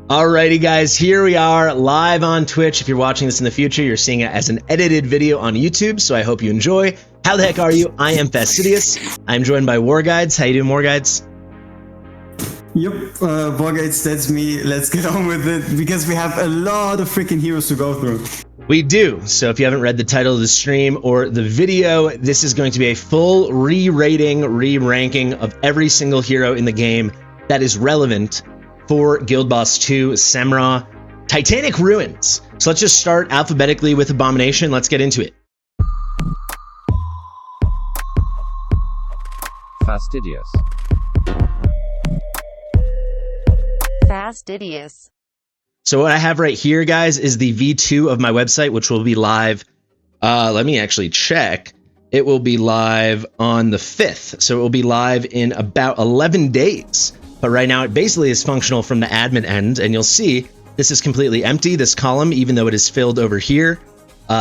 Alrighty guys, here we are live on Twitch. If you're watching this in the future, you're seeing it as an edited video on YouTube, so I hope you enjoy. How the heck are you? I am Fastidious. I'm joined by War Guides. How you doing, War Guides? Yep, War Guides, that's me. Let's get on with it, because we have a lot of freaking heroes to go through. We do. So if you haven't read the title of the stream or the video, this is going to be a full re-rating, re-ranking of every single hero in the game that is relevant for Guild Boss 2, Semrah, Titanic Ruins. So let's just start alphabetically with Abomination. Let's get into it. Fastidious. Fastidious. So what I have right here, guys, is the V2 of my website, which will be live. Let me actually check. It will be live on the 5th. So it will be live in about 11 days. But right now it basically is functional from the admin end, and you'll see this is completely empty, this column, even though it is filled over here.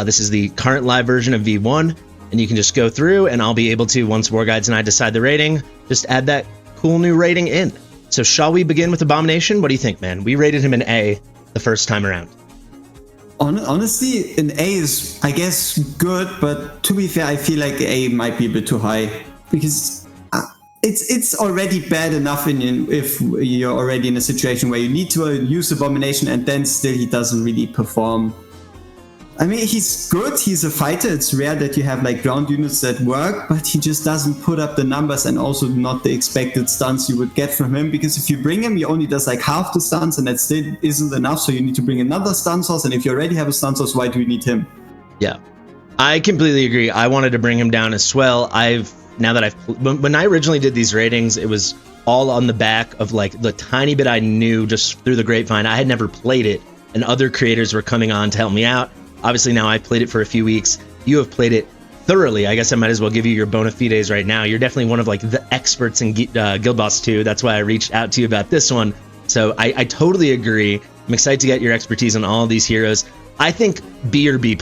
This is the current live version of V1, and you can just go through, and I'll be able to, once War Guides and I decide the rating, just add that cool new rating in. So shall we begin with Abomination? What do you think, man? We rated him an A the first time around. Honestly, an A is, I guess, good, but to be fair, I feel like A might be a bit too high, because it's already bad enough if you're already in a situation where you need to use Abomination and then still he doesn't really perform. I mean, he's good, he's a fighter, it's rare that you have like ground units that work, but he just doesn't put up the numbers and also not the expected stunts you would get from him, because if you bring him, he only does like half the stunts and that still isn't enough, so you need to bring another stun source, and if you already have a stun source, why do you need him? Yeah, I completely agree. I wanted to bring him down as well. When I originally did these ratings, it was all on the back of like the tiny bit I knew just through the grapevine. I had never played it, and other creators were coming on to help me out. Obviously now I've played it for a few weeks. You have played it thoroughly. I guess I might as well give you your bona fides right now. You're definitely one of like the experts in Guild Boss 2. That's why I reached out to you about this one. So I totally agree. I'm excited to get your expertise on all of these heroes. I think B or B+.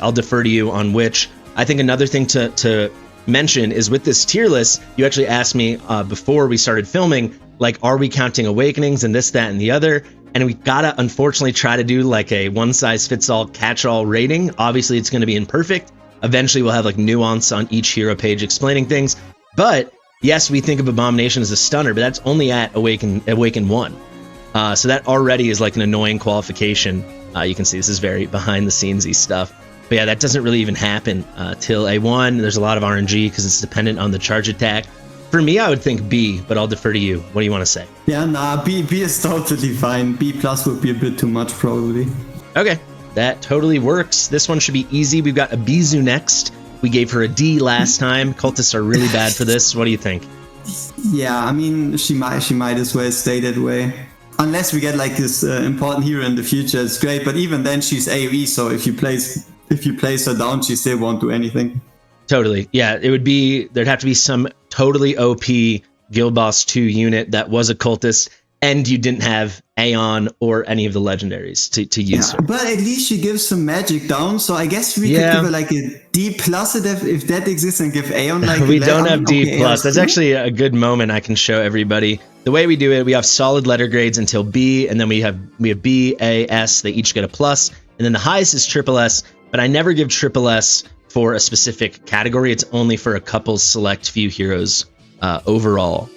I'll defer to you on which. I think another thing to mention is with this tier list, you actually asked me before we started filming, like, are we counting awakenings and this, that, and the other? And we gotta unfortunately try to do like a one-size-fits-all catch-all rating. Obviously it's going to be imperfect. Eventually we'll have like nuance on each hero page explaining things. But yes, we think of Abomination as a stunner, but that's only at Awaken 1. So that already is like an annoying qualification. You can see this is very behind-the-scenes-y stuff. But yeah, that doesn't really even happen till A1. There's a lot of RNG because it's dependent on the charge attack. For me, I would think B, but I'll defer to you. What do you want to say? Yeah, nah, B is totally fine. B+ would be a bit too much, probably. Okay, that totally works. This one should be easy. We've got Abizu next. We gave her a D last time. Cultists are really bad for this. What do you think? Yeah, I mean, she might as well stay that way. Unless we get like this important hero in the future, it's great. But even then, she's AoE, so if you place her down, she still won't do anything. Totally. Yeah, there'd have to be some totally OP Guild Boss 2 unit that was a cultist, and you didn't have Aeon or any of the legendaries to use her. But at least she gives some magic down, so I guess we could give her like a D+ if that exists, and give Aeon like we don't have D+. Okay, That's actually a good moment I can show everybody. The way we do it, we have solid letter grades until B, and then we have B, A, S. They each get a plus, and then the highest is triple S, but I never give triple S for a specific category. It's only for a couple select few heroes overall.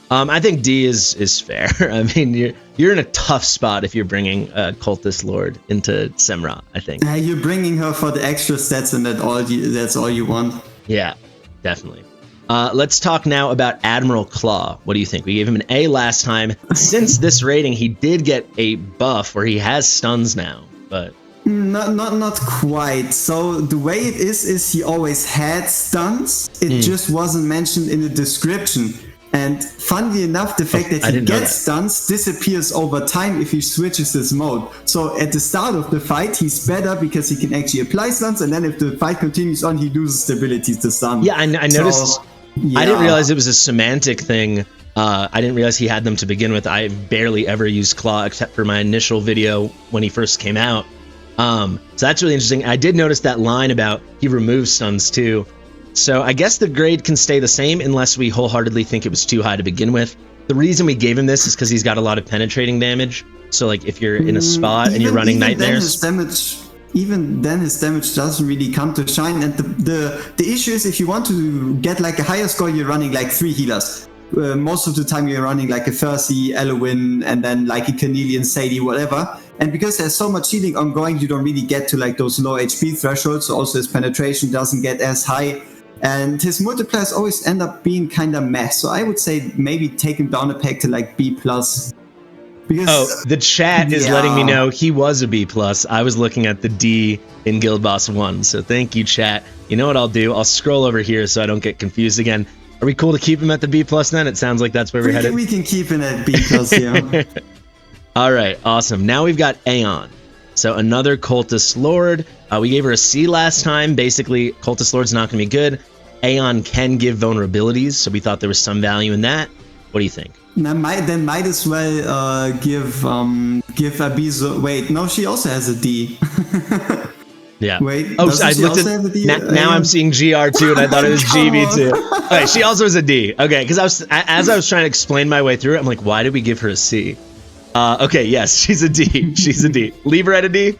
I think D is fair. I mean, you're in a tough spot if you're bringing a cultist lord into Semrah, I think. You're bringing her for the extra stats, and that's all you want. Yeah, definitely. Let's talk now about Admiral Claw. What do you think? We gave him an A last time. Since this rating, he did get a buff where he has stuns now, but Not quite. So the way it is he always had stuns. It just wasn't mentioned in the description. And funnily enough, the fact that he gets stuns disappears over time if he switches his mode. So at the start of the fight, he's better because he can actually apply stuns, and then if the fight continues on, he loses the ability to stun. Yeah, I noticed. Yeah. I didn't realize it was a semantic thing. I didn't realize he had them to begin with. I barely ever used Claw except for my initial video when he first came out. So that's really interesting. I did notice that line about he removes stuns too. So I guess the grade can stay the same unless we wholeheartedly think it was too high to begin with. The reason we gave him this is because he's got a lot of penetrating damage. So like if you're in a spot and you're running nightmares, even then his damage doesn't really come to shine. And the issue is, if you want to get like a higher score, you're running like 3 healers. Most of the time you're running like a Fasti, Elowin, and then like a Cornelian, Sadie, whatever. And because there's so much healing ongoing, you don't really get to like those low HP thresholds. Also his penetration doesn't get as high. And his multipliers always end up being kind of meh. So I would say maybe take him down a peg to like B+. Because, the chat is letting me know he was a B+. I was looking at the D in Guild Boss 1. So thank you, chat. You know what I'll do? I'll scroll over here so I don't get confused again. Are we cool to keep him at the B+ then? It sounds like that's where we're headed. We can keep him at B+, yeah. All right, awesome. Now we've got Aeon. So another Cultist Lord. We gave her a C last time. Basically, Cultist Lord's not going to be good. Aeon can give vulnerabilities, so we thought there was some value in that. What do you think? Then might as well give Abizo. Wait, no, she also has a D. Yeah. Wait. Oh, I looked at now. I'm seeing GR too, and I thought it was GB too. Okay, she also has a D. Okay, because as I was trying to explain my way through it, I'm like, why did we give her a C? Okay, yes, she's a D. She's a D. Leave her at a D.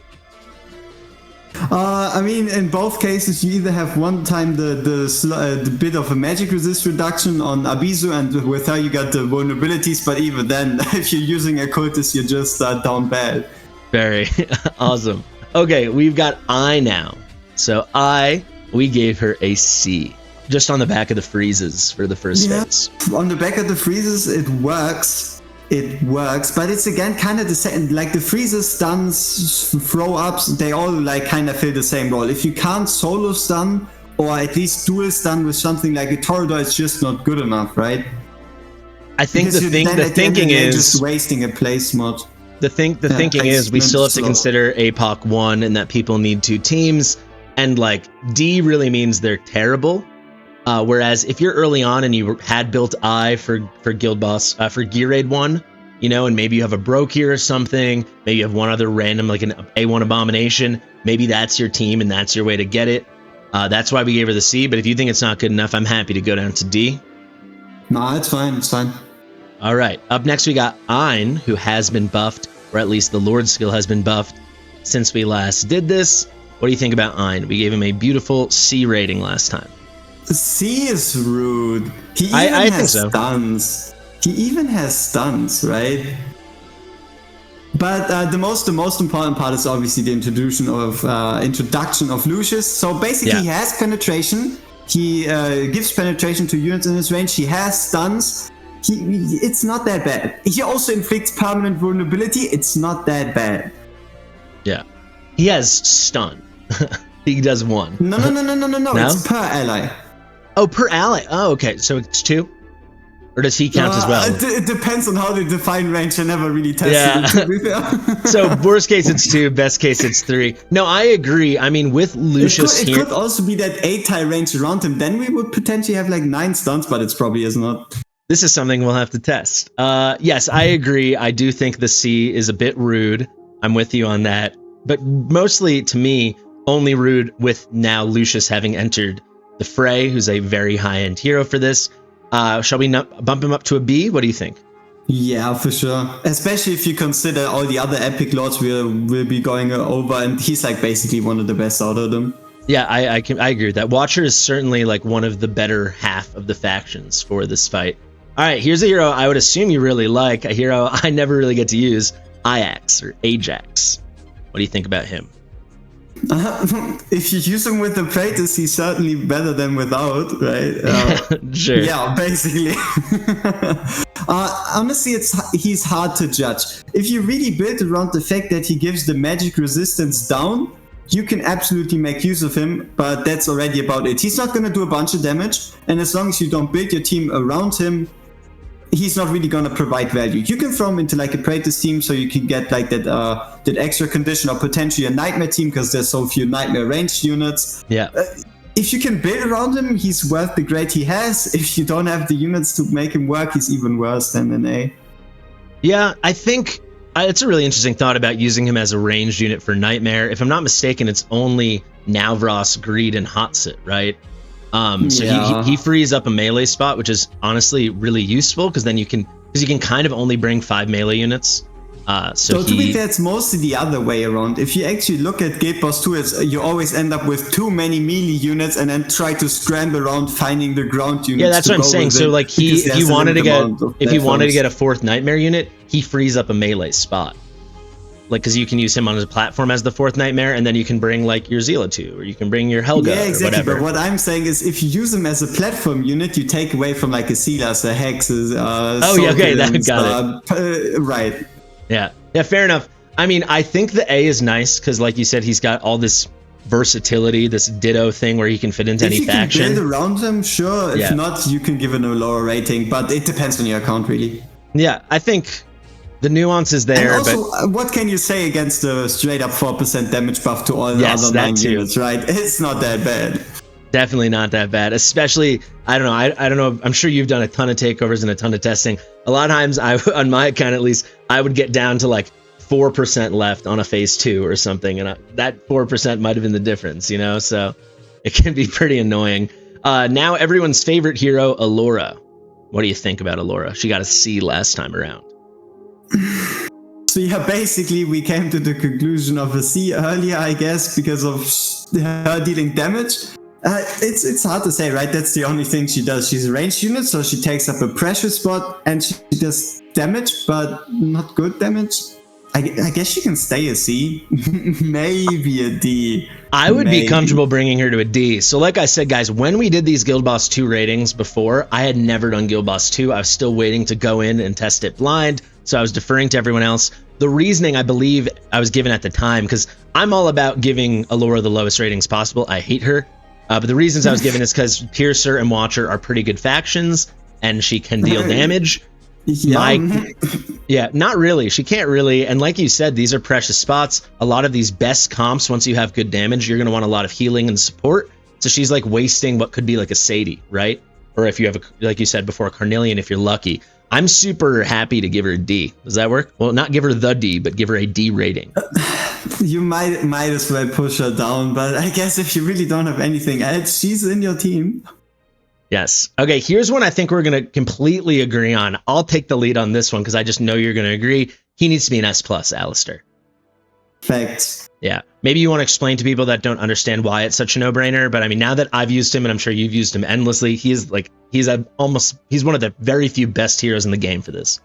I mean, in both cases, you either have one time the bit of a magic resist reduction on Abizu, and with her you got the vulnerabilities. But even then, if you're using a cultist, you're just down bad. Very awesome. Okay, we've got I now. So we gave her a C, just on the back of the freezes for the first phase. On the back of the freezes, it works. It works, but it's again kind of the same. Like the freezes, stuns, throw ups, they all like kind of fill the same role. If you can't solo stun or at least dual stun with something like a Torador, it's just not good enough, right? I think the thinking is just wasting a place mod. The thinking is we still have to consider APOC 1 and that people need 2 teams, and like D really means they're terrible. Whereas if you're early on and you had built I for Guild Boss, for Gear Raid 1, you know, and maybe you have a Broke here or something, maybe you have one other random, like an A1 Abomination, maybe that's your team and that's your way to get it. That's why we gave her the C, but if you think it's not good enough, I'm happy to go down to D. No, it's fine, it's fine. All right, up next we got Ein, who has been buffed, or at least the Lord skill has been buffed since we last did this. What do you think about Ein? We gave him a beautiful C rating last time. C is rude. He even has stuns. He even has stuns, right? But the most important part is obviously the introduction of Lucius. So basically, he has penetration. He gives penetration to units in his range. He has stuns. It's not that bad. He also inflicts permanent vulnerability. It's not that bad. Yeah, he has stun. He does 1. No. It's per ally. Oh, per ally. Oh, okay. So it's 2? Or does he count as well? It depends on how they define range. I never really tested it, to be fair. So worst case it's 2, best case it's 3. No, I agree. I mean, with Lucius it could also be that 8-tie range around him. Then we would potentially have like 9 stuns, but it's probably is not. This is something we'll have to test. Yes, I agree. I do think the C is a bit rude. I'm with you on that. But mostly, to me, only rude with now Lucius having entered the fray, who's a very high-end hero for this. Shall we bump him up to a B? What do you think? Yeah, for sure. Especially if you consider all the other epic lords we'll be going over, and he's like basically one of the best out of them. Yeah, I agree with that. Watcher is certainly like one of the better half of the factions for this fight. All right, here's a hero I would assume you really like, a hero I never really get to use, Ajax or Ajax. What do you think about him? If you use him with the Praetus, he's certainly better than without, right? Sure. Yeah, basically. Honestly, he's hard to judge. If you really build around the fact that he gives the magic resistance down, you can absolutely make use of him, but that's already about it. He's not going to do a bunch of damage, and as long as you don't build your team around him, he's not really going to provide value. You can throw him into like a Praetus team, so you can get like that extra condition, or potentially a Nightmare team, because there's so few Nightmare ranged units. Yeah. If you can build around him, he's worth the grade he has. If you don't have the units to make him work, he's even worse than an A. Yeah, I think it's a really interesting thought about using him as a ranged unit for Nightmare. If I'm not mistaken, it's only Navros, Greed, and Hotsit, right? So he frees up a melee spot, which is honestly really useful, because then you can kind of only bring 5 melee units. So to be fair, it's mostly the other way around. If you actually look at Guild Boss 2, you always end up with too many melee units and then try to scramble around finding the ground units. Yeah, that's what I'm saying. So like if you wanted to get a 4th Nightmare unit, he frees up a melee spot. Like, because you can use him on his platform as the 4th Nightmare, and then you can bring like your Zealot 2, or you can bring your Helga, yeah, exactly. or whatever. But what I'm saying is, if you use him as a platform unit, you take away from like a Silas, a Hex, got it. Right. Yeah, fair enough. I mean, I think the A is nice because, like you said, he's got all this versatility, this ditto thing where he can fit into any faction. If you can build around him, sure. If not, you can give it a lower rating, but it depends on your account, really. Yeah, I think the nuance is there. And also, what can you say against the straight up 4% damage buff to all the other 9 units, right? It's not that bad. Definitely not that bad. Especially, I don't know. I don't know. I'm sure you've done a ton of takeovers and a ton of testing. A lot of times, on my account at least, I would get down to like 4% left on a phase 2 or something, and that 4% might have been the difference, you know. So it can be pretty annoying. Now everyone's favorite hero, Allora. What do you think about Allora? She got a C last time around. So yeah, basically we came to the conclusion of a C earlier, I guess, because of her dealing damage. It's hard to say, right? That's the only thing she does. She's a ranged unit, so she takes up a pressure spot and she does damage, but not good damage. I guess she can stay a C, maybe a D. I would be comfortable bringing her to a D. So like I said, guys, when we did these Guild Boss 2 ratings before, I had never done Guild Boss 2. I was still waiting to go in and test it blind, so I was deferring to everyone else. The reasoning I believe I was given at the time, because I'm all about giving Allora the lowest ratings possible. I hate her. But the reasons I was given is because Piercer and Watcher are pretty good factions, and she can deal damage. Yeah, not really. She can't really. And like you said, these are precious spots. A lot of these best comps, once you have good damage, you're going to want a lot of healing and support. So she's like wasting what could be like a Sadie, right? Or if you have, like you said before, a Carnelian, if you're lucky. I'm super happy to give her a D. Does that work? Well, not give her the D, but give her a D rating. You might as well push her down, but I guess if you really don't have anything else, she's in your team. Yes. Okay, here's one I think we're going to completely agree on. I'll take the lead on this one because I just know you're going to agree. He needs to be an S+, Alistair. Facts. Yeah. Maybe you want to explain to people that don't understand why it's such a no-brainer, but I mean, now that I've used him, and I'm sure you've used him endlessly, he's one of the very few best heroes in the game for this.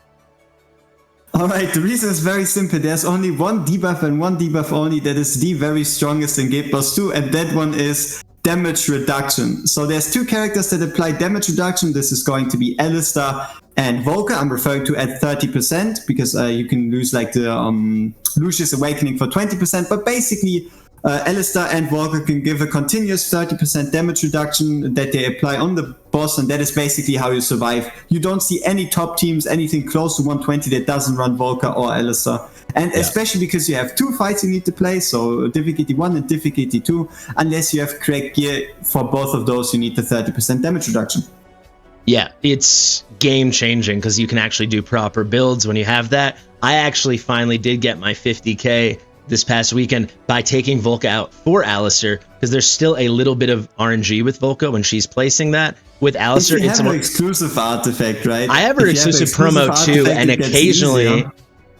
All right, the reason is very simple. There's only one debuff and one debuff only that is the very strongest in Guild Boss 2, and that one is damage reduction. So there's 2 characters that apply damage reduction. This is going to be Alistair and Volker. I'm referring to at 30% because you can lose like the Lucius Awakening for 20%. But basically, Alistair and Volker can give a continuous 30% damage reduction that they apply on the boss, and that is basically how you survive. You don't see any top teams, anything close to 120 that doesn't run Volker or Alistair. And especially because you have 2 fights you need to play, so difficulty 1 and difficulty 2. Unless you have correct gear for both of those, you need the 30% damage reduction. Yeah, it's game changing because you can actually do proper builds when you have that. I actually finally did get my 50k this past weekend by taking Volka out for Alistair, because there's still a little bit of RNG with Volka when she's placing that. With Alistair, it's an exclusive artifact, right? I have her exclusive promo too, and occasionally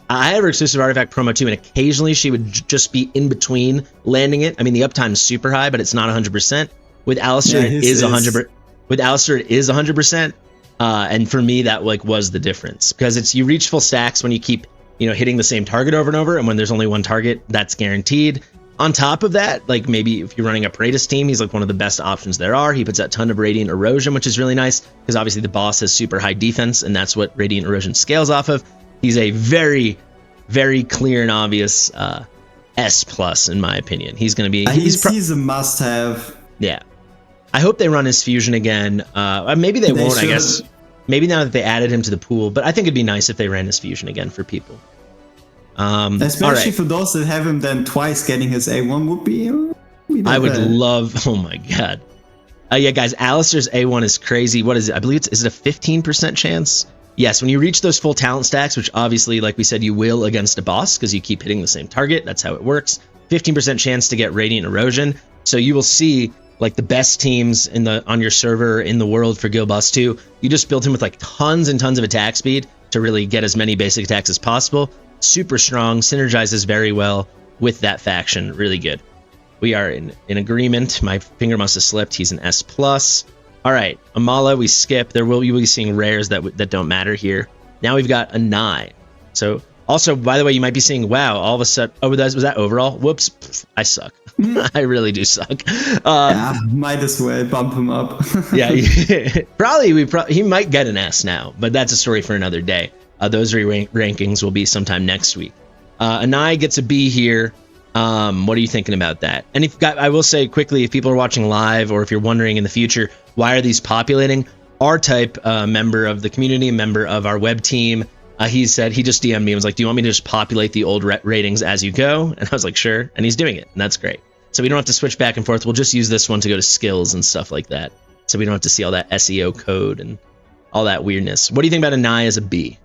I have her exclusive artifact promo too, and occasionally she would just be in between landing it. I mean, the uptime is super high, but it's not 100%. With Alistair, it is 100%. With Alistair, it is 100%. And for me, that like was the difference, because it's you reach full stacks when you keep hitting the same target over and over, and when there's only one target, that's guaranteed. On top of that, like maybe if you're running a Praetus team, he's like one of the best options there are. He puts out a ton of Radiant Erosion, which is really nice, because obviously the boss has super high defense, and that's what Radiant Erosion scales off of. He's a very, very clear and obvious S+ in my opinion. He's going to be... He's a must-have. Yeah. I hope they run his fusion again. Maybe they won't, I guess. Maybe now that they added him to the pool, but I think it'd be nice if they ran his fusion again for people. Especially for those that have him then twice, getting his A1 would be I would love... Oh my god. Yeah, guys, Alistair's A1 is crazy. What is it? I believe is it a 15% chance? Yes, when you reach those full talent stacks, which obviously, like we said, you will against a boss because you keep hitting the same target. That's how it works. 15% chance to get Radiant Erosion. So you will see like the best teams on your server in the world for Guild Boss 2. You just build him with like tons and tons of attack speed to really get as many basic attacks as possible. super strong, synergizes very well with that faction. Really good. We are in agreement. My finger must have slipped. He's an S+. All right, Amala, we skip. You will be seeing rares that don't matter here. Now we've got a 9. So also, by the way, you might be seeing, wow, all of a sudden, oh, was that overall? Whoops, I suck. I really do suck. Yeah, might as well bump him up. Yeah, he might get an S now, but that's a story for another day. Those rankings will be sometime next week. Anai gets a B here. What are you thinking about that? And I will say quickly, if people are watching live or if you're wondering in the future, why are these populating? R-Type, member of the community, member of our web team, he said, he just DM'd me and was like, do you want me to just populate the old ratings as you go? And I was like, sure. And he's doing it, and that's great. So we don't have to switch back and forth. We'll just use this one to go to skills and stuff like that. So we don't have to see all that SEO code and all that weirdness. What do you think about Anai as a B?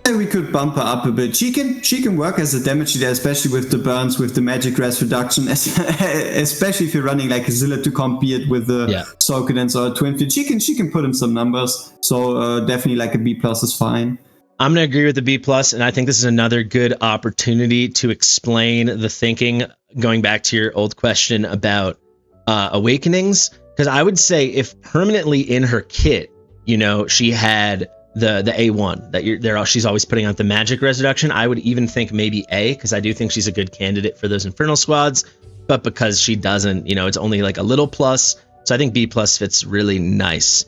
We could bump her up a bit. She can work as a damage dealer, especially with the burns, with the magic res reduction, especially if you're running like a Zilla to comp it with the Soakadence or a Twin Fleet. She can put in some numbers. So definitely like a B+ is fine. I'm going to agree with the B+, and I think this is another good opportunity to explain the thinking, going back to your old question about awakenings, because I would say if permanently in her kit, she had the A1 that she's always putting out the magic res reduction, I would even think maybe A, because I do think she's a good candidate for those Infernal squads, but because she doesn't, it's only like a little plus, so I think B+ fits really nice.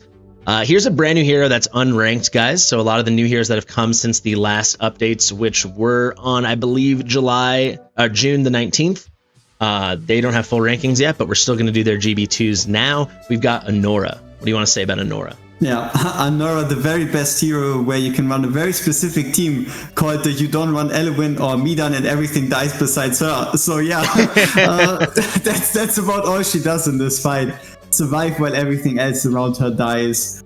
Here's a brand new hero that's unranked, guys. So a lot of the new heroes that have come since the last updates, which were on, I believe, June the 19th. They don't have full rankings yet, but we're still going to do their GB2s now. We've got Allora. What do you want to say about Allora? Yeah, Allora, the very best hero where you can run a very specific team called the you don't run Elwyn or Midan and everything dies besides her. So yeah, that's about all she does in this fight. Survive while everything else around her dies.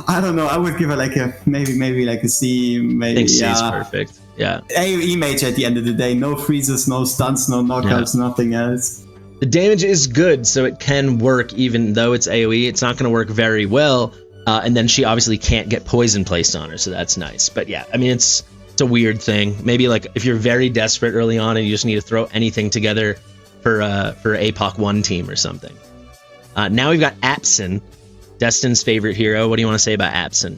I don't know. I would give her like a maybe like a C. Maybe, I think C is perfect. Yeah. AoE mage at the end of the day. No freezes, no stunts, no knockouts, nothing else. The damage is good, so it can work even though it's AoE. It's not going to work very well. And then she obviously can't get poison placed on her, so that's nice. But yeah, I mean, it's a weird thing. Maybe like if you're very desperate early on and you just need to throw anything together for APOC 1 team or something. Now we've got Apson, Destin's favorite hero. What do you want to say about Apson?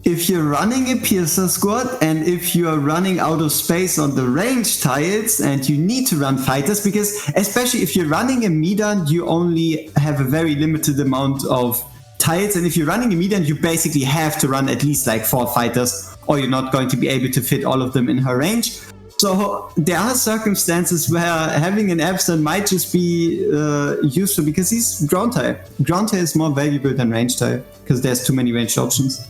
If you're running a Piercer squad and if you are running out of space on the range tiles and you need to run fighters, because especially if you're running a Midan, you only have a very limited amount of tiles, and if you're running a Midan, you basically have to run at least like 4 fighters or you're not going to be able to fit all of them in her range. So there are circumstances where having an Apson might just be useful because he's ground type. Ground type is more valuable than range type because there's too many range options.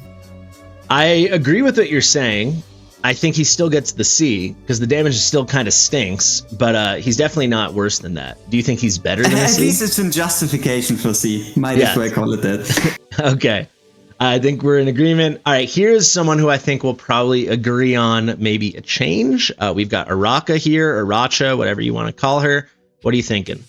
I agree with what you're saying. I think he still gets the C because the damage still kind of stinks, but he's definitely not worse than that. Do you think he's better than a C? At least it's in justification for C. Might as well call it that. Okay. I think we're in agreement. All right, here's someone who I think will probably agree on maybe a change. We've got Araka here, Aracha, whatever you want to call her. What are you thinking?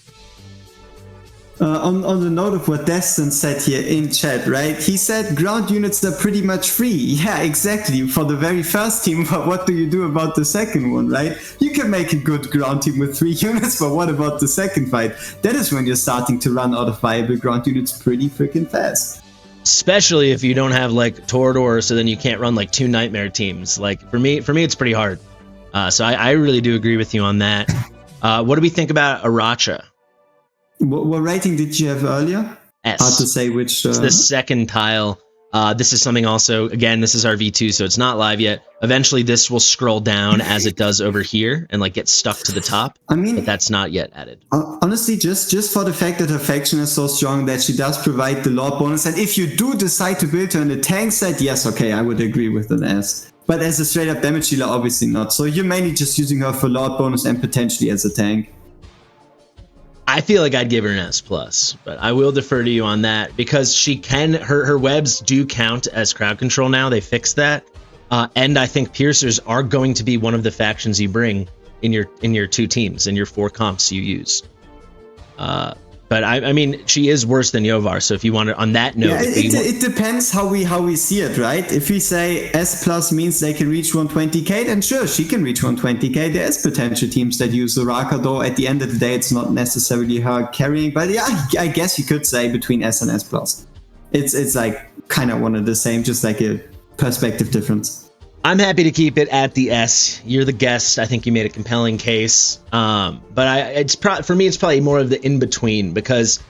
On the note of what Destin said here in chat, right? He said ground units are pretty much free. Yeah, exactly. For the very first team, but what do you do about the second one, right? You can make a good ground team with 3 units, but what about the second fight? That is when you're starting to run out of viable ground units pretty freaking fast. Especially if you don't have like Torador, so then you can't run like 2 nightmare teams. Like for me, it's pretty hard. So I really do agree with you on that. What do we think about Aracha? What rating did you have earlier? S. Hard to say which. It's the second tile. This is something also, again, this is our V2, so it's not live yet. Eventually this will scroll down as it does over here and like get stuck to the top. I mean, but that's not yet added. Honestly, just for the fact that her faction is so strong that she does provide the Lord bonus, and if you do decide to build her in a tank set, yes, okay, I would agree with an S. But as a straight up damage dealer, obviously not. So you're mainly just using her for Lord bonus and potentially as a tank. I feel like I'd give her an S+, but I will defer to you on that because she can, her webs do count as crowd control now. They fixed that. And I think Piercers are going to be one of the factions you bring in your 2 teams, in your 4 comps you use. But I mean, she is worse than Yovar. So if you want to, on that note, it depends how we see it, right? If we say S plus means they can reach 120k, then sure, she can reach 120k. There's potential teams that use Uraka, though at the end of the day, it's not necessarily her carrying. But yeah, I guess you could say between S and S plus, it's like kind of one of the same, just like a perspective difference. I'm happy to keep it at the S. You're the guest. I think you made a compelling case. But for me, it's probably more of the in-between because,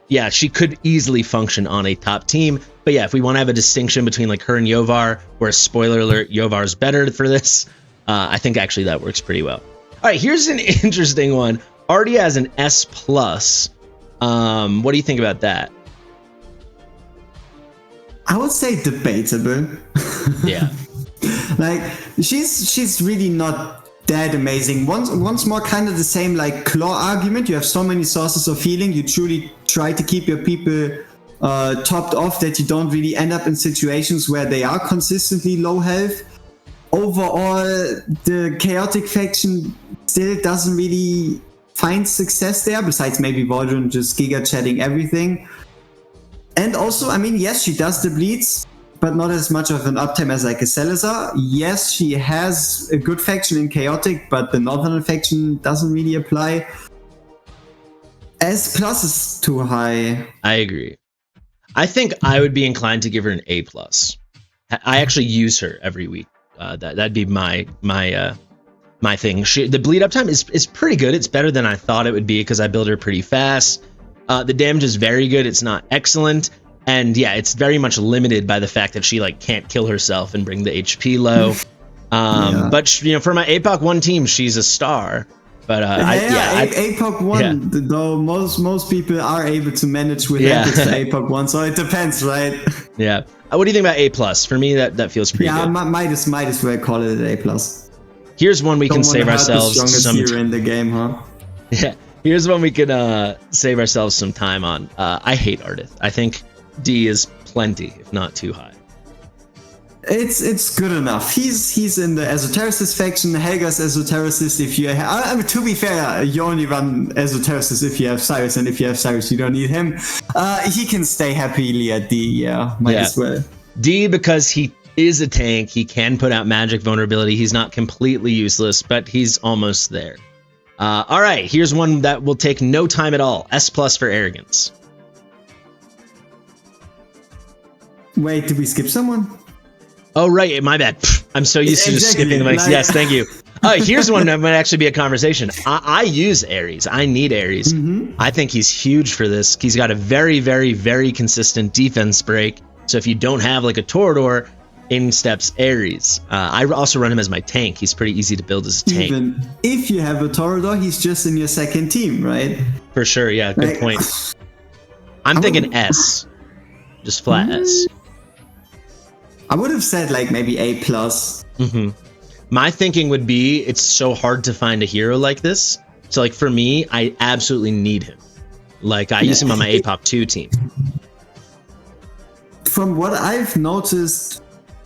yeah, she could easily function on a top team. But yeah, if we want to have a distinction between like her and Yovar, where spoiler alert, Yovar's better for this, I think actually that works pretty well. All right, here's an interesting one. Already has an S plus. What do you think about that? I would say debatable. Yeah. Like she's really not that amazing. Once more, kind of the same like claw argument. You have so many sources of healing. You truly try to keep your people topped off that you don't really end up in situations where they are consistently low health. Overall, the chaotic faction still doesn't really find success there. Besides maybe Valdron just giga chatting everything. And also, I mean, yes, she does the bleeds, but not as much of an uptime as like a Salazar. Yes, she has a good faction in Chaotic, but the Northern faction doesn't really apply. S plus is too high. I agree. I think I would be inclined to give her an A plus. I actually use her every week. That'd be my thing. The bleed uptime is pretty good. It's better than I thought it would be because I build her pretty fast. The damage is very good. It's not excellent. And yeah, it's very much limited by the fact that she like can't kill herself and bring the HP low. But you know, for my APOC 1 team, she's a star. But APOC 1, though most people are able to manage with APOC 1, so it depends, right? Yeah. What do you think about A plus? For me, that feels pretty good. Might as well call it an A plus. Here's one we can save ourselves some time in the game, huh? Yeah. Here's one we can save ourselves some time on. I hate Ardith. I think D is plenty, if not too high. It's good enough. He's in the Esotericist faction. Helga's Esotericist. If you have, to be fair, you only run Esotericist if you have Cyrus, and if you have Cyrus, you don't need him. He can stay happily at D. Yeah, might as well. D because he is a tank. He can put out magic vulnerability. He's not completely useless, but he's almost there. All right, here's one that will take no time at all. S plus for arrogance. Wait, did we skip someone? Oh, right. My bad. I'm so used to just skipping the mics. Yes, thank you. Here's one that might actually be a conversation. I use Ares. I need Ares. I think he's huge for this. He's got a very, very, very consistent defense break. So if you don't have like a Torador, in steps Ares. I also run him as my tank. He's pretty easy to build as a tank. Even if you have a Torador, he's just in your second team, right? For sure, yeah. Good point. I'm thinking S. Just flat S. I would have said like maybe A plus. My thinking would be it's so hard to find a hero like this. So like for me, I absolutely need him. Like I use him on my APOP 2 team. From what I've noticed,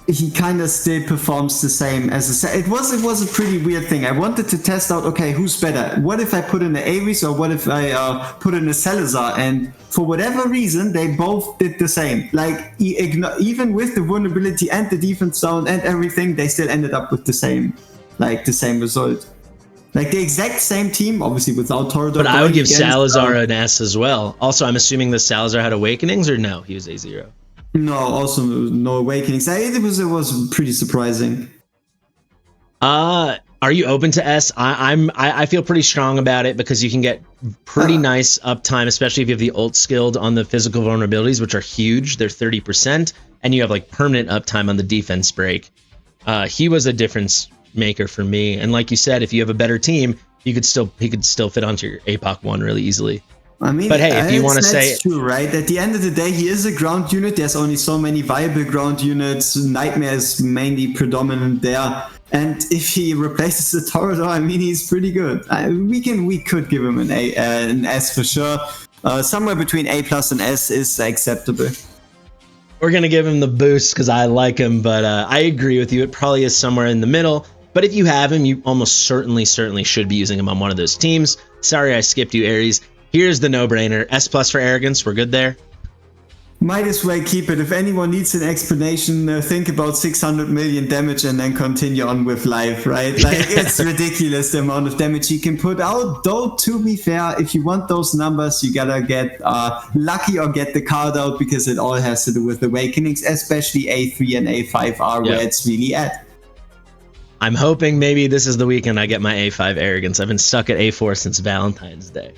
he kind of still performs the same as it was a pretty weird thing. I wanted to test out, okay, who's better? What if I put in the Ares or what if I put in a Salazar? And for whatever reason, they both did the same. Like even with the vulnerability and the defense down and everything, they still ended up with the same result. Like the exact same team, obviously without Torador. But I would give Salazar an S as well. Also, I'm assuming the Salazar had Awakenings, or no? He was A0. No, also no Awakenings. It was pretty surprising. Are you open to S? I feel pretty strong about it because you can get pretty nice uptime, especially if you have the ult skilled on the physical vulnerabilities, which are huge. They're 30%, and you have like permanent uptime on the defense break. He was a difference maker for me, and like you said, if you have a better team, he could still fit onto your APOC 1 really easily. I mean, but hey, if you want to say it's true, right? At the end of the day, he is a ground unit. There's only so many viable ground units. Nightmare is mainly predominant there. And if he replaces the Torador, I mean, he's pretty good. We could give him an S for sure. Somewhere between A plus and S is acceptable. We're gonna give him the boost because I like him, but I agree with you. It probably is somewhere in the middle. But if you have him, you almost certainly should be using him on one of those teams. Sorry, I skipped you, Ares. Here's the no-brainer. S+ for arrogance. We're good there. Might as well keep it. If anyone needs an explanation, think about 600 million damage and then continue on with life, right? Like, it's ridiculous the amount of damage he can put out. Though, to be fair, if you want those numbers, you gotta get lucky or get the card out, because it all has to do with awakenings, especially A3 and A5 are where it's really at. I'm hoping maybe this is the weekend I get my A5 arrogance. I've been stuck at A4 since Valentine's Day.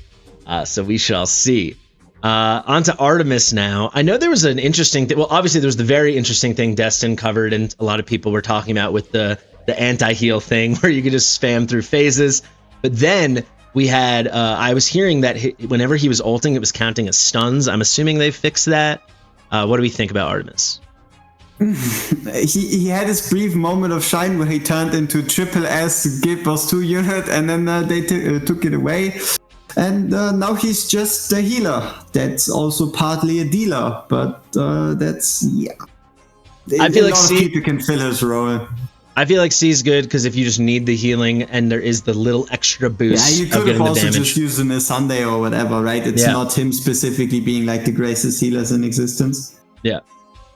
So we shall see. On to Artemis now. I know there was an interesting thing. Well, obviously there's the very interesting thing Destin covered and a lot of people were talking about with the anti-heal thing where you could just spam through phases. But then we had, I was hearing that whenever he was ulting, it was counting as stuns. I'm assuming they fixed that. What do we think about Artemis? He had his brief moment of shine where he turned into triple S Guild Boss 2 unit, and then they took it away. And now he's just a healer. That's also partly a dealer, but that's, yeah. I feel like a lot of people can fill his role. I feel like C's good because if you just need the healing and there is the little extra boost you could of getting have also the damage. just used him as Sunday or whatever, right? It's not him specifically being like the greatest healers in existence. Yeah.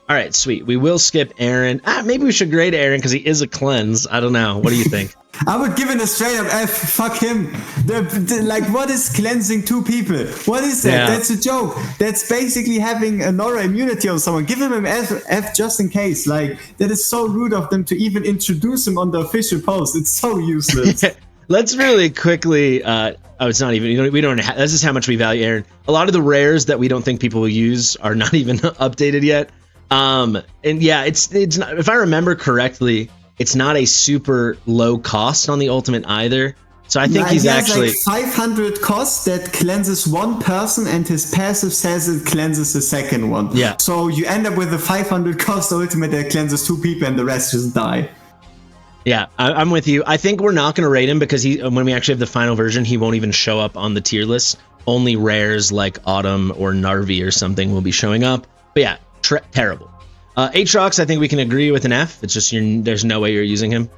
All right, sweet. We will skip Aaron. Maybe we should grade Aaron because he is a cleanse. I don't know. What do you think? I would give it a straight up F. Fuck him. Like, what is cleansing 2 people? What is that? Yeah. That's a joke. That's basically having a Nora immunity on someone. Give him an F just in case. Like, that is so rude of them to even introduce him on the official post. It's so useless. Let's really quickly. It's not even. We don't. This is how much we value Aaron. A lot of the rares that we don't think people will use are not even updated yet. And yeah, it's not, if I remember correctly, it's not a super low cost on the ultimate either. So I think he's actually like 500 cost that cleanses 1 person, and his passive says it cleanses the second one. Yeah. So you end up with a 500 cost ultimate that cleanses 2 people, and the rest just die. Yeah, I'm with you. I think we're not going to rate him because when we actually have the final version, he won't even show up on the tier list. Only rares like Autumn or Narvi or something will be showing up. But yeah, terrible. Aatrox, I think we can agree with an F. It's just there's no way you're using him.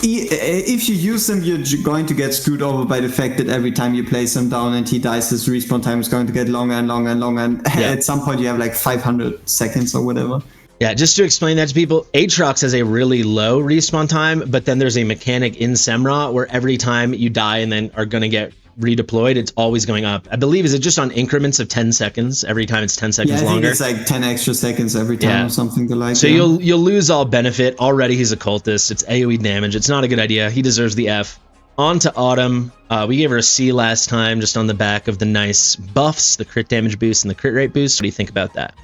If you use him, you're going to get screwed over by the fact that every time you place him down and he dies, his respawn time is going to get longer and longer and longer. And at some point, you have like 500 seconds or whatever. Yeah, just to explain that to people, Aatrox has a really low respawn time, but then there's a mechanic in Semrah where every time you die and then are going to get redeployed, it's always going up. I believe, is it just on increments of 10 seconds every time it's 10 seconds longer? Yeah, I think it's like 10 extra seconds every time or something to like. So you'll lose all benefit. Already he's a cultist. It's AoE damage. It's not a good idea. He deserves the F. On to Autumn. We gave her a C last time just on the back of the nice buffs, the crit damage boost and the crit rate boost. What do you think about that?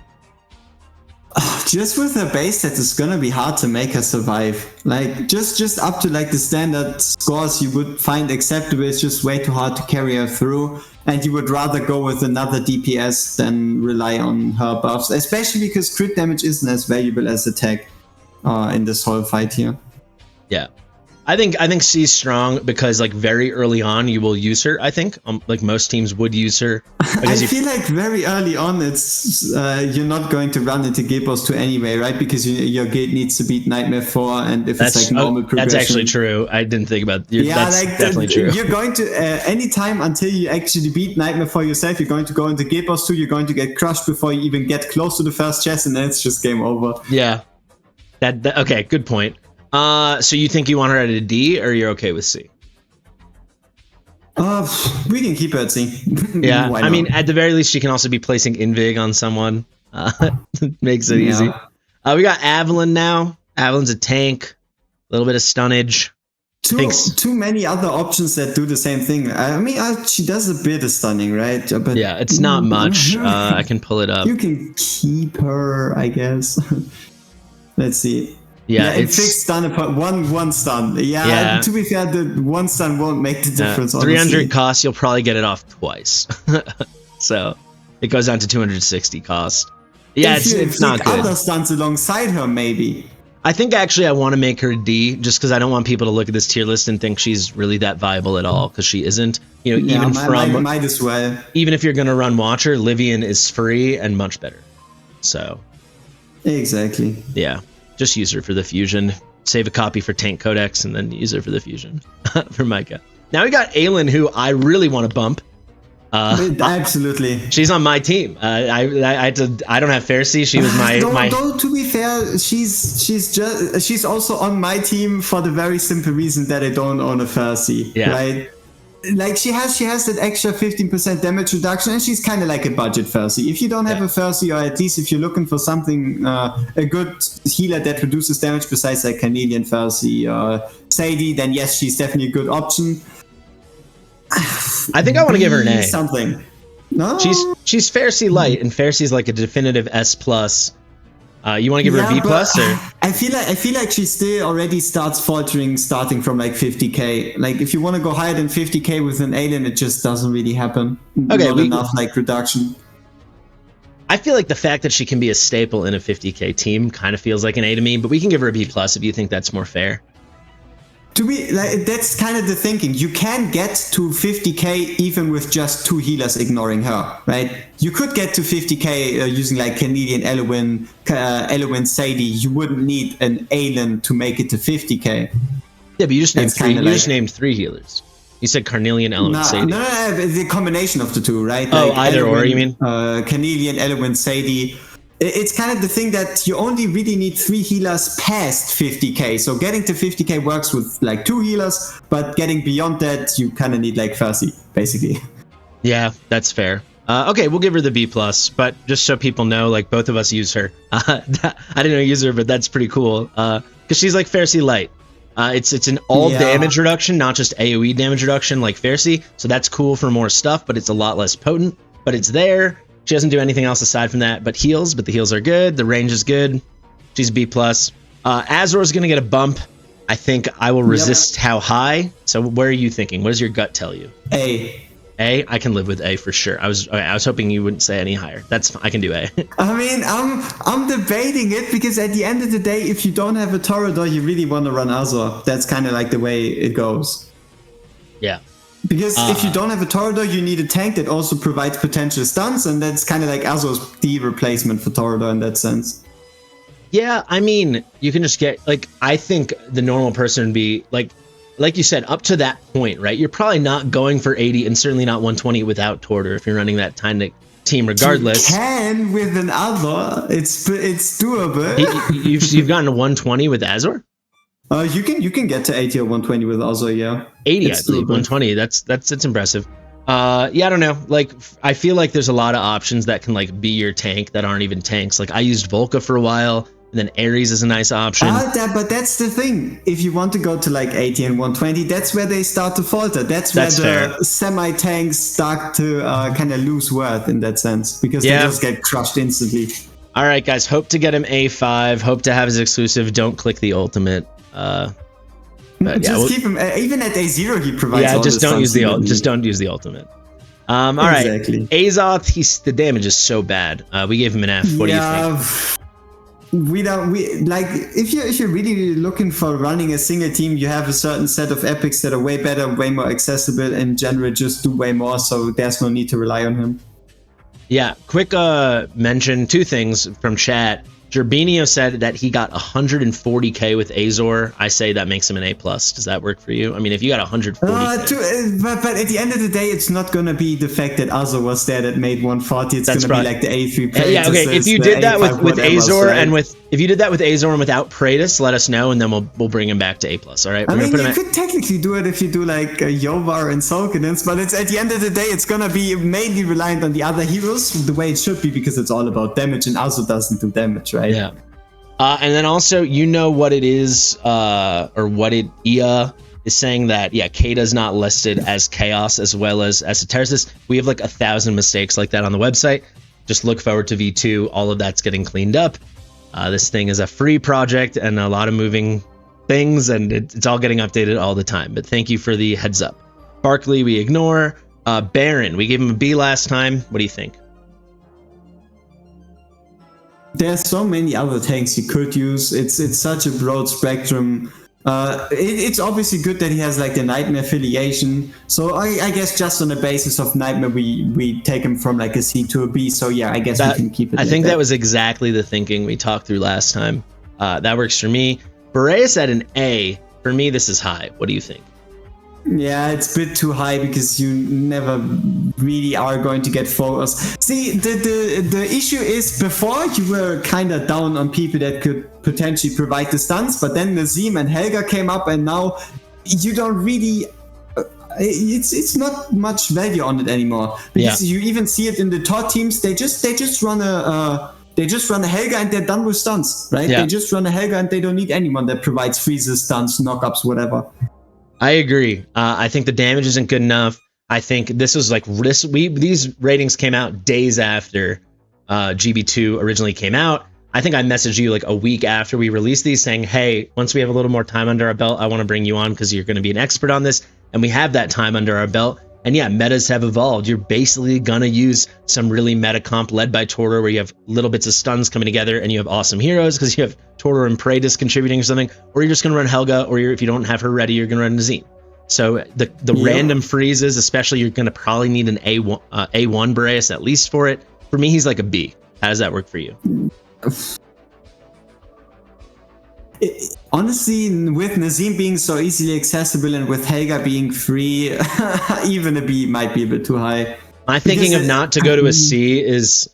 Just with her base stats, it's gonna be hard to make her survive. Like, just up to like the standard scores you would find acceptable, it's just way too hard to carry her through. And you would rather go with another DPS than rely on her buffs, especially because crit damage isn't as valuable as attack in this whole fight here. Yeah. I think C's strong because like very early on you will use her. I think like most teams would use her. I feel like very early on it's you're not going to run into Guild Boss 2 anyway, right? Because your guild needs to beat Nightmare 4, and if it's like normal progression. That's actually true. I didn't think about that. Yeah, that's like definitely true. You're going to anytime until you actually beat Nightmare 4 yourself, you're going to go into Guild Boss 2. You're going to get crushed before you even get close to the first chest, and then it's just game over. Yeah. That okay. Good point. So you think you want her at a D, or you're okay with C? We can keep her at C. Yeah, I mean, at the very least, she can also be placing Invig on someone. Makes it easy. We got Avalon now. Avalon's a tank, a little bit of stunnage. Too many other options that do the same thing. I mean, she does a bit of stunning, right? But yeah, it's not much. I can pull it up. You can keep her, I guess. Let's see. Yeah, it's fixed stun upon one stun. Yeah, to be fair, the 1 stun won't make the difference. 300 cost, you'll probably get it off twice. So it goes down to 260 cost. Yeah, it's not good. Other stuns alongside her, maybe. I think actually I want to make her a D just because I don't want people to look at this tier list and think she's really that viable at all, because she isn't. You know, might as well. Even if you're going to run Watcher, Livian is free and much better. So exactly. Yeah. Just use her for the fusion. Save a copy for Tank Codex and then use her for the fusion for Micah. Now we got Aelin, who I really want to bump. Absolutely. She's on my team. I don't have Fasti. She was my. Though to be fair, she's also on my team for the very simple reason that I don't own a Fasti. Yeah. Right. Like she has that extra 15% damage reduction, and she's kind of like a budget Fasti. If you don't have a Fasti, or at least if you're looking for something, a good healer that reduces damage besides like Canadian Fasti or Sadie, then yes, she's definitely a good option. I think I want to give her an A. Something. No, she's Fasti light, and Fasti's like a definitive S plus. You want to give her a B plus, or? I feel like she still already starts faltering, starting from like 50k. Like if you want to go higher than 50k with an alien, it just doesn't really happen. Okay, not enough like reduction. I feel like the fact that she can be a staple in a 50k team kind of feels like an A to me, but we can give her a B plus if you think that's more fair. To be like, that's kind of the thinking. You can get to 50k even with just 2 healers ignoring her, right? You could get to 50k using like Canadian Elowen Sadie. You wouldn't need an alien to make it to 50k. Yeah, but you just named three. You just named 3 healers. You said Carnelian Elowen Sadie. No, the combination of the 2, right? Oh, like either or, you mean? Canadian Elowen Sadie. It's kind of the thing that you only really need 3 healers past 50k. So getting to 50k works with like 2 healers, but getting beyond that, you kind of need like Fasti, basically. Yeah, that's fair. Okay, we'll give her the B plus, but just so people know, like both of us use her. I didn't know you use her, but that's pretty cool. Because she's like Fasti light. It's an all damage reduction, not just AoE damage reduction like Fasti. So that's cool for more stuff, but it's a lot less potent. But it's there. She doesn't do anything else aside from that but heals, but the heals are good. The range is good. She's B+. Azor's going to get a bump. I think I will resist how high. So where are you thinking? What does your gut tell you? A. A? I can live with A for sure. I was hoping you wouldn't say any higher. I can do A. I mean, I'm debating it because at the end of the day, if you don't have a Toreador, you really want to run Azor. That's kind of like the way it goes. Yeah. Because if you don't have a Toreador, you need a tank that also provides potential stuns, and that's kind of like Azor's the replacement for Toreador in that sense. Yeah, I mean, you can just get, like, I think the normal person would be, like you said, up to that point, right? You're probably not going for 80 and certainly not 120 without Toreador if you're running that Titanic team regardless. You can with an Azor. It's doable. You've gotten to 120 with Azor? You can get to 80 or 120 with Azor, yeah. 80, I believe. 120. That's impressive. Yeah, I don't know. Like, I feel like there's a lot of options that can like be your tank that aren't even tanks. Like I used Volca for a while, and then Ares is a nice option. But that's the thing. If you want to go to like 80 and 120, that's where they start to falter. That's where the semi-tanks start to kind of lose worth in that sense, because they just get crushed instantly. All right, guys. Hope to get him A5. Hope to have his exclusive. Don't click the ultimate. Keep him even at A0. He provides. Yeah, just don't use the ultimate. All right, Azoth. The damage is so bad. We gave him an F. What do you think? If you're really looking for running a single team, you have a certain set of epics that are way better, way more accessible, and in general just do way more. So there's no need to rely on him. Yeah, quick mention, 2 things from chat. Gerbinio said that he got 140k with Azor. I say that makes him an A+. Does that work for you? I mean, if you got 140k. But at the end of the day, it's not going to be the fact that Azor was there that made 140. It's going to be like the A3 Praetus. Yeah, okay. If you did that with Azor if you did that with Azor and without Praetus, let us know, and then we'll bring him back to A+. All right. I mean, you could technically do it if you do like Yovar and Sulcanins, but it's at the end of the day, it's going to be mainly reliant on the other heroes the way it should be, because it's all about damage, and Azor doesn't do damage, right? Yeah. And then also, what it is, or what Ia is saying that, Kata's not listed as Chaos as well as Esotericist. We have like 1,000 mistakes like that on the website. Just look forward to V2. All of that's getting cleaned up. This thing is a free project and a lot of moving things, and it's all getting updated all the time. But thank you for the heads up. Barkley, we ignore. Baron, we gave him a B last time. What do you think? There's so many other tanks you could use. It's such a broad spectrum. It's obviously good that he has like the Nightmare affiliation. So I guess just on the basis of Nightmare, we take him from like a C to a B. So yeah, I guess we can keep it. I think that was exactly the thinking we talked through last time. That works for me. Berea said an A. For me, this is high. What do you think? Yeah, it's a bit too high because you never really are going to get focus. See, the issue is before you were kind of down on people that could potentially provide the stunts, but then Nazim and Helga came up, and now you don't really. It's not much value on it anymore because you even see it in the top teams. They just run a Helga and they're done with stunts, right? Yeah. They just run a Helga and they don't need anyone that provides freezes, stunts, knockups, whatever. I agree. I think the damage isn't good enough. I think this was like these ratings came out days after GB2 originally came out. I think I messaged you like a week after we released these saying, hey, once we have a little more time under our belt, I want to bring you on because you're going to be an expert on this. And we have that time under our belt. And yeah, metas have evolved. You're basically going to use some really meta comp led by Tortor where you have little bits of stuns coming together and you have awesome heroes because you have Tortor and Praetus contributing or something. Or you're just going to run Helga, or if you don't have her ready, you're going to run Nazim. So the random freezes, especially, you're going to probably need an A1 Boreas at least for it. For me, he's like a B. How does that work for you? Honestly, with Nazim being so easily accessible and with Helga being free, even a B might be a bit too high. My thinking of not to go to a C is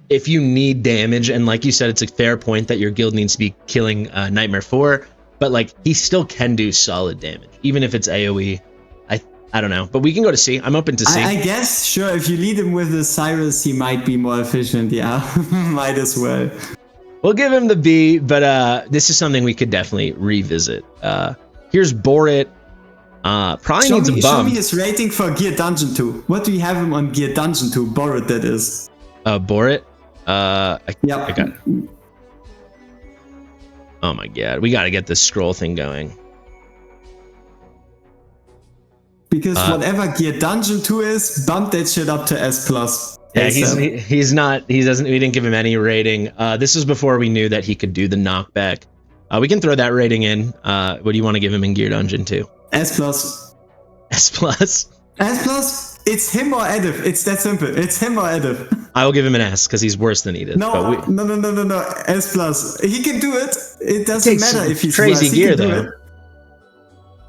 if you need damage, and like you said, it's a fair point that your guild needs to be killing Nightmare 4, but like he still can do solid damage, even if it's AoE. I don't know, but we can go to C. I'm open to C. I guess, sure, if you lead him with the Cyrus, he might be more efficient, yeah. Might as well. We'll give him the B, but this is something we could definitely revisit. Here's Borit. Probably needs a bump. Show me his rating for Gear Dungeon 2. What do we have him on Gear Dungeon 2? Borit, that is. Borit? Yep. I got it. Oh my god, we got to get this scroll thing going. Because whatever Gear Dungeon 2 is, bump that shit up to S+. Yeah, he's not. He doesn't. We didn't give him any rating. This is before we knew that he could do the knockback. We can throw that rating in. What do you want to give him in Gear Dungeon 2? S+. S+. S+. It's him or Edith. It's that simple. It's him or Edith. I will give him an S because he's worse than Edith. No. S+. He can do it. It doesn't matter if he's crazy worse. gear though.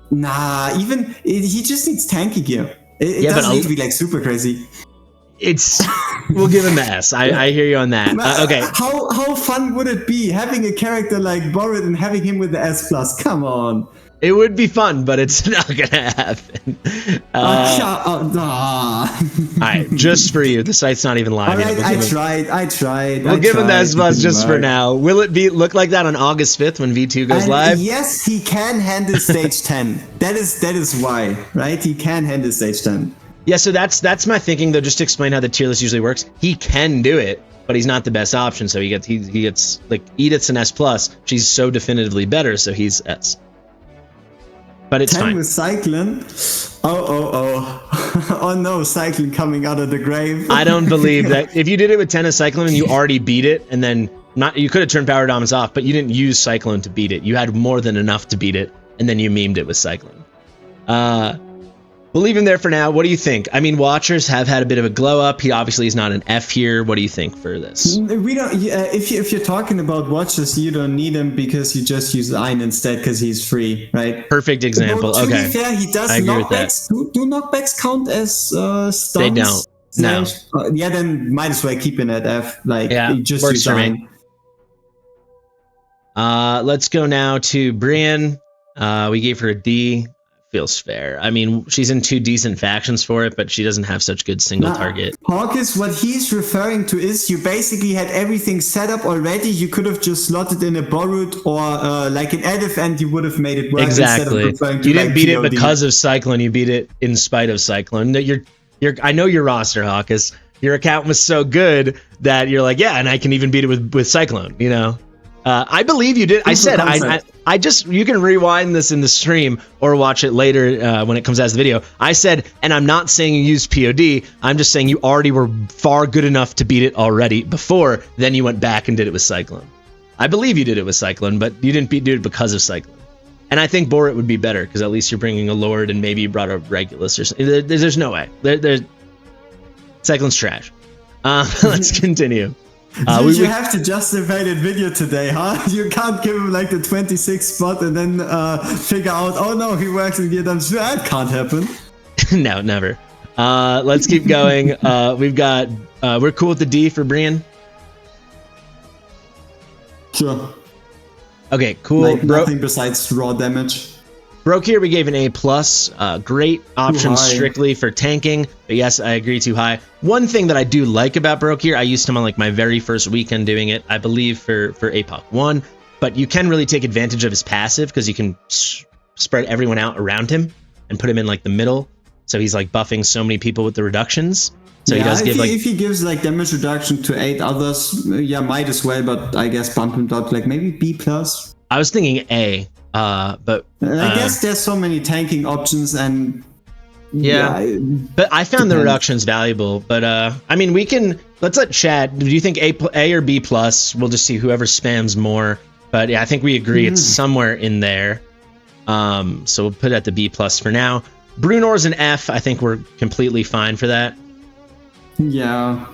Nah, he just needs tanky gear. It doesn't need to be like super crazy. We'll give him an S. I hear you on that. Okay. How fun would it be having a character like Borit and having him with the S+? Come on. It would be fun, but it's not gonna happen. All right, just for you. The site's not even live yet. I tried. We'll give him the S+ just for now. Will it look like that on August 5th when V2 goes live? Yes, he can handle stage 10. That is why, right? He can handle stage 10. Yeah, so that's my thinking though. Just to explain how the tier list usually works, he can do it, but he's not the best option. So he gets like Edith's an S+. She's so definitively better, so he's S. But it's 10 fine. with Cyclone. Oh no, Cyclone coming out of the grave. I don't believe that. If you did it with 10 of Cyclone and you already beat it, and then you could have turned Power Dominance off, but you didn't use Cyclone to beat it. You had more than enough to beat it, and then you memed it with Cyclone. We'll leave him there for now. What do you think? I mean, Watchers have had a bit of a glow up. He obviously is not an F here. What do you think for this? We don't. If you're talking about Watchers, you don't need him because you just use Ein instead because he's free, right? Perfect example. To okay. be fair, he does knockbacks. Do knockbacks count as stuns? They don't. No. Yeah, then might as well keep it at F. Like, just works use for Ein. me. Let's go now to Brienne. We gave her a D. Feels fair. I mean, she's in 2 decent factions for it, but she doesn't have such good single target. Hawkins, what he's referring to is you basically had everything set up already. You could have just slotted in a Borut or like an Edith and you would have made it work. Exactly. You didn't beat it because of Cyclone. You beat it in spite of Cyclone. I know your roster, Hawkins. Your account was so good that you're like, yeah, and I can even beat it with Cyclone, you know? I believe you did. I said, I just, you can rewind this in the stream or watch it later when it comes out as the video. I said, and I'm not saying you use POD. I'm just saying you already were far good enough to beat it already before. Then you went back and did it with Cyclone. I believe you did it with Cyclone, but you didn't do it because of Cyclone. And I think Borit would be better because at least you're bringing a Lord and maybe you brought a Regulus or something. There's no way. Cyclone's trash. Let's continue. You have to justify that video today, huh? You can't give him like the 26th spot and then figure out, oh no, he works in Vietnam. That can't happen. No, never. Let's keep going. We've got, we're cool with the D for Brian. Sure. Okay, cool. Like nothing besides raw damage. Broke here, we gave an A+. Great option strictly for tanking. But yes, I agree, too high. One thing that I do like about Broke here, I used him on like my very first weekend doing it, I believe for APOC 1. But you can really take advantage of his passive because you can spread everyone out around him and put him in like the middle. So he's like buffing so many people with the reductions. So yeah, he does give like, if he gives like damage reduction to 8 others, yeah, might as well. But I guess bump him up like maybe B+. I was thinking A. But I guess there's so many tanking options and yeah, but I found the reductions valuable. But I mean, let's let chat. Do you think A or B+? We'll just see whoever spams more. But yeah, I think we agree it's somewhere in there. So we'll put it at the B+ for now. Brunor's an F. I think we're completely fine for that. Yeah.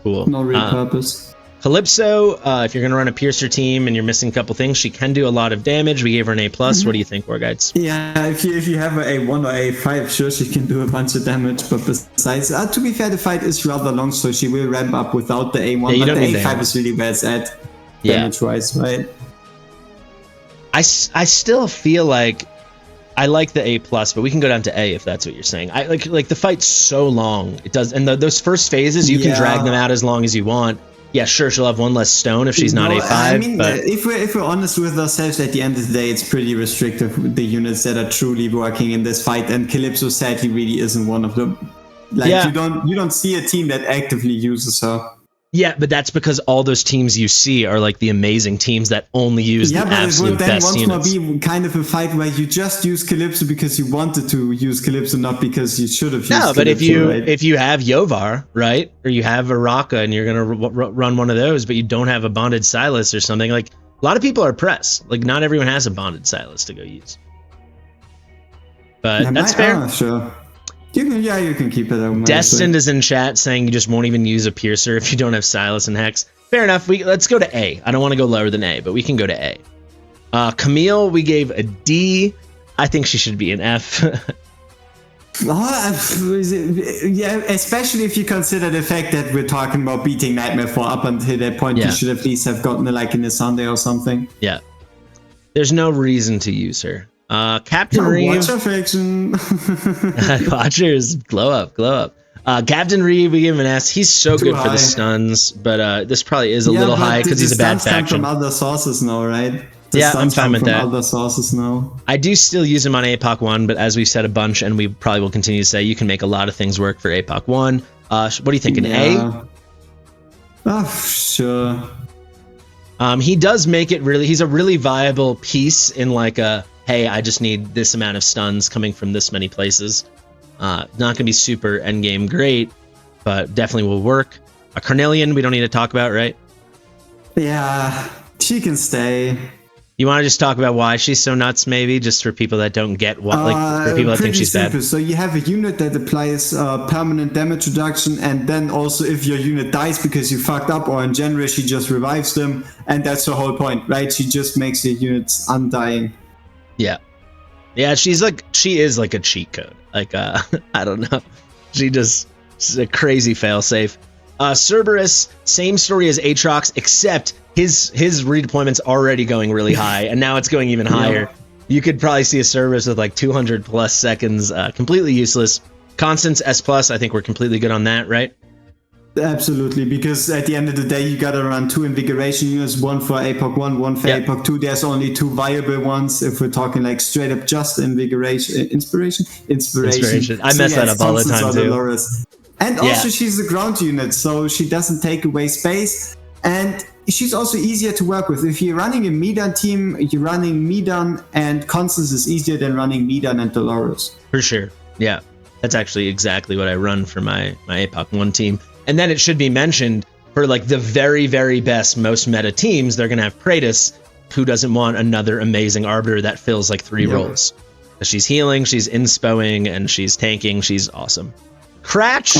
Cool. No real purpose. Calypso, if you're going to run a Piercer team and you're missing a couple things, she can do a lot of damage. We gave her an A+. What do you think, War Guides? Yeah, if you have an A1 or A5, sure, she can do a bunch of damage. But besides, to be fair, the fight is rather long, so she will ramp up without the A1. Yeah, but the A5 is really where it's at, damage-wise, right? I still feel like I like the A+, but we can go down to A if that's what you're saying. I like the fight's so long. It does, and those first phases, you can drag them out as long as you want. Yeah, sure, she'll have one less stone if she's not A5. I mean, but if we're honest with ourselves, at the end of the day, it's pretty restrictive with the units that are truly working in this fight. And Calypso sadly really isn't one of them. Like you don't see a team that actively uses her. Yeah, but that's because all those teams you see are like the amazing teams that only use the absolute best units. Yeah, but it would then once more be kind of a fight where you just use Calypso because you wanted to use Calypso, not because you should have used Calypso. No, but if you have Yovar, right, or you have Araka and you're going to run one of those, but you don't have a Bonded Silas or something, like a lot of people are pressed. Like not everyone has a Bonded Silas to go use. But that's fair. Sure. You can keep it. Destined is in chat saying you just won't even use a Piercer if you don't have Silas and Hex. Fair enough. Let's go to A. I don't want to go lower than A, but we can go to A. Camille, we gave a D. I think she should be an F. Yeah, especially if you consider the fact that we're talking about beating Nightmare 4 up until that point. You should at least have gotten it like in a Sunday or something. Yeah. There's no reason to use her. Captain Reeve. Watcher fiction. Watchers, glow up. Captain Reeve, we give him an S. He's so good for the stuns, but this probably is a little high because he's a bad faction. From other sources now, right? I'm fine with that. Other sources now. I do still use him on APOC 1, but as we've said a bunch, and we probably will continue to say, you can make a lot of things work for APOC 1. What do you think, an A? Oh, sure. He does make it really, he's a really viable piece in like a, hey, I just need this amount of stuns coming from this many places. Not going to be super endgame great, but definitely will work. A Carnelian, we don't need to talk about, right? Yeah, she can stay. You want to just talk about why she's so nuts, maybe, just for people that don't get what, like, for people that think she's simple. Bad. So you have a unit that applies permanent damage reduction, and then also if your unit dies because you fucked up, or in general, she just revives them, and that's the whole point, right? She just makes your units undying. Yeah, she is like a cheat code. Like, I don't know. She's a crazy failsafe. Cerberus, same story as Aatrox, except his redeployment's already going really high, and now it's going even higher. Yeah. You could probably see a Cerberus with like 200 plus seconds, completely useless. Constance S+, I think we're completely good on that, right? Absolutely, because at the end of the day, you gotta run 2 invigoration units, one for APOC 1, one for APOC 2. There's only 2 viable ones if we're talking like straight up just inspiration. I mess that up all the time too. Allora. And also she's a ground unit, so she doesn't take away space, and she's also easier to work with. If you're running a Medan team, you're running Medan, and Constance is easier than running Medan and Dolores. For sure, yeah. That's actually exactly what I run for my APOC 1 team. And then it should be mentioned, for like the very, very best, most meta teams, they're going to have Kratos, who doesn't want another amazing Arbiter that fills like 3 roles. She's healing, she's inspoing, and she's tanking. She's awesome. Cratch.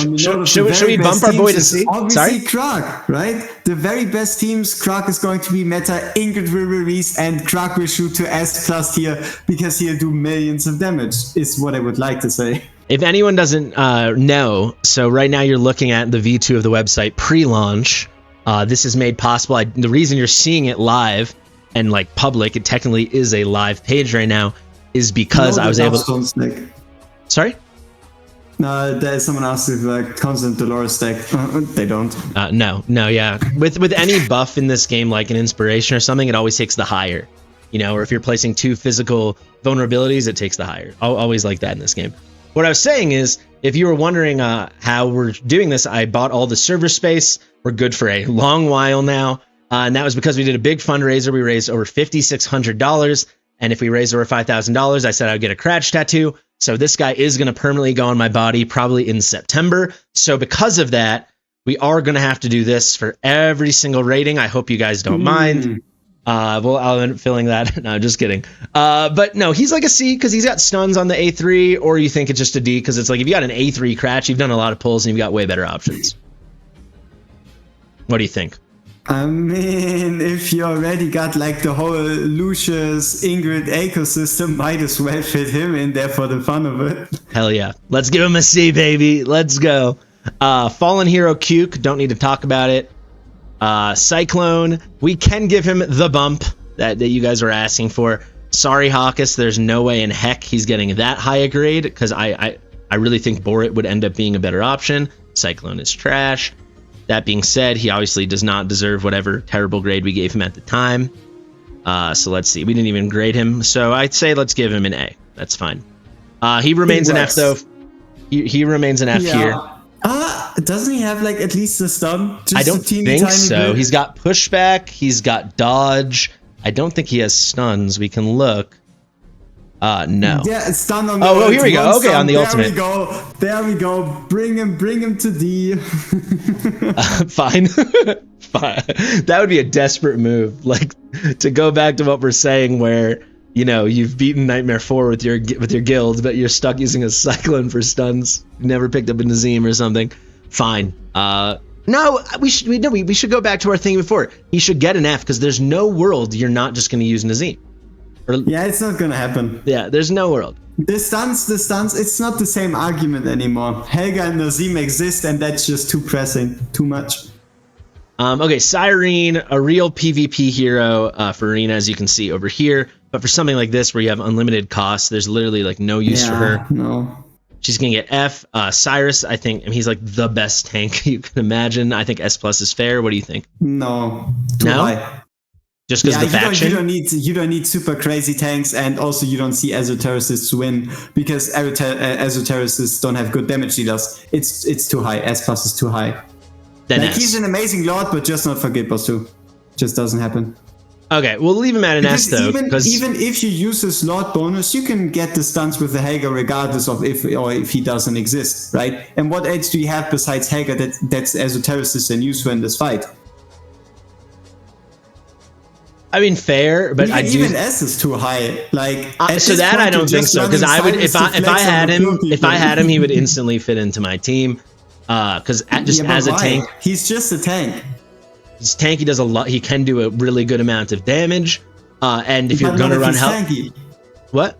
Should we bump our boy to C? Obviously, Krog, right? The very best teams, Krog is going to be meta. Ingrid will release, and Krog will shoot to S+ tier because he'll do millions of damage, is what I would like to say. If anyone doesn't know, so right now you're looking at the V2 of the website pre-launch. This is made possible. The reason you're seeing it live and like public, it technically is a live page right now, is because I was able to... Sorry? There's someone else with constant Dolores stack. They don't. No, yeah. With any buff in this game, like an inspiration or something, it always takes the higher. You know, or if you're placing 2 physical vulnerabilities, it takes the higher. Always like that in this game. What I was saying is, if you were wondering how we're doing this, I bought all the server space. We're good for a long while now. And that was because we did a big fundraiser. We raised over $5,600. And if we raised over $5,000, I said I'd get a Cratch tattoo. So this guy is going to permanently go on my body probably in September. So because of that, we are going to have to do this for every single rating. I hope you guys don't mind. Well, I'll end up filling that. No, just kidding. But no, he's like a C because he's got stuns on the A3, or you think it's just a D because it's like if you got an A3 Cratch, you've done a lot of pulls and you've got way better options. What do you think? I mean, if you already got like the whole Lucius Ingrid ecosystem, might as well fit him in there for the fun of it. Hell yeah. Let's give him a C, baby. Let's go. Fallen Hero Cuke, don't need to talk about it. Cyclone, we can give him the bump that you guys were asking for. Sorry, Hawkus, there's no way in heck he's getting that high a grade because I really think Borit would end up being a better option. Cyclone is trash. That being said, he obviously does not deserve whatever terrible grade we gave him at the time. So let's see. We didn't even grade him. So I'd say let's give him an A. That's fine. He remains an F, though. He remains an F here. Doesn't he have like at least a stun? Just I don't think so. Bit? He's got pushback. He's got dodge. I don't think he has stuns. We can look. No. Yeah, stun on the well, here we go. Okay, on the ultimate. There we go. Bring him to D. Fine. Fine. That would be a desperate move. Like to go back to what we're saying where, you know, you've beaten Nightmare 4 with your guild, but you're stuck using a Cyclone for stuns. You never picked up a Nazim or something. Fine. No, we should go back to our thing before. He should get an F because there's no world you're not just going to use Nazim. Yeah, it's not gonna happen. Yeah, there's no world. The stuns, it's not the same argument anymore. Helga and Nazim exist, and that's just too pressing, too much. Okay, Cyrene, a real PvP hero for Arena, as you can see over here. But for something like this, where you have unlimited costs, there's literally like no use for her. No. She's gonna get F. Cyrus, I think, he's like the best tank you can imagine. I think S+ is fair. What do you think? No. Too high. Just because of the faction? You don't need super crazy tanks, and also you don't see Esotericists win because Esotericists don't have good damage dealers. It's too high. S+ is too high. Then like he's an amazing lord, but just not for Guild Boss 2. Just doesn't happen. Okay, we'll leave him at an S though. Even if you use his Lord bonus, you can get the stunts with the Helga regardless of if he doesn't exist, right? And what else do you have besides Helga that's Esotericist and useful in this fight? I mean, fair, but even S is too high. Like so that I don't think so because I would if I had him he would instantly fit into my team because as a tank he's just a tank. He's tanky. He does a lot. He can do a really good amount of damage. And if you're gonna run health, what?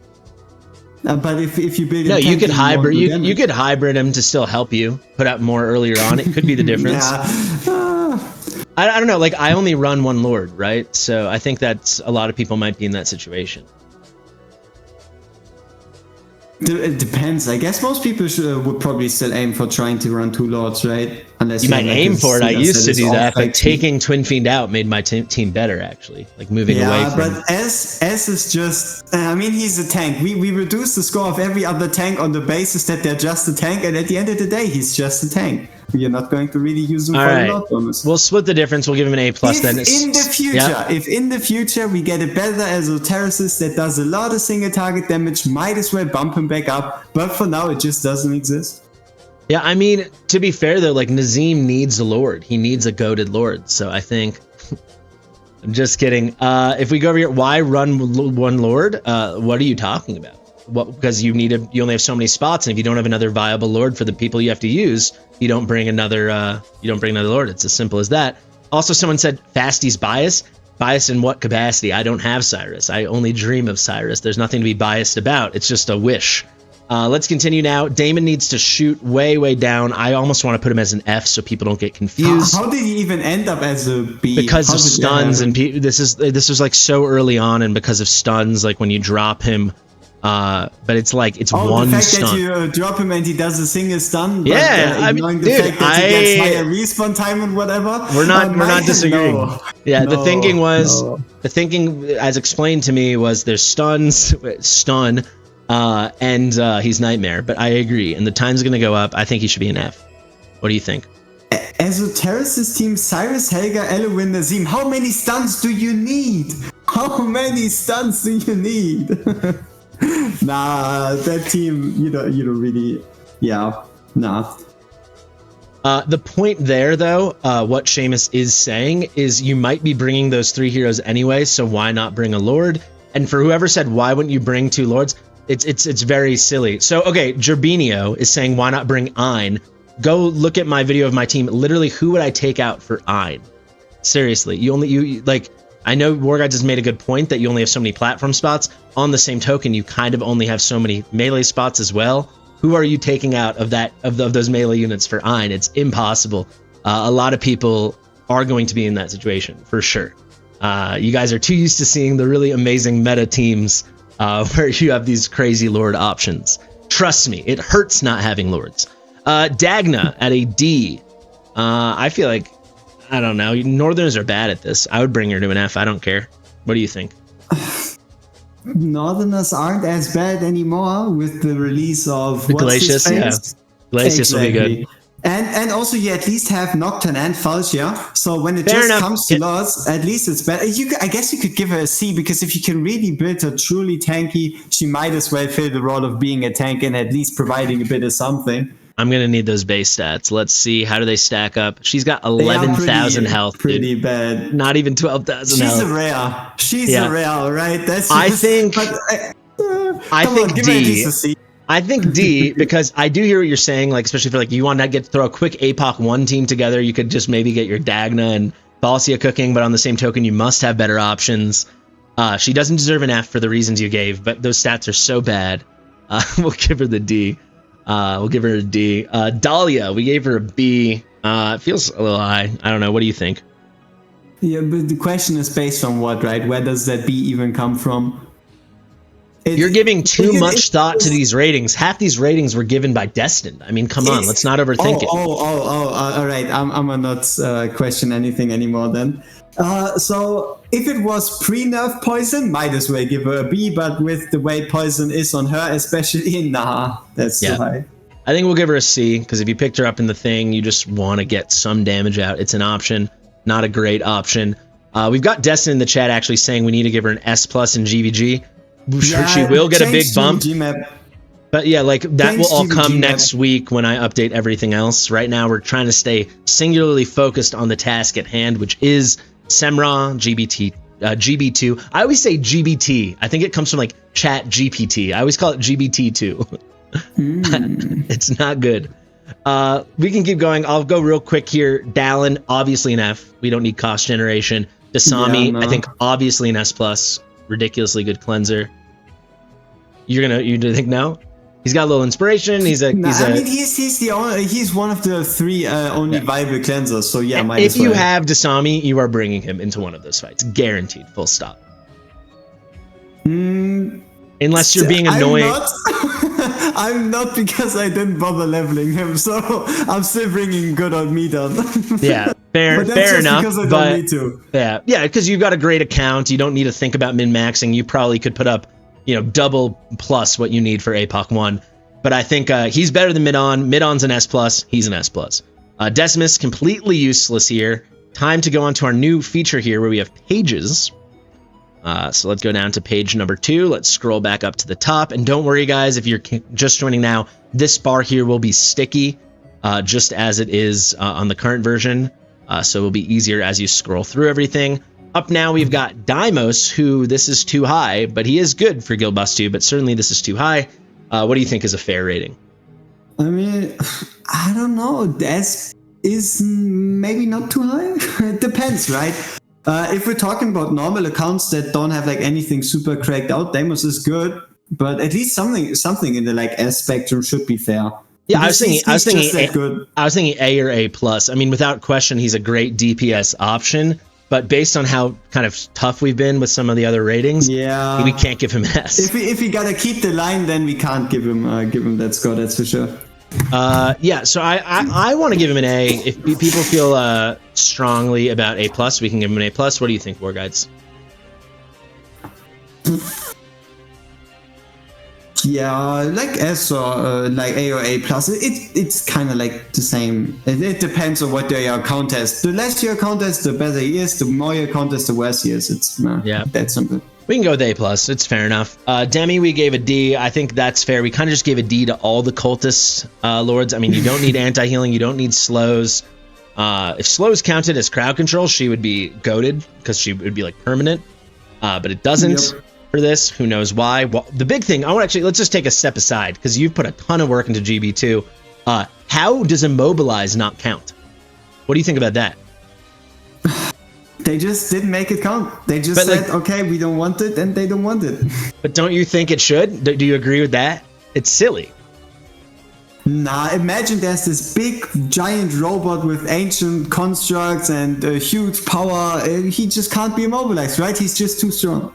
But if you build no, you could hybrid. You could hybrid him to still help you put out more earlier on. It could be the difference. I don't know, like I only run one Lord, right? So I think that's a lot of people might be in that situation. It depends. I guess most people would probably still aim for trying to run 2 Lords, right? Unless you might aim for it. I used to do that, but taking Twin Fiend out made my team better, actually. Like moving away from... Yeah, but S is just... I mean, he's a tank. We reduce the score of every other tank on the basis that they're just a tank, and at the end of the day, he's just a tank. We are not going to really use him for a Lord bonus. We'll split the difference. We'll give him an A+ then. If in the future we get a better Esotericist that does a lot of single target damage, might as well bump him back up. But for now, it just doesn't exist. Yeah, I mean, to be fair though, like Nazim needs a Lord. He needs a goated Lord. So I think... I'm just kidding. If we go over here, why run one Lord? What are you talking about? because you only have so many spots, and if you don't have another viable lord for the people you have to use, you don't bring another lord. It's as simple as that. Also, someone said Fasti's bias. Bias in what capacity? I don't have Cyrus. I only dream of Cyrus. There's nothing to be biased about. It's just a wish. Let's continue now. Damon needs to shoot way, way down. I almost want to put him as an F so people don't get confused. How did he even end up as a B? Because of stuns, and this was like so early on, and because of stuns, like when you drop him, but it's like it's one the fact stun. that you drop him and he does a single stun. Yeah, but, I mean, the dude, fact that he gets higher respawn time and whatever. We're not disagreeing. No. Yeah, No, the thinking as explained to me was there's stun. And he's Nightmare, but I agree. And the time's going to go up. I think he should be an F. What do you think? Esotericist team, Cyrus, Helga, Elowen, Nazim. How many stuns do you need? How many stuns do you need? Nah, that team, you don't really. Yeah, nah. The point there, though, what Seamus is saying is you might be bringing those 3 heroes anyway, so why not bring a Lord? And for whoever said, why wouldn't you bring 2 Lords? It's very silly. So, okay, Gerbinio is saying, why not bring Ein? Go look at my video of my team. Literally, who would I take out for Ein? Seriously, I know Warguides has made a good point that you only have so many platform spots. On the same token, you kind of only have so many melee spots as well. Who are you taking out of those melee units for Ein? It's impossible. A lot of people are going to be in that situation, for sure. You guys are too used to seeing the really amazing meta teams where you have these crazy Lord options. Trust me, it hurts not having Lords. Dagna at a D. I feel like, I don't know, Northerners are bad at this. I would bring her to an F. I don't care. What do you think? Northerners aren't as bad anymore with the release of Glacius. Yeah, Glacius will be good. And also you at least have Nocturne and Falcia, so when it comes to Lords, at least it's better. I guess you could give her a C, because if you can really build her truly tanky, she might as well fill the role of being a tank and at least providing a bit of something. I'm gonna need those base stats. Let's see, how do they stack up? She's got 11,000 health. Pretty bad. Not even 12,000 health. She's a rare. She's a rare, right? That's just, I think D. I think D, because I do hear what you're saying, like, especially for, like, you want to throw a quick APOC 1 team together, you could just maybe get your Dagna and Falcia cooking, but on the same token, you must have better options. She doesn't deserve an F for the reasons you gave, but those stats are so bad. We'll give her the D. We'll give her a D. Dahlia, we gave her a B. It feels a little high. I don't know. What do you think? Yeah, but the question is based on what, right? Where does that B even come from? You're giving too much thought to these ratings. Half these ratings were given by Destined. I mean, come on, let's not overthink it. All right. I'm gonna not question anything anymore then. So if it was pre-nerf Poison, might as well give her a B, but with the way Poison is on her, especially, that's too high. I think we'll give her a C, because if you picked her up in the thing, you just want to get some damage out. It's an option, not a great option. We've got Destin in the chat actually saying we need to give her an S+ in GVG. She will get a big bump. But yeah, like that will all come next week when I update everything else. Right now, we're trying to stay singularly focused on the task at hand, which is Semrah, GB2. I always say GBT. I think it comes from like Chat GPT. I always call it GBT2. It's not good. We can keep going. I'll go real quick here. Dallin, obviously an F. We don't need cost generation. Dasami, I think obviously an S+. Ridiculously good cleanser. You think no? He's got a little inspiration. He's one of the 3 only viable cleansers. So yeah, might as well. If you have Dasami, you are bringing him into one of those fights, guaranteed. Full stop. Unless you're being annoying. I'm not, because I didn't bother leveling him, so I'm still bringing good old meat on. Yeah, fair enough. Because I don't need to. Yeah, because you've got a great account. You don't need to think about min-maxing. You probably could put up, double plus what you need for APOC 1. But I think he's better than Midon. Midon's an S+. He's an S+. Decimus, completely useless here. Time to go on to our new feature here where we have pages. So let's go down to page number 2. Let's scroll back up to the top. And don't worry, guys, if you're just joining now, this bar here will be sticky, just as it is on the current version. So it'll be easier as you scroll through everything. Up now we've got Deimos, who this is too high, but he is good for Guild Boss 2, but certainly this is too high. What do you think is a fair rating? I mean, I don't know. That is maybe not too high. It depends, right? If we're talking about normal accounts that don't have like anything super cracked out, Deimos is good, but at least something in the like S spectrum should be fair. Yeah, I was thinking A or A plus. I mean, without question, he's a great DPS option. But based on how kind of tough we've been with some of the other ratings, yeah, we can't give him an S. If we gotta keep the line, then we can't give him that score. That's for sure. Yeah, so I want to give him an A. If people feel strongly about A plus, we can give him an A plus. What do you think, War Guides? Yeah, like S or like A or A plus. It's kind of like the same. It depends on what your account has. The less your account has, the better he is. The more your account has, the worse he is. It's that simple. We can go with A plus. It's fair enough. Demi, we gave a D. I think that's fair. We kind of just gave a D to all the cultist lords. I mean, you don't need anti-healing. You don't need slows. If slows counted as crowd control, she would be goated because she would be like permanent. But it doesn't. Yep. For this, who knows why? Well, the big thing, let's just take a step aside because you've put a ton of work into GB2. How does immobilize not count? What do you think about that? They just didn't make it count. They just said, okay, we don't want it, and they don't want it. But don't you think it should? Do you agree with that? It's silly. Nah, imagine there's this big giant robot with ancient constructs and huge power. He just can't be immobilized, right? He's just too strong.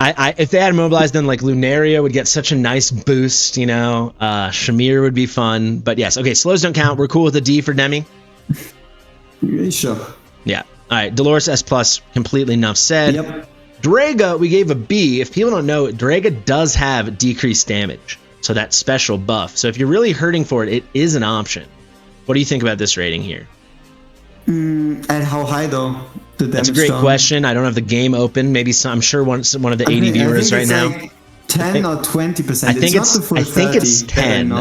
If they had immobilized, then like Lunaria would get such a nice boost, you know. Shamir would be fun, but yes, okay. Slows don't count. We're cool with a D for Demi. Yeah, sure. Yeah. All right. Dolores S plus. Completely enough said. Yep. Draga we gave a B. If people don't know, Draga does have decreased damage, so that special buff. So if you're really hurting for it, it is an option. What do you think about this rating here? And how high though? That's a great question. I don't have the game open. Maybe I'm sure one of the 80 viewers right now. Like 10 or 20%. I think it's 10.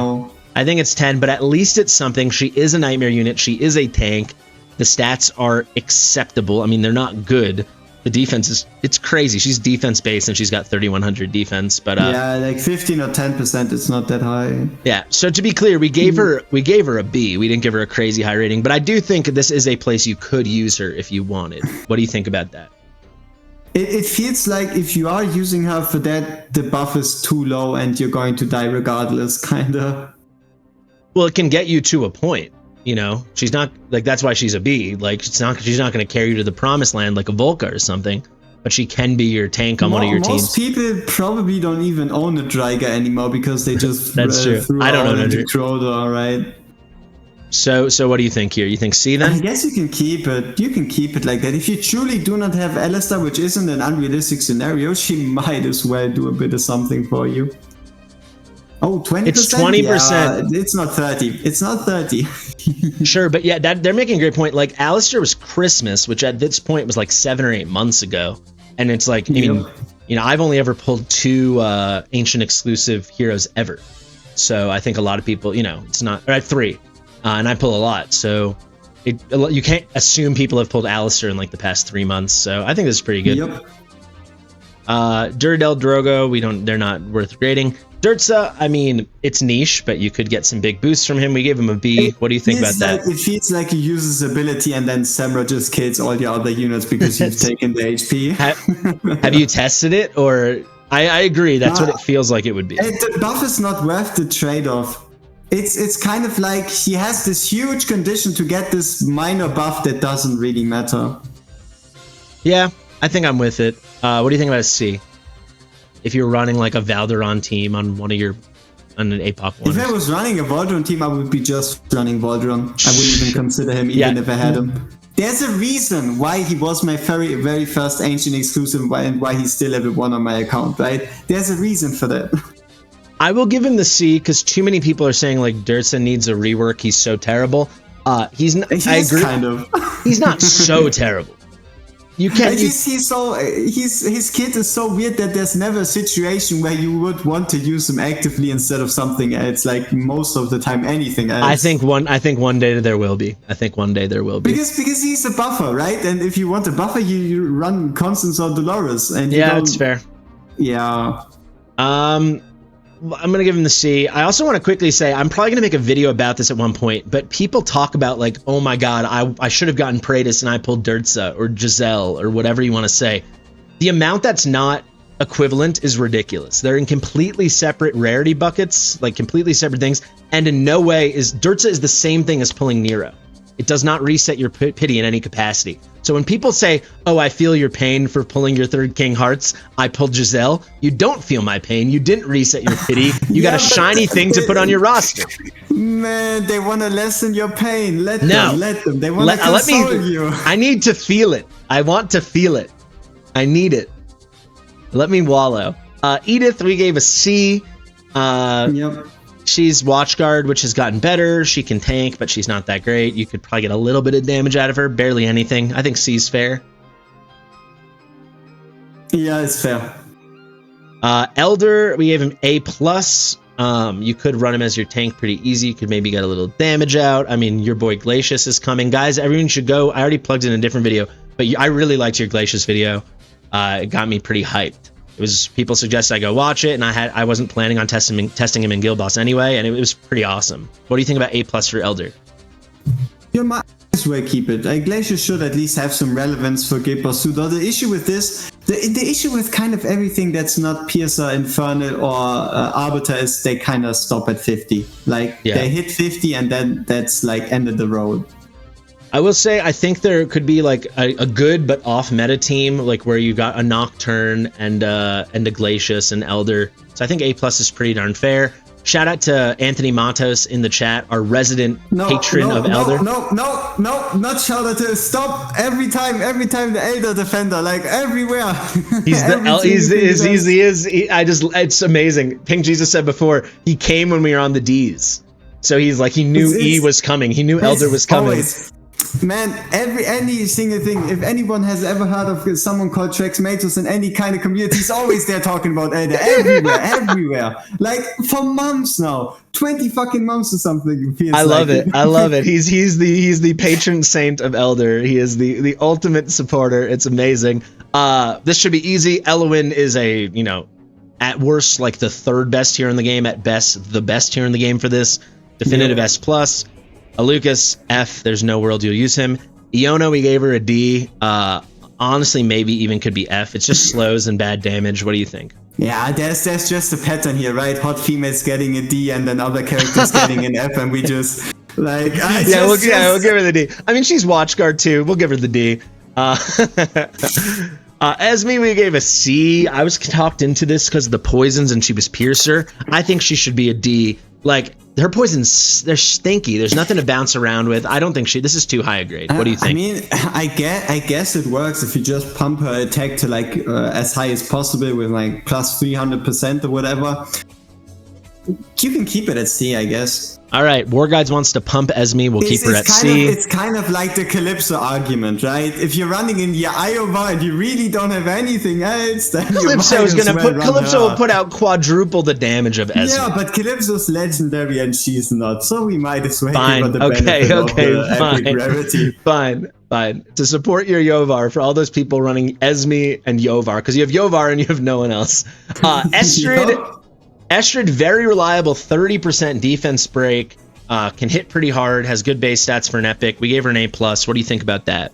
I think it's 10, but at least it's something. She is a nightmare unit. She is a tank. The stats are acceptable. I mean, they're not good. The defense it's crazy. She's defense based and she's got 3,100 defense, but yeah, like 15 or 10%. It's not that high. Yeah. So to be clear, we gave her a B. We didn't give her a crazy high rating, but I do think this is a place you could use her if you wanted. What do you think about that? It feels like if you are using her for that, the buff is too low and you're going to die regardless, kinda. Well, it can get you to a point. You know, she's not like, that's why she's a B. Like, she's not going to carry you to the promised land like a Volca or something, but she can be your tank on one of your teams. Most people probably don't even own a Draga anymore because they just that's true. I don't know into Crowder, right? So what do you think here? You think C then? I guess you can keep it. You can keep it like that. If you truly do not have Alistair, which isn't an unrealistic scenario, she might as well do a bit of something for you. Oh, 20%? It's 20%. Yeah, it's not 30. It's not 30. Sure, but yeah, they're making a great point. Like, Alistair was Christmas, which at this point was like 7 or 8 months ago. And it's like, I mean, you know, I've only ever pulled 2 ancient exclusive heroes ever. So I think a lot of people, you know, it's not, or I have 3. And I pull a lot. So you can't assume people have pulled Alistair in like the past 3 months. So I think this is pretty good. Yep. Duradel Drogo, they're not worth grading. Dirtsa, I mean, it's niche, but you could get some big boosts from him. We gave him a B. What do you think about that? It feels like he uses ability and then Semrah just kills all the other units because you've taken the HP. Have you tested it? Or I agree, that's what it feels like it would be. The buff is not worth the trade-off. It's kind of like he has this huge condition to get this minor buff that doesn't really matter. Yeah, I think I'm with it. What do you think about a C? If you're running like a Valderon team on on an APOC one. If I was running a Valderon team, I would be just running Valderon. I wouldn't even consider him even if I had him. There's a reason why he was my very, very first ancient exclusive and why he's still level 1 on my account, right? There's a reason for that. I will give him the C because too many people are saying like Dirtsa needs a rework. He's so terrible. He's not. I agree. Kind of. He's not so terrible. You can't. His kit is so weird that there's never a situation where you would want to use him actively instead of something else. Like most of the time, anything else. I think one day there will be. Because he's a buffer, right? And if you want a buffer, you run Constance or Dolores, and that's fair. Yeah. I'm gonna give him the C. I also want to quickly say I'm probably gonna make a video about this at one point, but people talk about like, oh my god, I should have gotten Praetus and I pulled Dirtza or Giselle or whatever you want to say. The amount that's not equivalent is ridiculous. They're in completely separate rarity buckets, like completely separate things, and in no way is Dirtza is the same thing as pulling Nero. It does not reset your pity in any capacity. So when people say, oh, I feel your pain for pulling your third King Hearts, I pulled Giselle, you don't feel my pain. You didn't reset your pity. You got a shiny thing to put on your roster. Man, they want to lessen your pain. Let them. They want to console you. I need to feel it. I want to feel it. I need it. Let me wallow. Edith, we gave a C. Yep. She's Watchguard, which has gotten better. She can tank, but she's not that great. You could probably get a little bit of damage out of her. Barely anything. I think C's fair. Yeah, it's fair. Elder, we gave him A+. You could run him as your tank pretty easy. You could maybe get a little damage out. I mean, your boy Glacius is coming. Guys, everyone should go. I already plugged in a different video, but I really liked your Glacius video. It got me pretty hyped. It was people suggested I go watch it, and I wasn't planning on testing him in Guild Boss anyway, and it was pretty awesome. What do you think about A+ for Elder? You might as well keep it. Glacier should at least have some relevance for Guild Boss 2. Though the issue with this, the issue with kind of everything that's not Piercer, Infernal, or Arbiter is they kind of stop at 50. Like they hit 50, and then that's like end of the road. I will say, I think there could be like a good but off meta team, like where you got a Nocturne and a Glacius and Elder. So I think A+ is pretty darn fair. Shout out to Anthony Matos in the chat, our resident patron of Elder. No, not shout out to. Stop every time the Elder defender, like everywhere. He's it's amazing. Pink Jesus said before, he came when we were on the Ds. So he's like, he knew E was coming. He knew Elder was coming. Always. Man, any single thing, if anyone has ever heard of someone called Trexmatos in any kind of community, he's always there talking about Elder everywhere. Like for months now. 20 fucking months or something. I love it. He's the patron saint of Elder. He is the ultimate supporter. It's amazing. This should be easy. Elwyn is at worst like the third best tier in the game, at best the best tier in the game for this. Definitive S+. Lucas, F, there's no world you'll use him. Iona, we gave her a D. Honestly, maybe even could be F. It's just slows and bad damage. What do you think? Yeah, there's just a pattern here, right? Hot females getting a D and then other characters getting an F, and we just like we'll give her the D. I mean, she's Watchguard too. We'll give her the D. Esme, we gave a C. I was talked into this because of the poisons, and she was Piercer. I think she should be a D. Like, her poisons, they're stinky. There's nothing to bounce around with. I don't think this is too high a grade. What do you think? I mean, I guess it works if you just pump her attack to like as high as possible with like plus 300% or whatever. You can keep it at C, I guess. All right, War Guides wants to pump Esme. We'll keep her at C. It's kind of like the Calypso argument, right? If you're running in your Iowa and you really don't have anything else, then Calypso will put out quadruple the damage of Esme. Yeah, but Calypso's legendary and she's not, so we might as well give her the benefit of the epic rarity. Fine. To support your Yovar, for all those people running Esme and Yovar, because you have Yovar and you have no one else. Estrid. Estrid, very reliable, 30% defense break, can hit pretty hard, has good base stats for an epic. We gave her an A+. What do you think about that?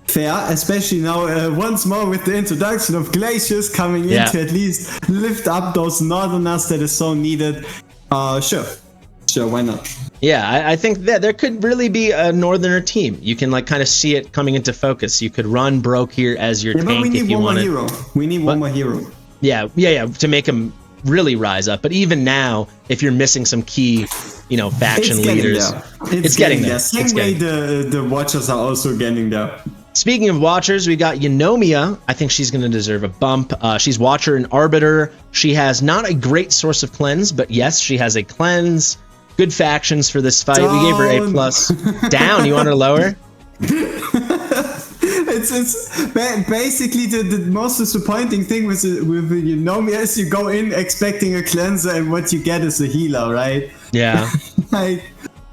Fair, especially now once more with the introduction of Glacius coming in to at least lift up those Northerners that is so needed. Sure, why not? Yeah, I think that there could really be a Northerner team. You can like kind of see it coming into focus. You could run Broke here as your tank if you wanted. We need one more hero. Yeah, to make him really rise up. But even now, if you're missing some key, faction leaders, it's getting there. Same way the Watchers are also getting there. Speaking of Watchers, we got Eunomia. I think she's going to deserve a bump. She's Watcher and Arbiter. She has not a great source of cleanse, but yes, she has a cleanse. Good factions for this fight. We gave her A+. Down. You want her lower? Basically the most disappointing thing with Eunomia is you go in expecting a cleanser and what you get is a healer, right? Yeah. Like,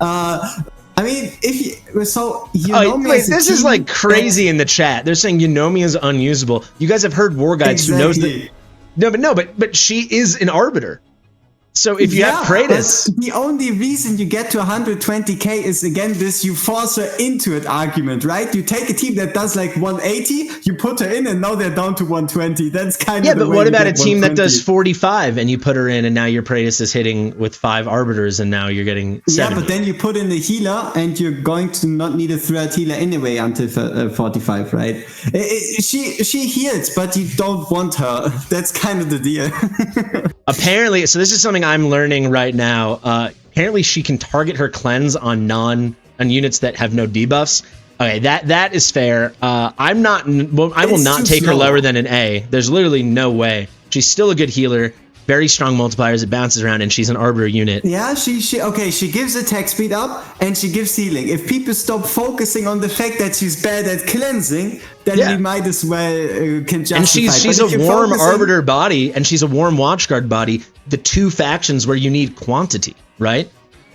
I mean, Eunomia wait, this is like crazy in the chat. They're saying Eunomia is unusable. You guys have heard War Guides who knows that. But she is an Arbiter. So if you have Praetus, the only reason you get to 120k is again this you force her into it argument, right? You take a team that does like 180, you put her in, and now they're down to 120. That's kind of but what about a team that does 45 and you put her in, and now your Praetus is hitting with 5 Arbiters, and now you're getting 70. Yeah, but then you put in the healer, and you're going to not need a threat healer anyway until 45, right? She heals, but you don't want her. That's kind of the deal. Apparently, so this is something I'm learning right now. Apparently, she can target her cleanse on units that have no debuffs. Okay, that is fair. I will not take her lower than an A. There's literally no way. She's still a good healer. Very strong multipliers. It bounces around, and she's an Arbiter unit. Yeah, she gives attack speed up, and she gives healing. If people stop focusing on the fact that she's bad at cleansing, then we might as well can justify. And she's a warm Arbiter body, and she's a warm Watchguard body. The two factions where you need quantity, right?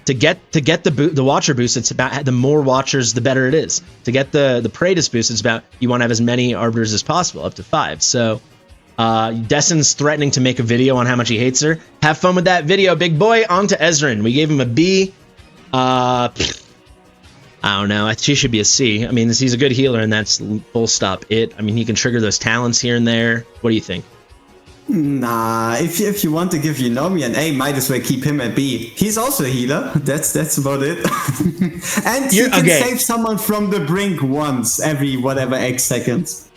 To get the Watcher boost, it's about the more Watchers, the better it is. To get the Praetus boost, it's about you want to have as many Arbiters as possible, up to 5. So. Destin's threatening to make a video on how much he hates her. Have fun with that video, big boy. On to Ezrein. We gave him a B. I don't know. She should be a C. I mean, he's a good healer, and that's full stop it. I mean, he can trigger those talents here and there. What do you think? Nah, if you want to give Eunomia an A, might as well keep him at B. He's also a healer. That's about it. And he can save someone from the brink once every whatever X seconds.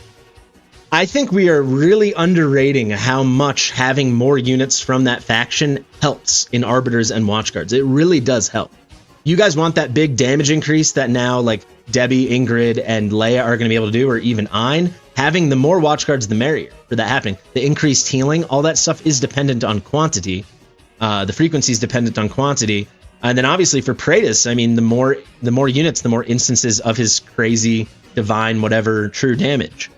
I think we are really underrating how much having more units from that faction helps in Arbiters and Watchguards. It really does help. You guys want that big damage increase that now like Debbie, Ingrid, and Leia are going to be able to do, or even Ein? Having the more Watchguards, the merrier for that happening. The increased healing, all that stuff is dependent on quantity. The frequency is dependent on quantity. And then obviously for Praetus, I mean, the more units, the more instances of his crazy, divine, whatever, true damage.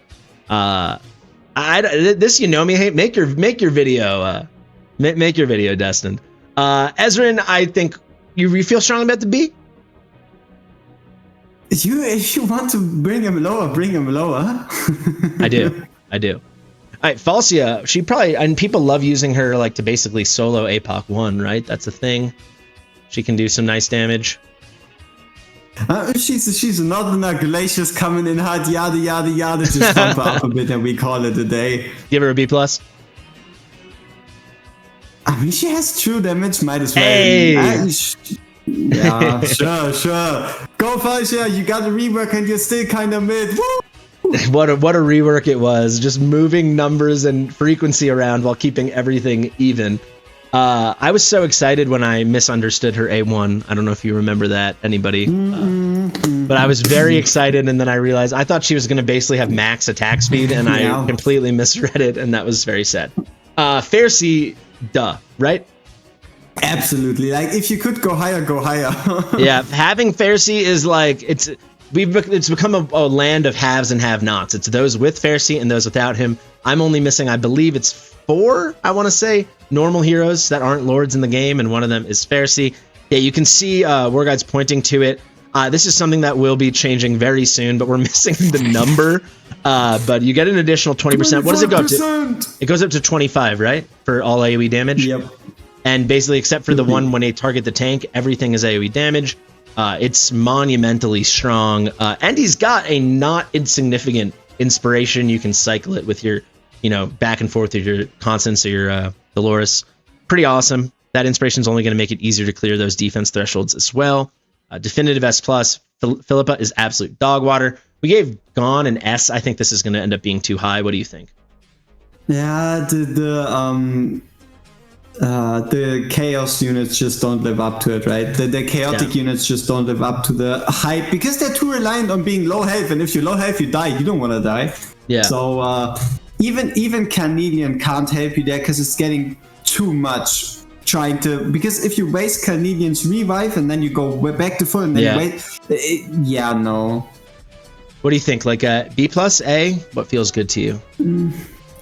This Eunomia hate, make your video, make your video, Destin. Ezrein, I think you feel strongly about the B. If you want to bring him lower, bring him lower. I do. All right, Falcia, she probably, and people love using her like to basically solo APOC 1, right? That's a thing. She can do some nice damage. She's another Glacius coming in hard, yada yada yada. Just bump her up a bit and we call it a day. Give her a B+. I mean, she has true damage. Might as well. Hey. Yeah, sure. Go Falcia, you got a rework and you're still kind of mid. Woo! What a rework it was. Just moving numbers and frequency around while keeping everything even. I was so excited when I misunderstood her A1. I don't know if you remember that, anybody. But I was very excited, and then I realized I thought she was going to basically have max attack speed, and I completely misread it, and that was very sad. Fair C, duh, right? Absolutely. Like, if you could go higher, go higher. Yeah, having Fair C is like, it's become a land of haves and have-nots. It's those with Fair C and those without him. I'm only missing, I believe it's 4, I want to say, normal heroes that aren't lords in the game, and one of them is Fair C. Yeah, you can see War Guides pointing to it. This is something that will be changing very soon, but we're missing the number. But you get an additional 20%. What does it go up to? It goes up to 25, right? For all AoE damage? Yep. And basically, except for the one when they target the tank, everything is AoE damage. It's monumentally strong. And he's got a not insignificant inspiration. You can cycle it with your, back and forth with your Constance or your Dolores. Pretty awesome. That inspiration is only going to make it easier to clear those defense thresholds as well. Definitive S+. Philippa is absolute dog water. We gave Gone an S. I think this is going to end up being too high. What do you think? Yeah, the chaos units just don't live up to it, right? The chaotic units just don't live up to the hype because they're too reliant on being low health, and if you're low health, you die. You don't want to die. Yeah. So even Carnelian can't help you there because it's getting too much. Because if you waste Carnelian's revive and then you go back to full and then you wait, no. What do you think? Like a B plus, A? What feels good to you? He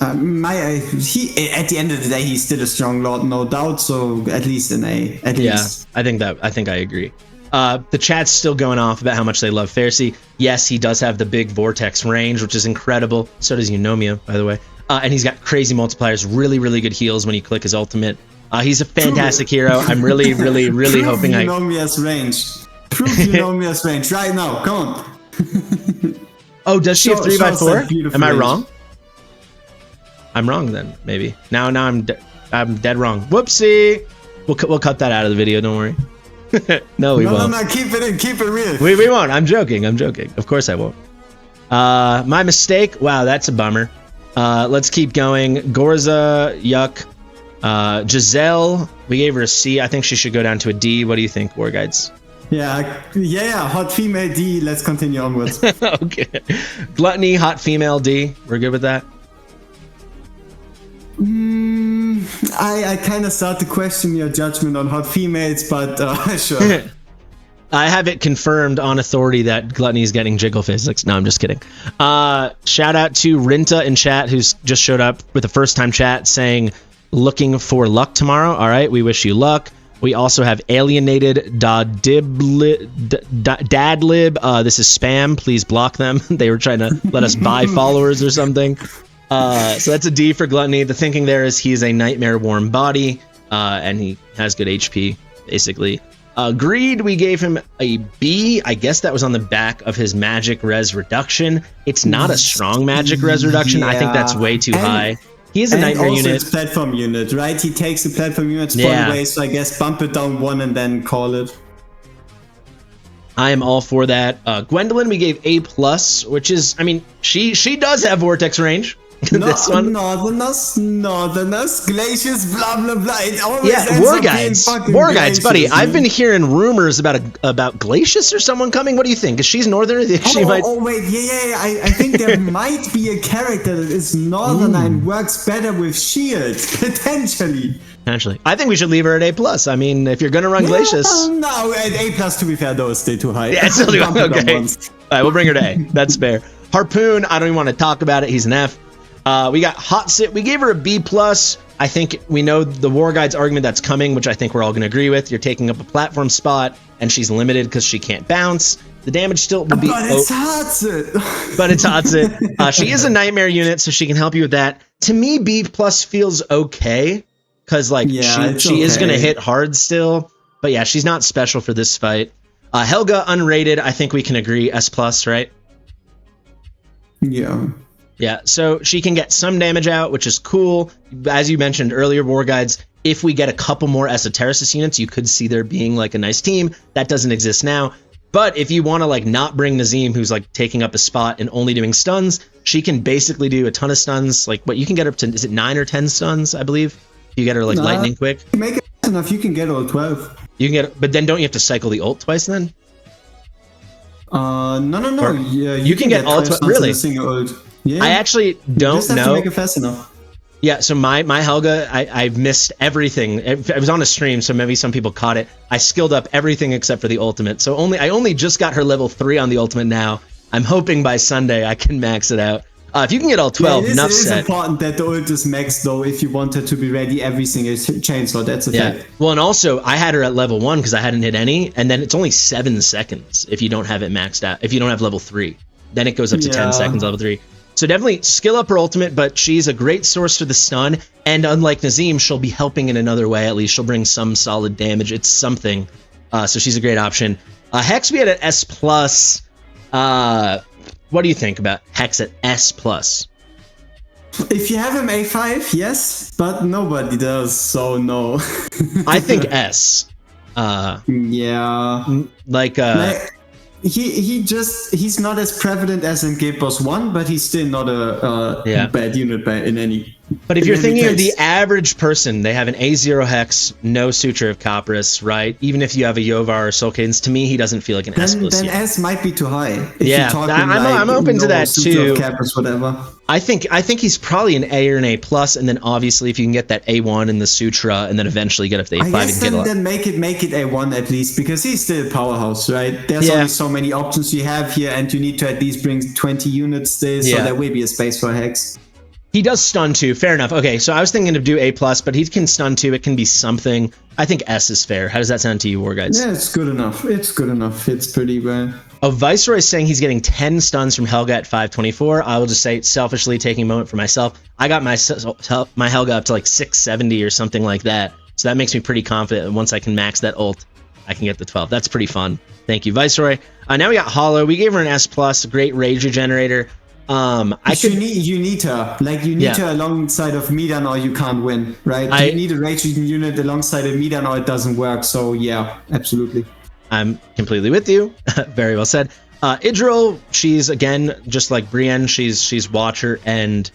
at the end of the day, he's still a strong lord, no doubt. So at least an A. At least. I think I agree. The chat's still going off about how much they love Farsi. Yes, he does have the big vortex range, which is incredible. So does Eunomia, by the way. And he's got crazy multipliers, really, really good heals when you click his ultimate. He's a fantastic hero. I'm really, really, really hoping Eunomia's range. Prove Eunomia's range right now. Come on. Oh, does she have 3x4? Am I wrong? I'm wrong then, maybe. Now I'm dead wrong. Whoopsie. We'll cut that out of the video. Don't worry. No, we won't. No, keep it in. Keep it real. We won't. I'm joking. Of course I won't. My mistake. Wow, that's a bummer. Let's keep going. Gorza, yuck. Giselle, we gave her a C. I think she should go down to a D. What do you think, War Guides? Yeah. Hot female D. Let's continue onwards. Okay. Gluttony, hot female D. We're good with that. I kind of start to question your judgment on hot females, but sure. I have it confirmed on authority that Gluttony is getting jiggle physics. No, I'm just kidding. Shout out to Rinta in chat, who's just showed up with a first-time chat saying, looking for luck tomorrow. All right, we wish you luck. We also have Alienated Dadlib. This is spam. Please block them. They were trying to let us buy followers or something. So that's a D for Gluttony. The thinking there is he's a nightmare warm body, and he has good HP, basically. Greed, we gave him a B. I guess that was on the back of his magic res reduction. It's not a strong magic res reduction. Yeah. I think that's way too high. He is a nightmare unit. It's platform unit, right? He takes the platform units far away, so I guess bump it down 1 and then call it. I am all for that. Gwendolyn, we gave A+, which is, I mean, she does have vortex range. This one. Northerners, glaciers, blah blah blah. It always War guides, buddy. I've been hearing rumors about Glacius or someone coming. What do you think? Is she's Northerner? Wait, yeah. I think there might be a character that is Northerner and works better with shield, potentially. I think we should leave her at A+. I mean, if you're gonna run Glacius. No, at A+, to be fair, though, it's still too high. Yeah, it's still too high. Okay. All right, we'll bring her to A. That's fair. Harpoon, I don't even want to talk about it. He's an F. We got Hot Sit. We gave her a B+. I think we know the War Guide's argument that's coming, which I think we're all going to agree with. You're taking up a platform spot, and she's limited because she can't bounce. The damage still will be... But it's Hot Sit. But it's Hot Sit. She is a nightmare unit, so she can help you with that. To me, B+ feels okay, because like she is going to hit hard still. But yeah, she's not special for this fight. Helga, unrated. I think we can agree S+, right? Yeah. Yeah, so she can get some damage out, which is cool. As you mentioned earlier, War Guides, if we get a couple more Esotericist units, you could see there being like a nice team. That doesn't exist now. But if you want to like not bring Nazim, who's like taking up a spot and only doing stuns, she can basically do a ton of stuns. Like what you can get up to, is it 9 or 10 stuns, I believe? You get her like lightning quick. Make it enough, you can get all 12. You can get, but then don't you have to cycle the ult twice then? No. Or, yeah, you can get all 12. Really? Ult. Yeah, I actually don't just have know. To make it fast enough. Yeah, so my Helga, I've missed everything. It was on a stream, so maybe some people caught it. I skilled up everything except for the ultimate. So I only just got her level 3 on the ultimate now. I'm hoping by Sunday I can max it out. If you can get all 12, enough set. It is set. important that the ult is maxed, though, if you want her to be ready every single chainsaw. That's a fact. Well, and also, I had her at level 1 because I hadn't hit any, and then it's only 7 seconds if you don't have it maxed out. If you don't have level 3. Then it goes up to 10 seconds, level 3. So definitely skill up her ultimate, but she's a great source for the stun, and unlike Nazim, she'll be helping in another way, at least. She'll bring some solid damage. It's something. So she's a great option. Hex, we had an S+. What do you think about Hex at S+? If you have him A5, yes, but nobody does, so no. I think S. Yeah. He's not as prevalent as in Guild Boss 1, but he's still not a bad unit in any. But if you're thinking of the average person, they have an A0 Hex, no Suture of Copris, right? Even if you have a Yovar or Soul Cadence, to me, he doesn't feel like an S+. Then S might be too high. I'm open to that Suture too. of Copris, whatever. I think he's probably an A or an A plus, and then obviously if you can get that A1 in the Sutra, and then eventually get up to A5, I guess you can get then make it A1 at least, because he's still a powerhouse, right? There's only so many options you have here, and you need to at least bring 20 units still, so there will be a space for Hex. He does stun too. Fair enough. Okay, so I was thinking of do A plus, but he can stun too. It can be something. I think S is fair. How does that sound to you, War Guides? Yeah, it's good enough. It's good enough. It's pretty well. Oh, Viceroy is saying he's getting 10 stuns from Helga at 524. I will just say, selfishly taking a moment for myself, I got my Helga up to like 670 or something like that. So that makes me pretty confident. And once I can max that ult, I can get the 12. That's pretty fun. Thank you, Viceroy. Now we got Hollow. We gave her an S plus, great rage regenerator. You need her. Like, you need her alongside of Midan or you can't win, right? You need a rage unit alongside of Midan or it doesn't work. So yeah, absolutely. I'm completely with you. Very well said. Idril, she's again just like Brienne. She's Watcher and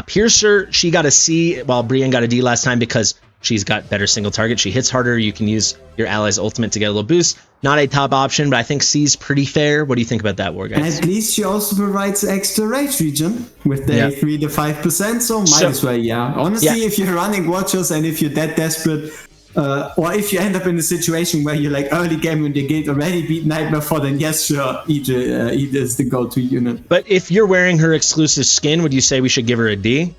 Piercer. She got a C while Brienne got a D last time because she's got better single target. She hits harder. You can use your ally's ultimate to get a little boost. Not a top option, but I think C's pretty fair. What do you think about that, War Guys? And at least she also provides extra rage regen with the 3 to 5%, so might as well, Honestly, if you're running Watchers and if you're that desperate, or if you end up in a situation where you're like early game when the guild already beat Nightmare 4, then yes, sure, Ida is the go-to unit. But if you're wearing her exclusive skin, would you say we should give her a D?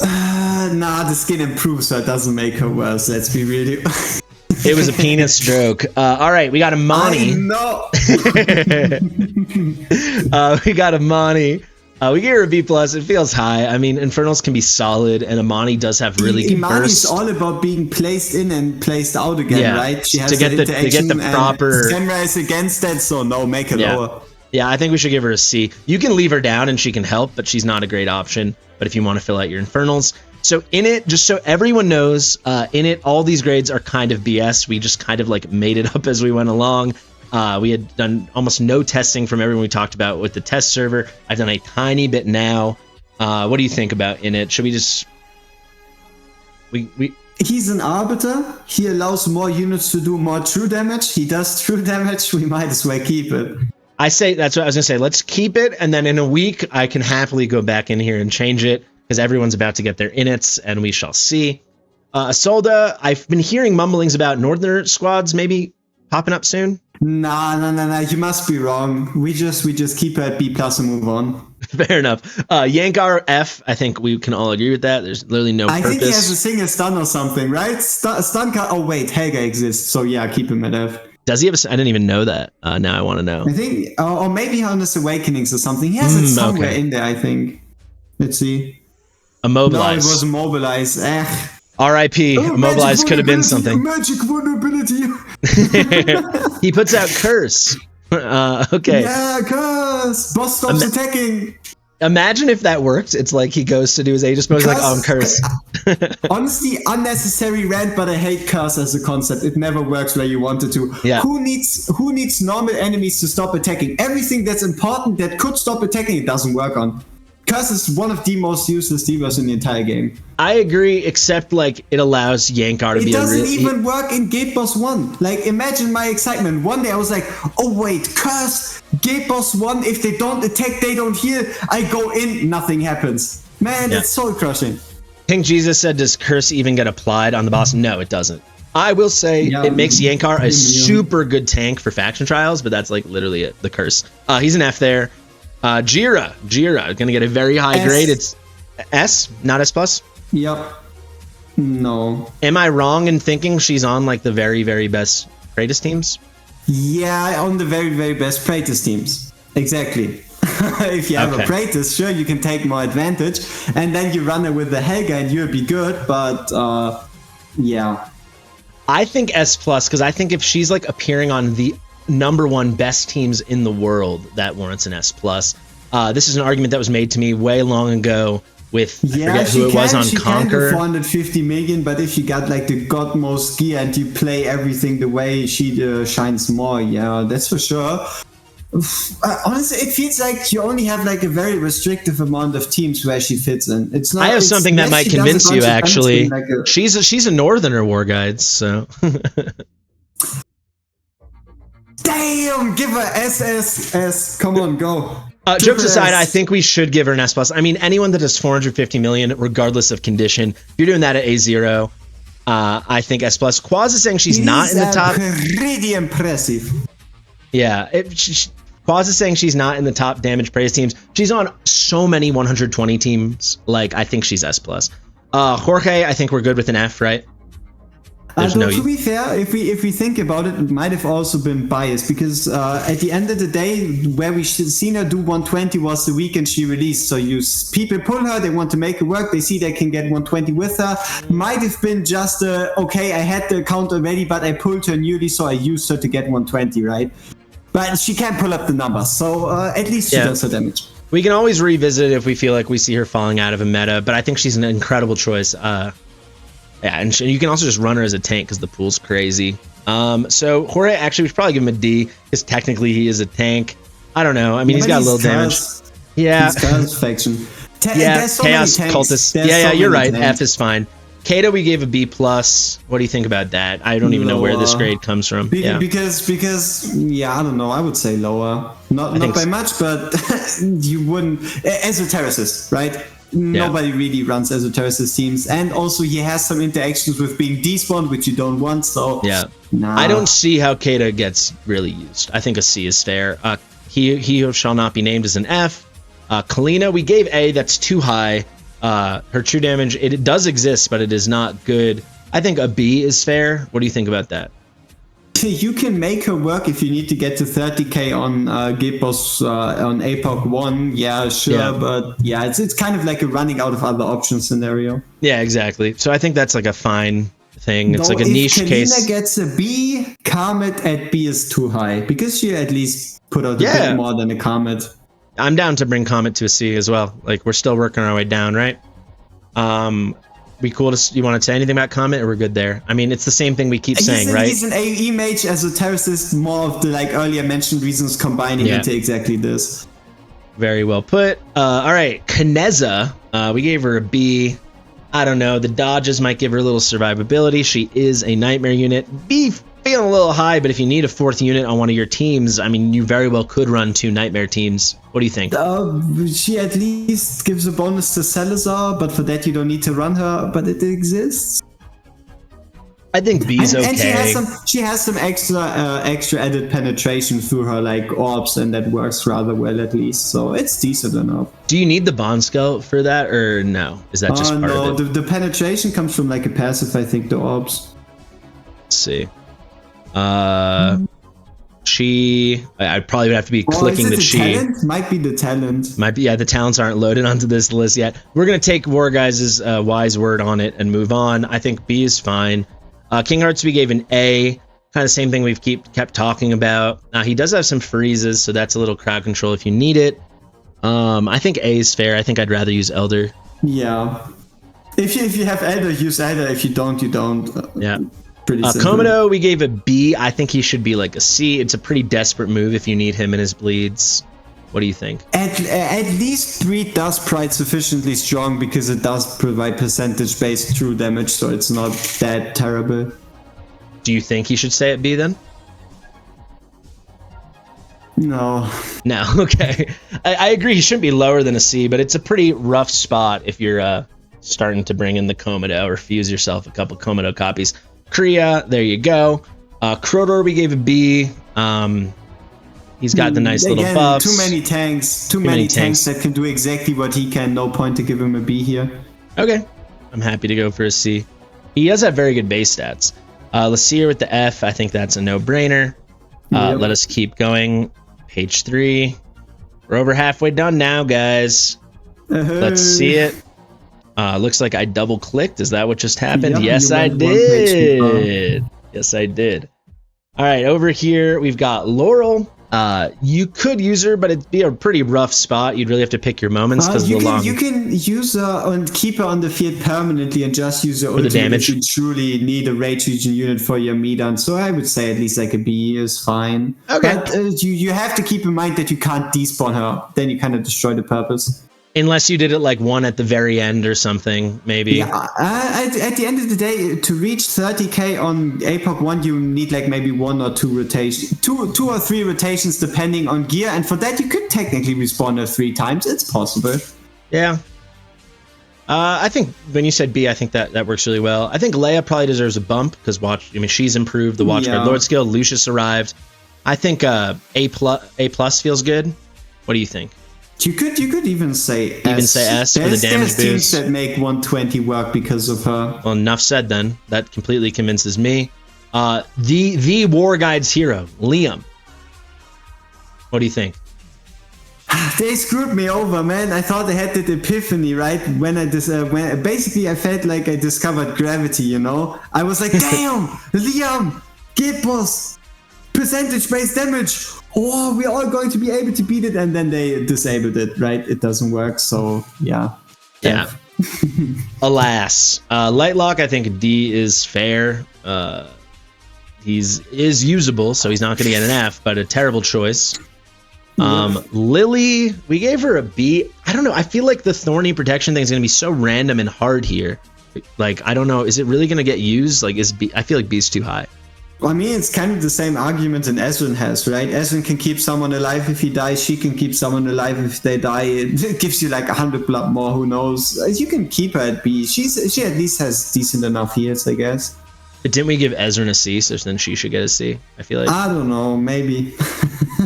Nah, the skin improves, so it doesn't make her worse. Let's be real. It was a penis joke. All right, we got Amani. No. We got Amani. We gave her a B plus. It feels high. I mean, Infernals can be solid, and Amani does have really good bursts. Amani's all about being placed in and placed out again, right? She has to get the proper. Semrah is against that, so no, make it lower. Yeah, I think we should give her a C. You can leave her down and she can help, but she's not a great option. But if you want to fill out your Infernals. So in it, just so everyone knows, in it, all these grades are kind of BS. We just kind of like made it up as we went along. We had done almost no testing from everyone we talked about with the test server. I've done a tiny bit now. What do you think about in it? Should we just... He's an Arbiter. He allows more units to do more true damage. He does true damage. We might as well keep it. I say, that's what I was going to say. Let's keep it, and then in a week, I can happily go back in here and change it, because everyone's about to get their inits, and we shall see. Isolda, I've been hearing mumblings about Northern squads maybe popping up soon. Nah, you must be wrong. We just keep her at B plus and move on. Fair enough. Yankar F, I think we can all agree with that. There's literally no purpose. I think he has a single stun or something, right? Stun card. Oh wait, Helga exists, so yeah, keep him at F. Does he have I didn't even know that. Now I want to know. I think, or maybe on this Awakenings or something. He has it somewhere in there, I think. Let's see. Immobilize. No, it was Immobilize. R.I.P. Immobilize could have been something. Magic vulnerability. He puts out Curse. Okay. Yeah, Curse. Boss stops attacking. Imagine if that worked. It's like he goes to do his Aegis, but he's like, oh, I'm Curse. Honestly, unnecessary rant, but I hate Curse as a concept. It never works where you want it to. Yeah. Who needs normal enemies to stop attacking? Everything that's important that could stop attacking, it doesn't work on. Curse is one of the most useless debuffs in the entire game. I agree, except like it allows Yankar to be a real... It doesn't even work in Gate Boss 1. Like, imagine my excitement. One day I was like, oh wait, Curse, Gate Boss 1, if they don't attack, they don't heal. I go in, nothing happens. Man, that's soul crushing. King Jesus said, does Curse even get applied on the boss? No, it doesn't. I will say it makes Yankar a super good tank for faction trials, but that's like literally it, the Curse. He's an F there. Jira, gonna get a very high grade. It's S, not S plus. Yep. No. Am I wrong in thinking she's on like the very, very best Kratos teams? Yeah, on the very, very best Kratos teams. Exactly. If you have a Kratos, sure, you can take more advantage, and then you run it with the Helga and you'll be good, but yeah. I think S plus, because I think if she's like appearing on the #1 best teams in the world, that warrants an S plus. This is an argument that was made to me way long ago with I forget who it was on Conquer. 450 million, but if you got like the godmost gear and you play everything the way she shines more, yeah, that's for sure. Honestly, it feels like you only have like a very restrictive amount of teams where she fits in. It's not. I have something that might convince you. Actually, like she's a Northerner, War Guides. So. Damn! Give her S. Come on, go. Jokes aside, I think we should give her an S+. I mean, anyone that does 450 million, regardless of condition, if you're doing that at A0, I think S+. Quaz is saying she's not in the top. Pretty impressive. Yeah, Quaz is saying she's not in the top damage praise teams. She's on so many 120 teams. Like, I think she's S+. Jorge, I think we're good with an F, right? To be fair, if we think about it, it might have also been biased because at the end of the day, where we should seen her do 120 was the weekend she released. So people pull her, they want to make it work, they see they can get 120 with her. Might have been just okay, I had the account already, but I pulled her newly, so I used her to get 120, right? But she can't pull up the numbers, so at least she does her damage. We can always revisit it if we feel like we see her falling out of a meta, but I think she's an incredible choice. Yeah, and you can also just run her as a tank because the pool's crazy. So Jorge, actually, we should probably give him a D because technically he is a tank. I don't know. I mean, he's got a little damage. Yeah. He's Chaos faction. Chaos cultist. Yeah, you're right. F is fine. Kato, we gave a B+. What do you think about that? I don't even know where this grade comes from. Because I don't know. I would say lower. Not by much, but you wouldn't. Esotericist, right? Nobody really runs Esotericist teams, and also he has some interactions with being despawned, which you don't want. So I don't see how Kato gets really used. I think a C is fair. He who shall not be named is an F. Kalina, we gave A. That's too high. Her true damage, it does exist, but it is not good. I think a B is fair. What do you think about that? You can make her work if you need to get to 30k on Gepos on APOC 1. Yeah, sure. But it's kind of like a running out of other options scenario. Yeah, exactly. So I think that's like a fine thing. It's like a niche case. If Kalina gets a B, Karmet at B is too high because she at least put out a bit more than a Karmet. I'm down to bring Comet to a C as well. Like, we're still working our way down, right? We cool to, you want to say anything about Comet, or we're good there? I mean, it's the same thing we keep saying, right? He's an AE mage as a Esotericist, more of the earlier mentioned reasons combining into exactly this. Very well put. All right, Kineza, we gave her a B. I don't know, the dodges might give her a little survivability. She is a nightmare unit. B feeling a little high, but if you need a 4th unit on one of your teams, I mean, you very well could run 2 nightmare teams. What do you think? She at least gives a bonus to Salazar, but for that you don't need to run her, but it exists. I think B's okay. And she has some extra added penetration through her orbs, and that works rather well at least. So it's decent enough. Do you need the Bond Scout for that, or no? Is that just part of it? The penetration comes from a passive, I think, the orbs. Let's see. I probably would have to be clicking the she. Talent? Might be the talent. Might be, the talents aren't loaded onto this list yet. We're gonna take War Guys' wise word on it and move on. I think B is fine. King Hearts we gave an A. Kind of same thing we've kept talking about. He does have some freezes, so that's a little crowd control if you need it. I think A is fair. I think I'd rather use Elder. Yeah. If you have Elder, use Elder. If you don't, you don't. Yeah. Komodo, we gave a B. I think he should be like a C. It's a pretty desperate move if you need him in his bleeds. What do you think? At least 3 does pride sufficiently strong because it does provide percentage-based true damage, so it's not that terrible. Do you think he should stay at B then? No. No, okay. I agree he shouldn't be lower than a C, but it's a pretty rough spot if you're starting to bring in the Komodo or fuse yourself a couple Komodo copies. Kriya, there you go. Crowdor, we gave a B. He's got the nice little buffs. Too many tanks. Too many tanks that can do exactly what he can. No point to give him a B here. Okay. I'm happy to go for a C. He does have very good base stats. Lasir with the F, I think that's a no-brainer. Let us keep going. Page 3. We're over halfway done now, guys. Let's see it. Looks like I double-clicked. Is that what just happened? Yep, yes, I did. Yes, I did. All right, over here, we've got Laurel. You could use her, but it'd be a pretty rough spot. You'd really have to pick your moments because you can use her and keep her on the field permanently and just use her ultimate damage. If you truly need a rage region unit for your medan. So I would say at least a B is fine. Okay. But you have to keep in mind that you can't despawn her. Then you kind of destroy the purpose. Unless you did it like one at the very end or something, maybe. Yeah, at the end of the day, to reach 30k on APOC 1, you need like maybe 1 or 2 rotations, two or 3 rotations depending on gear, and for that you could technically respawn her 3 times. It's possible. Yeah. I think when you said B, I think that works really well. I think Leia probably deserves a bump because she's improved. The Watchguard Lord skill. Lucius arrived. I think A plus feels good. What do you think? You could even say S. For the damage boost. There's teams that make 120 work because of her. Well, enough said then. That completely convinces me. The War Guide's hero, Liam. What do you think? They screwed me over, man. I thought I had that epiphany, right? When basically I felt like I discovered gravity, you know? I was like, damn, Liam, Gate Boss, percentage-based damage. Oh, we're all going to be able to beat it. And then they disabled it, right? It doesn't work, so yeah. Yeah. Alas. Lightlock, I think D is fair. He's usable, so he's not going to get an F, but a terrible choice. Lily, we gave her a B. I don't know. I feel like the thorny protection thing is going to be so random and hard here. Like, I don't know. Is it really going to get used? Like, I feel like B is too high. Well, I mean, it's kind of the same argument that Ezrin has, right? Ezrin can keep someone alive if he dies. She can keep someone alive if they die. It gives you like 100 blood more. Who knows? You can keep her at B. She at least has decent enough heals, I guess. But didn't we give Ezrin a C, so then she should get a C? I feel like. I don't know. Maybe.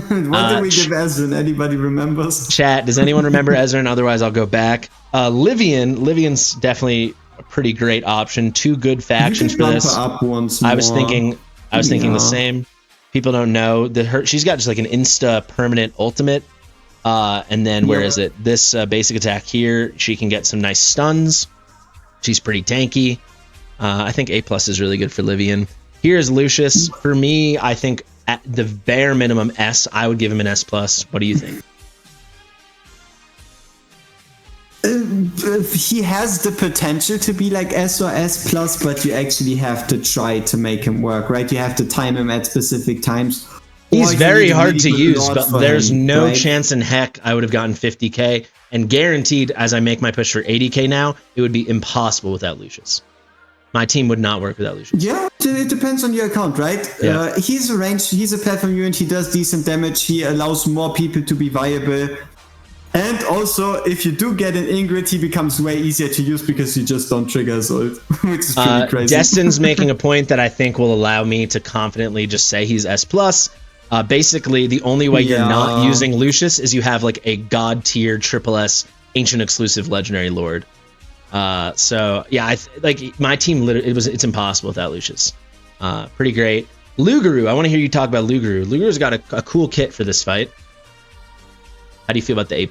What did we give Ezrin? Anybody remembers? Chat, does anyone remember Ezrin? Otherwise, I'll go back. Livian's definitely a pretty great option. 2 good factions for this. Up once I was thinking the same. People don't know that she's got just like an insta permanent ultimate. And then where is it? This basic attack here, she can get some nice stuns. She's pretty tanky. I think A plus is really good for Livian. Here's Lucius. For me, I think at the bare minimum S, I would give him an S plus. What do you think? He has the potential to be like S or S plus, but you actually have to try to make him work, right? You have to time him at specific times. He's very hard to use, but there's no chance in heck I would have gotten 50k, and guaranteed as I make my push for 80k now, it would be impossible without Lucius. My team would not work without Lucius. Yeah, it depends on your account, right? Yeah. He's a ranged, he's a platform unit, he does decent damage, he allows more people to be viable. And also, if you do get an Ingrid, he becomes way easier to use because you just don't trigger Assault, which is pretty crazy. Destin's making a point that I think will allow me to confidently just say he's S+. Basically, the only way you're not using Lucius is you have like a god tier SSS ancient exclusive legendary lord. So yeah, like my team literally it's impossible without Lucius. Pretty great. Luguru, I want to hear you talk about Luguru. Luguru's got a cool kit for this fight. How do you feel about the A+?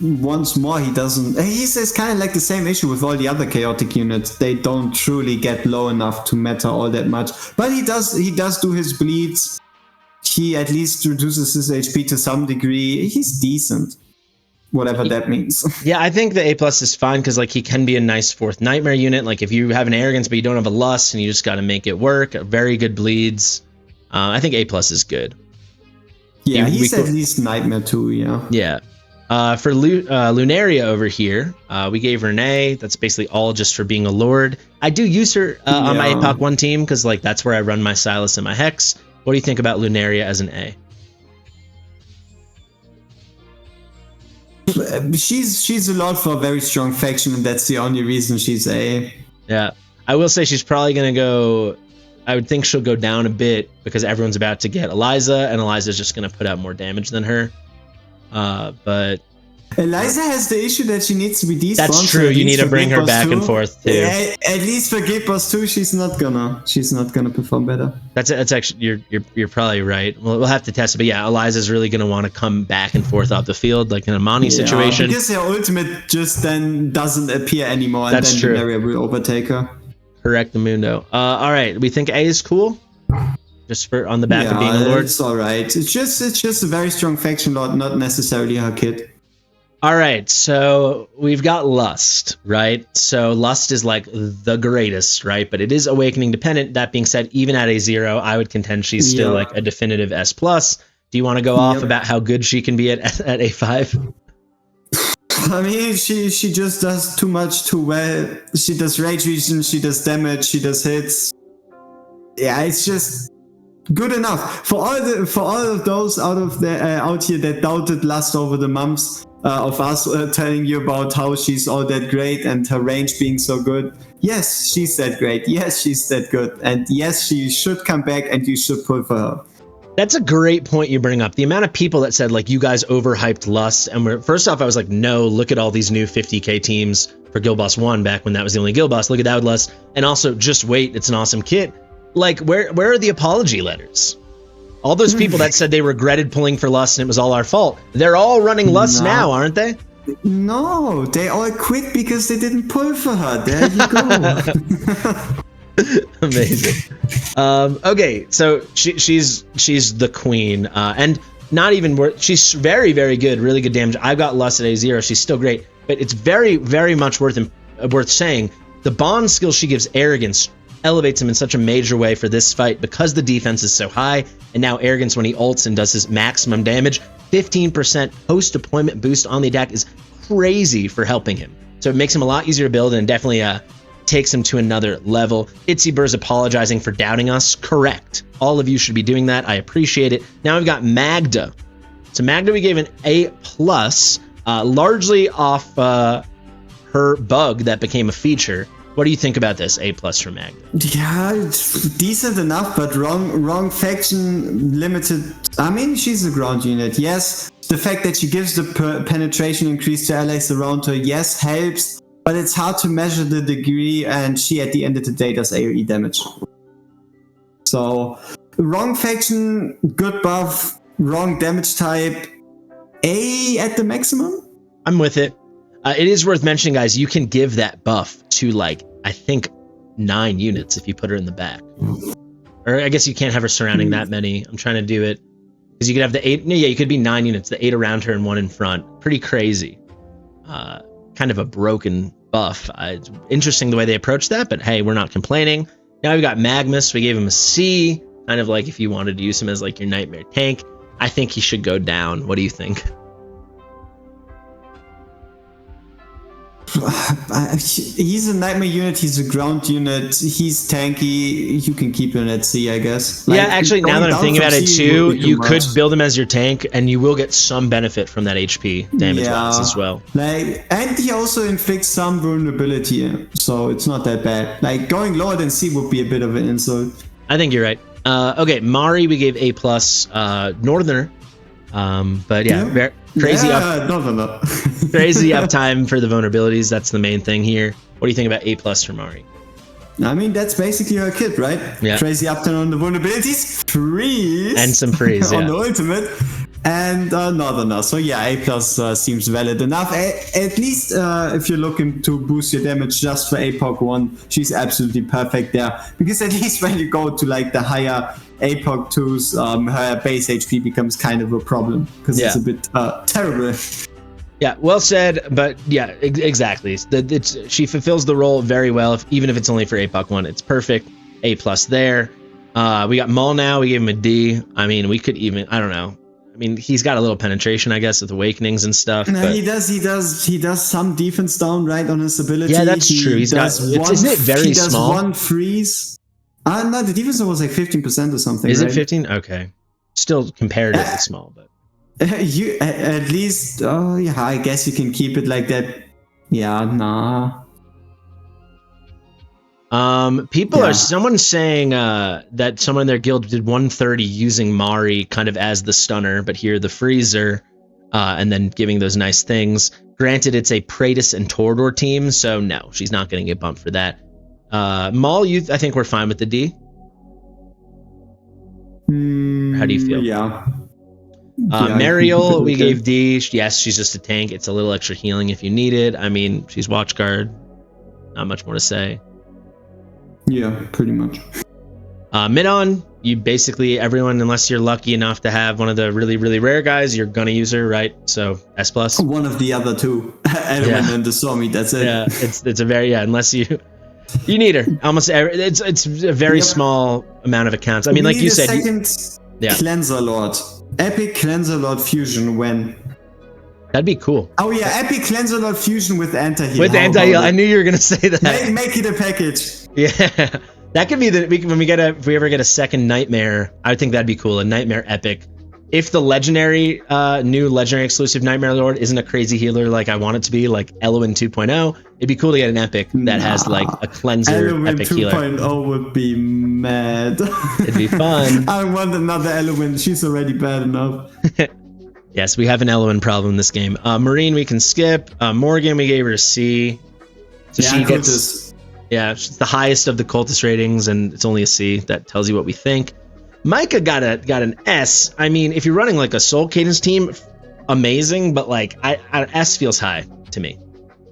Once more, he doesn't. He's kind of like the same issue with all the other chaotic units. They don't truly get low enough to matter all that much. But he does do his bleeds. He at least reduces his HP to some degree. He's decent, whatever that means. Yeah, I think the A+ is fine because like he can be a nice 4th nightmare unit. Like if you have an arrogance but you don't have a lust and you just got to make it work. Very good bleeds. I think A+ is good. Yeah, he's at least nightmare too. Yeah. Yeah. For Lunaria over here, we gave her an A. That's basically all just for being a lord. I do use her on my APOC 1 team because like that's where I run my Silas and my Hex. What do you think about Lunaria as an A? She's a lot for a very strong faction, and that's the only reason she's A. Yeah, I will say she's probably gonna go. I would think she'll go down a bit because everyone's about to get Eliza, and Eliza's just gonna put out more damage than her. But Eliza has the issue that she needs to be despawned. That's true. You need to bring her back and forth too. Yeah, at least for Gate Boss 2, she's not gonna perform better. That's actually you're probably right. We'll have to test it, but yeah, Eliza's really gonna want to come back and forth off the field like in a Mani situation. Because her ultimate just then doesn't appear anymore, and That's then true. Lunaria will overtake her. Correct the mundo. All right, we think A is cool. Just for on the back of being a lord. It's all right. It's just a very strong faction lord, not necessarily her kit. All right, so we've got Lust, right? So Lust is like the greatest, right? But it is awakening dependent. That being said, even at a 0, I would contend she's still like a definitive S+. Do you want to go off about how good she can be at A5? I mean, she just does too much too well. She does rage region, she does damage, she does hits. Yeah, it's just good enough for all of those out here that doubted Lust over the months of us telling you about how she's all that great and her range being so good. Yes, she's that great. Yes, she's that good. And yes, she should come back and you should pull for her. That's a great point you bring up. The amount of people that said, like, you guys overhyped Lust. And first off, I was like, no, look at all these new 50k teams for Guild Boss 1 back when that was the only Guild Boss. Look at that with Lust. And also, just wait, it's an awesome kit. Like, where are the apology letters? All those people that said they regretted pulling for Lust and it was all our fault, they're all running Lust now, aren't they? No, they all quit because they didn't pull for her. There you go. Amazing. Okay, so she's the queen, and not even worth. She's very, very good, really good damage. I've got Lust at A0. She's still great, but it's very, very much worth saying. The bond skill she gives Arrogance elevates him in such a major way for this fight because the defense is so high, and now Arrogance, when he ults and does his maximum damage, 15% post-deployment boost on the attack is crazy for helping him. So it makes him a lot easier to build and definitely takes him to another level. Itzy Burr's apologizing for doubting us. Correct. All of you should be doing that. I appreciate it. Now we've got Magda. So Magda we gave an A+, largely off her bug that became a feature. What do you think about this A+ for Magda? Yeah, it's decent enough, but wrong faction, limited. I mean, she's a ground unit. Yes, the fact that she gives the penetration increase to allies around her, yes, helps. But it's hard to measure the degree, and she, at the end of the day, does AoE damage. So, wrong faction, good buff, wrong damage type, A at the maximum? I'm with it. It is worth mentioning, guys, you can give that buff to, like, I think 9 units if you put her in the back. Or I guess you can't have her surrounding that many. I'm trying to do it. Because you could have the 8, no, yeah, you could be 9 units, the 8 around her and 1 in front. Pretty crazy. Kind of a broken buff. It's interesting the way they approach that, but hey, we're not complaining. Now we've got Magmus. We gave him a C, kind of like if you wanted to use him as like your nightmare tank. I think he should go down. What do you think? He's a nightmare unit, he's a ground unit, he's tanky, you can keep him at C, I guess. Like, yeah, actually, now that I'm thinking about it too, you could build him as your tank, and you will get some benefit from that HP damage-wise as well. Like, and he also inflicts some vulnerability, so it's not that bad. Like, going lower than C would be a bit of an insult. I think you're right. Okay, Mari we gave A+, Northerner. But yeah, crazy crazy uptime for the vulnerabilities. That's the main thing here. What do you think about A+ for Mari? I mean, that's basically her kit, right? Yeah. Crazy uptime on the vulnerabilities, freeze, and some freeze on the ultimate, and Northerner. So yeah, A+ seems valid enough. At least if you're looking to boost your damage just for APOC 1, she's absolutely perfect there. Because at least when you go to like the higher APOC 2s, her base HP becomes kind of a problem because it's a bit terrible. Yeah, well said, but yeah, exactly. She fulfills the role very well, even if it's only for APOC 1. It's perfect. A+ there. We got Maul now. We gave him a D. I mean, we could even, I don't know. I mean, he's got a little penetration, I guess, with awakenings and stuff. No, he does some defense down, right, on his ability. Yeah, that's true. Isn't it very small? He does 1 freeze. No, the defense was like 15% or something. Is it 15? Okay. Still comparatively small, but. You at least, yeah, I guess you can keep it like that. Yeah, nah. Someone's saying that someone in their guild did 130 using Mari kind of as the stunner, but here the freezer, and then giving those nice things. Granted, it's a Praetus and Torador team, so no, she's not going to get bumped for that. Maul, I think we're fine with the D. How do you feel? Yeah. Mariel, we gave D. Yes, she's just a tank. It's a little extra healing if you need it. I mean, she's Watchguard. Not much more to say. Yeah, pretty much. Midon, you basically, everyone, unless you're lucky enough to have one of the really, really rare guys, you're going to use her, right? So, S+. One of the other two. Edelman and the Stormy, that's it. Yeah, it's a very, unless you need her. Almost it's a very small amount of accounts. I mean, like you said. Cleanser Lord. Epic Cleanser Lord Fusion when. That'd be cool. Oh yeah, Epic Cleanser Lord Fusion with anti-heal. With anti-heal, I knew you were gonna say that. Make it a package. Yeah, that could be if we ever get a second Nightmare. I think that'd be cool. A Nightmare Epic. If the legendary, new legendary exclusive Nightmare Lord isn't a crazy healer like I want it to be, like Elwyn 2.0, it'd be cool to get an Epic that has like a cleanser Elwyn Epic 2.0 healer. 2.0 would be mad. It'd be fun. I want another Elwyn. She's already bad enough. Yes, we have an Elwyn problem in this game. Marine we can skip. Morgan we gave her a C. So she gets, she's the highest of the cultist ratings, and it's only a C. That tells you what we think. Micah got an S. I mean, if you're running like a Soul Cadence team, amazing, but like S feels high to me.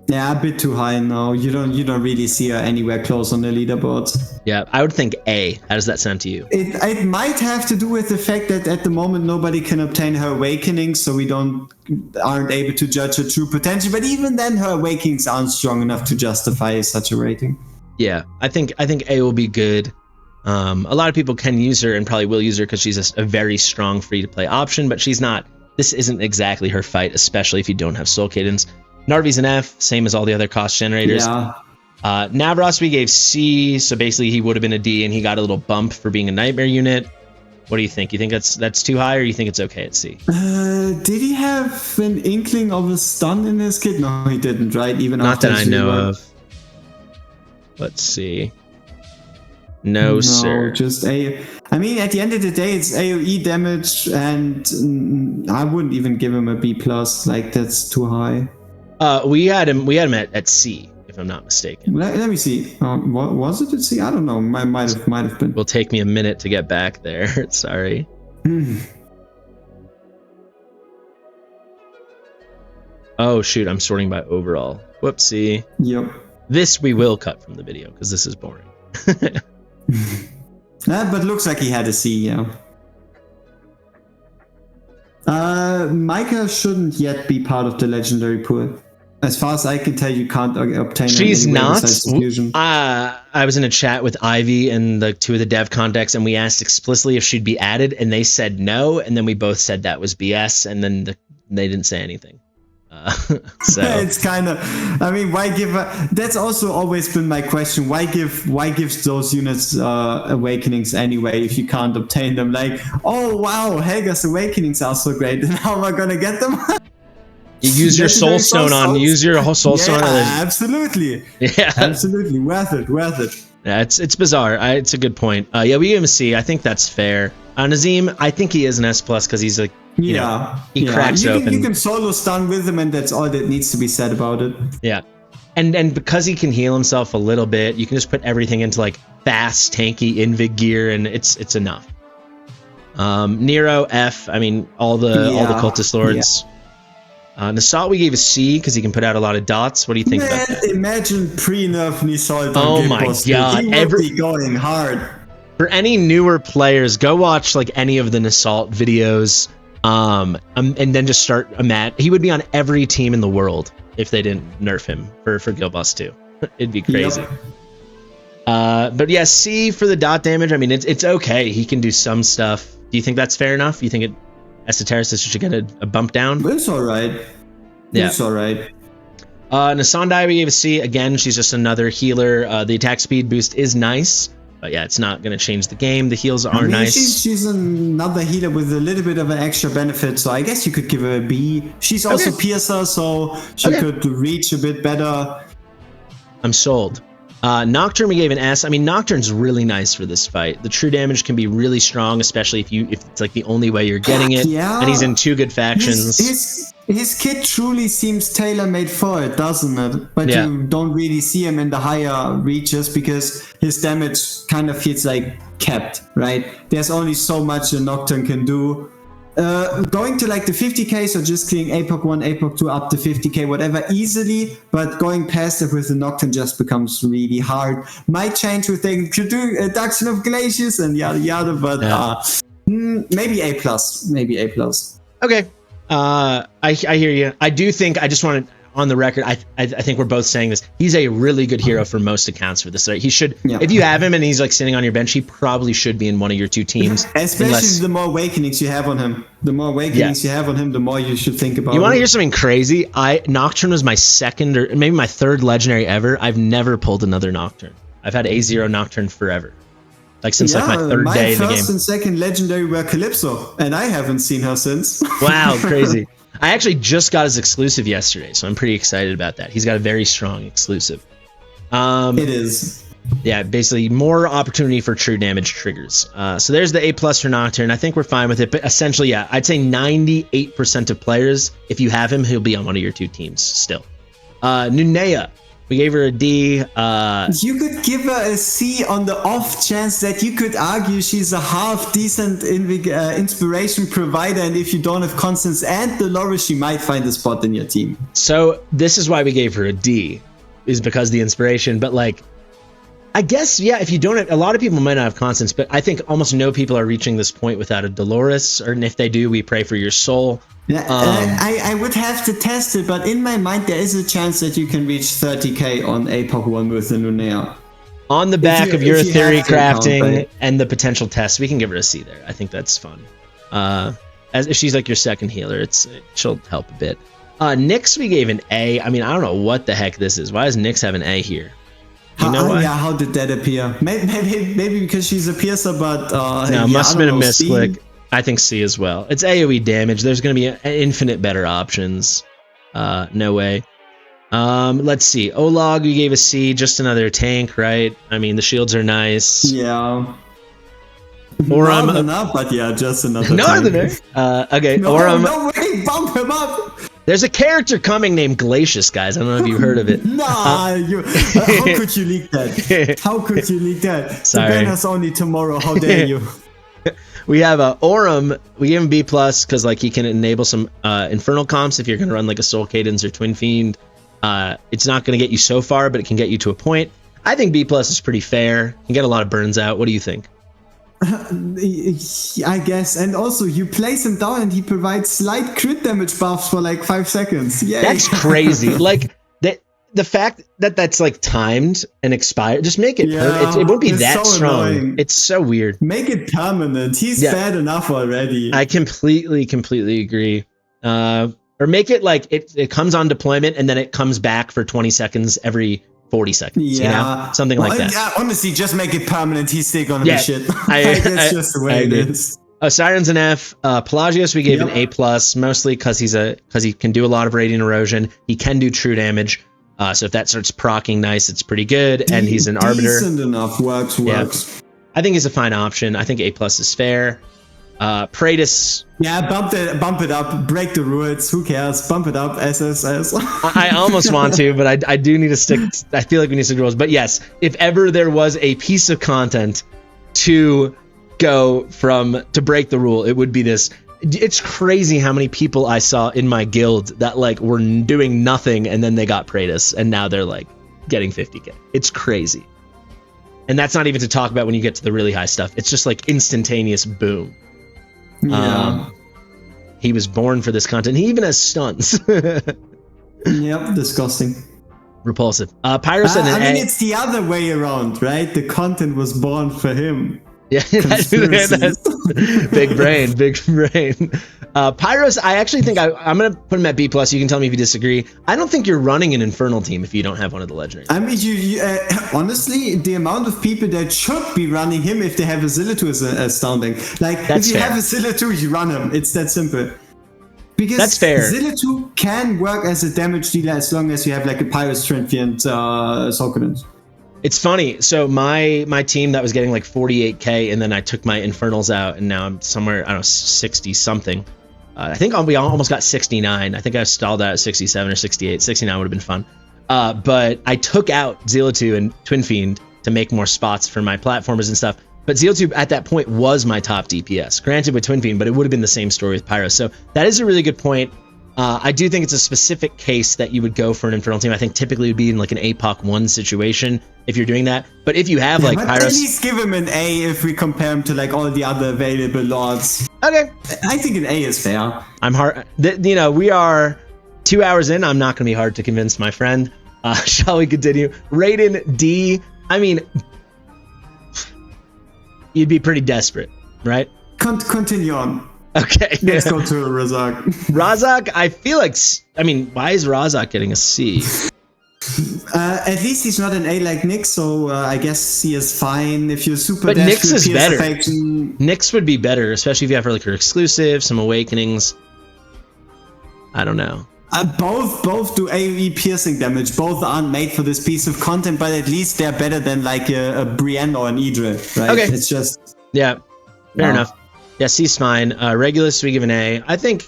Yeah, a bit too high now. You don't really see her anywhere close on the leaderboards. Yeah, I would think A. How does that sound to you? It might have to do with the fact that at the moment nobody can obtain her awakening, so we aren't able to judge her true potential. But even then, her awakenings aren't strong enough to justify such a rating. Yeah, I think A will be good. A lot of people can use her and probably will use her because she's a very strong free-to-play option, but she's not. This isn't exactly her fight, especially if you don't have Soul Cadence. Narvi's an F, same as all the other cost generators. Yeah. Navros we gave C, so basically he would have been a D, and he got a little bump for being a Nightmare unit. What do you think? You think that's too high, or you think it's okay at C? Did he have an inkling of a stun in his kit? No, he didn't, right? Even not that I know of. Let's see. No, sir. Just A. I mean, at the end of the day, it's AoE damage, and I wouldn't even give him a B+. Like, that's too high. We had him at C, if I'm not mistaken. Let me see. What was it at C? I don't know. Might have been. Will take me a minute to get back there. Sorry. Oh shoot! I'm sorting by overall. Whoopsie. Yep. This we will cut from the video because this is boring. But looks like he had a C, yeah. Micah shouldn't yet be part of the legendary pool. As far as I can tell, you can't obtain. She's not. I was in a chat with Ivy and the two of the dev contacts, and we asked explicitly if she'd be added, and they said no, and then we both said that was BS, and then they didn't say anything. So it's kind of, I mean, why give that's also always been my question. Why give those units awakenings anyway if you can't obtain them? Like, oh wow, Helga's awakenings are so great, and how am I gonna get them? You use your soul stone on. Use your whole soul stone. Absolutely. Yeah, absolutely worth it. Yeah, it's bizarre. It's a good point. Yeah, we gave him a C. I think that's fair. Nazim, I think he is an S+ because he's like, you know, he cracks open. You can solo stun with him, and that's all that needs to be said about it. Yeah, and because he can heal himself a little bit, you can just put everything into like fast, tanky Invid gear, and it's enough. Nero F. I mean, all the cultist lords. Nasalt we gave a C because he can put out a lot of dots. What do you think about that? Imagine pre-nerf Nasalt. Oh my god, he would be going hard. For any newer players, go watch like any of the Nasalt videos, and then just start a mat. He would be on every team in the world if they didn't nerf him for Guild Boss 2. It'd be crazy. Yep. But yeah, C for the dot damage. I mean, it's okay. He can do some stuff. Do you think that's fair enough? You think Esotericist should get a bump down? It's all right. Yeah. It's all right. Nasandai we gave a C. Again, she's just another healer. The attack speed boost is nice. But yeah, it's not going to change the game. The heals are nice. She's another healer with a little bit of an extra benefit, so I guess you could give her a B. She's also Piercer, so she could reach a bit better. I'm sold. Nocturne we gave an S. I mean, Nocturne's really nice for this fight. The true damage can be really strong, especially if it's like the only way you're getting it. Yeah. And he's in two good factions. His kit truly seems tailor-made for it, doesn't it? But you don't really see him in the higher reaches because his damage kind of feels like capped, right? There's only so much a Nocturne can do. Going to like the 50k, so just clearing APOC 1, APOC 2 up to 50k, whatever, easily, but going past it with the Nocturne just becomes really hard. Might change with the introduction of Glaciers and yada yada, but maybe A+. Maybe A+. Okay. I hear you. I do think I on the record, I think we're both saying this. He's a really good hero for most accounts for this. Right? He should, if you have him and he's like sitting on your bench, he probably should be in one of your two teams. Especially the more awakenings you have on him. The more awakenings you have on him, the more you should think about. You want to hear something crazy? Nocturne was my second or maybe my third legendary ever. I've never pulled another Nocturne. I've had A0 Nocturne forever. Like since like my third day in the game. My first and second legendary were Calypso, and I haven't seen her since. Wow, crazy. I actually just got his exclusive yesterday, so I'm pretty excited about that. He's got a very strong exclusive. It is. Yeah, basically more opportunity for true damage triggers. So there's the A+ for Nocturne. I think we're fine with it, but essentially, yeah, I'd say 98% of players, if you have him, he'll be on one of your two teams still. Nunea, we gave her a D. You could give her a C on the off chance that you could argue she's a half decent inspiration provider, and if you don't have Constance and Allora, she might find a spot in your team. So this is why we gave her a D, is because the inspiration, but like, I guess, yeah, if you don't have, a lot of people might not have Constance, but I think almost no people are reaching this point without a Dolores, or if they do, we pray for your soul. Yeah, I would have to test it, but in my mind, there is a chance that you can reach 30k on APOC 1 with the Nunea. On the back of your theory crafting and the potential test, we can give her a C there. I think that's fun. As if she's like your second healer, she'll help a bit. Nyx, we gave an A. I mean, I don't know what the heck this is. Why does Nyx have an A here? You know why? Yeah, how did that appear? Maybe because she's a piercer, but no, must have been a misclick. I think C as well. It's AoE damage. There's going to be infinite better options. No way. Let's see. Olog, we gave a C. Just another tank, right? I mean, the shields are nice. Yeah. Oram, enough, but yeah, just another Northerner. Okay, no, Oram. No way, bump him up. There's a character coming named Glacius, guys. I don't know if you've heard of it. Nah, how could you leak that? How could you leak that? Sorry. The ban is only tomorrow. How dare you? We have Oram. We give him B+ because like he can enable some Infernal comps if you're going to run like a Soul Cadence or Twin Fiend. It's not going to get you so far, but it can get you to a point. I think B+ is pretty fair. You can get a lot of burns out. What do you think? I guess, and also you place him down and he provides slight crit damage buffs for like 5 seconds. Yay. That's crazy. Like the fact that that's like timed and expired, just make it it won't be that so strong. Annoying. It's so weird. Make it permanent. He's bad enough already. I completely agree. Or make it like it comes on deployment and then it comes back for 20 seconds every 40 seconds, you know? Something like that. Yeah, honestly, just make it permanent. He's still gonna be shit. That's just the way it is. Siren's an F. Pelagius, we gave an A+, mostly because he can do a lot of radiant erosion. He can do true damage. So if that starts proccing nice, it's pretty good. And he's an Arbiter. Decent enough. Works. Yeah. I think he's a fine option. I think A+ is fair. Praetus. Yeah, bump it up. Break the rules. Who cares? Bump it up. SSS. I almost want to, but I do need to stick. I feel like we need to stick to rules. But yes, if ever there was a piece of content to go to break the rule, it would be this. It's crazy how many people I saw in my guild that like were doing nothing and then they got Praetus and now they're like getting 50k. It's crazy. And that's not even to talk about when you get to the really high stuff. It's just like instantaneous boom. Yeah. He was born for this content. He even has stuns. Yep, disgusting. Repulsive. Pyros and an A. I mean, it's the other way around, right? The content was born for him. Yeah, that's big brain. Pyros, I actually think I'm going to put him at B+. You can tell me if you disagree. I don't think you're running an Infernal team if you don't have one of the legendaries. I mean, you honestly, the amount of people that should be running him if they have a Zillitu is astounding. Like, that's if you fair. have a Zillitu, you run him. It's that simple. Because that's fair. Zillitu can work as a damage dealer as long as you have like a Pyros, Transient, Soculent. It's funny. So my team that was getting like 48k, and then I took my Infernals out, and now I'm somewhere, I don't know, 60 something. I think we almost got 69. I think I stalled out at 67 or 68. 69 would have been fun. But I took out Zillitu and Twin Fiend to make more spots for my platformers and stuff. But Zillitu at that point was my top DPS. Granted with Twin Fiend, but it would have been the same story with Pyro. So that is a really good point. I do think it's a specific case that you would go for an Infernal team. I think typically it would be in like an APOC 1 situation if you're doing that. But if you have like Pyros... At least give him an A if we compare him to like all the other available lords. Okay. I think an A is fair. I'm hard... we are 2 hours in, I'm not going to be hard to convince my friend. Shall we continue? Raiden D. I mean, you'd be pretty desperate, right? Continue on. Okay. Let's go to Razak. Razak, I feel like, I mean, why is Razak getting a C? At least he's not an A like Nyx, so I guess C is fine. If you're super but dash Nyx is with better. Affection, Nyx would be better, especially if you have like her exclusive, some awakenings. I don't know. both do AoE piercing damage. Both aren't made for this piece of content, but at least they're better than like a Brienne or an Idril, right? Okay. It's just... Yeah, fair enough. Yeah, C's fine. Regulus, we give an A. I think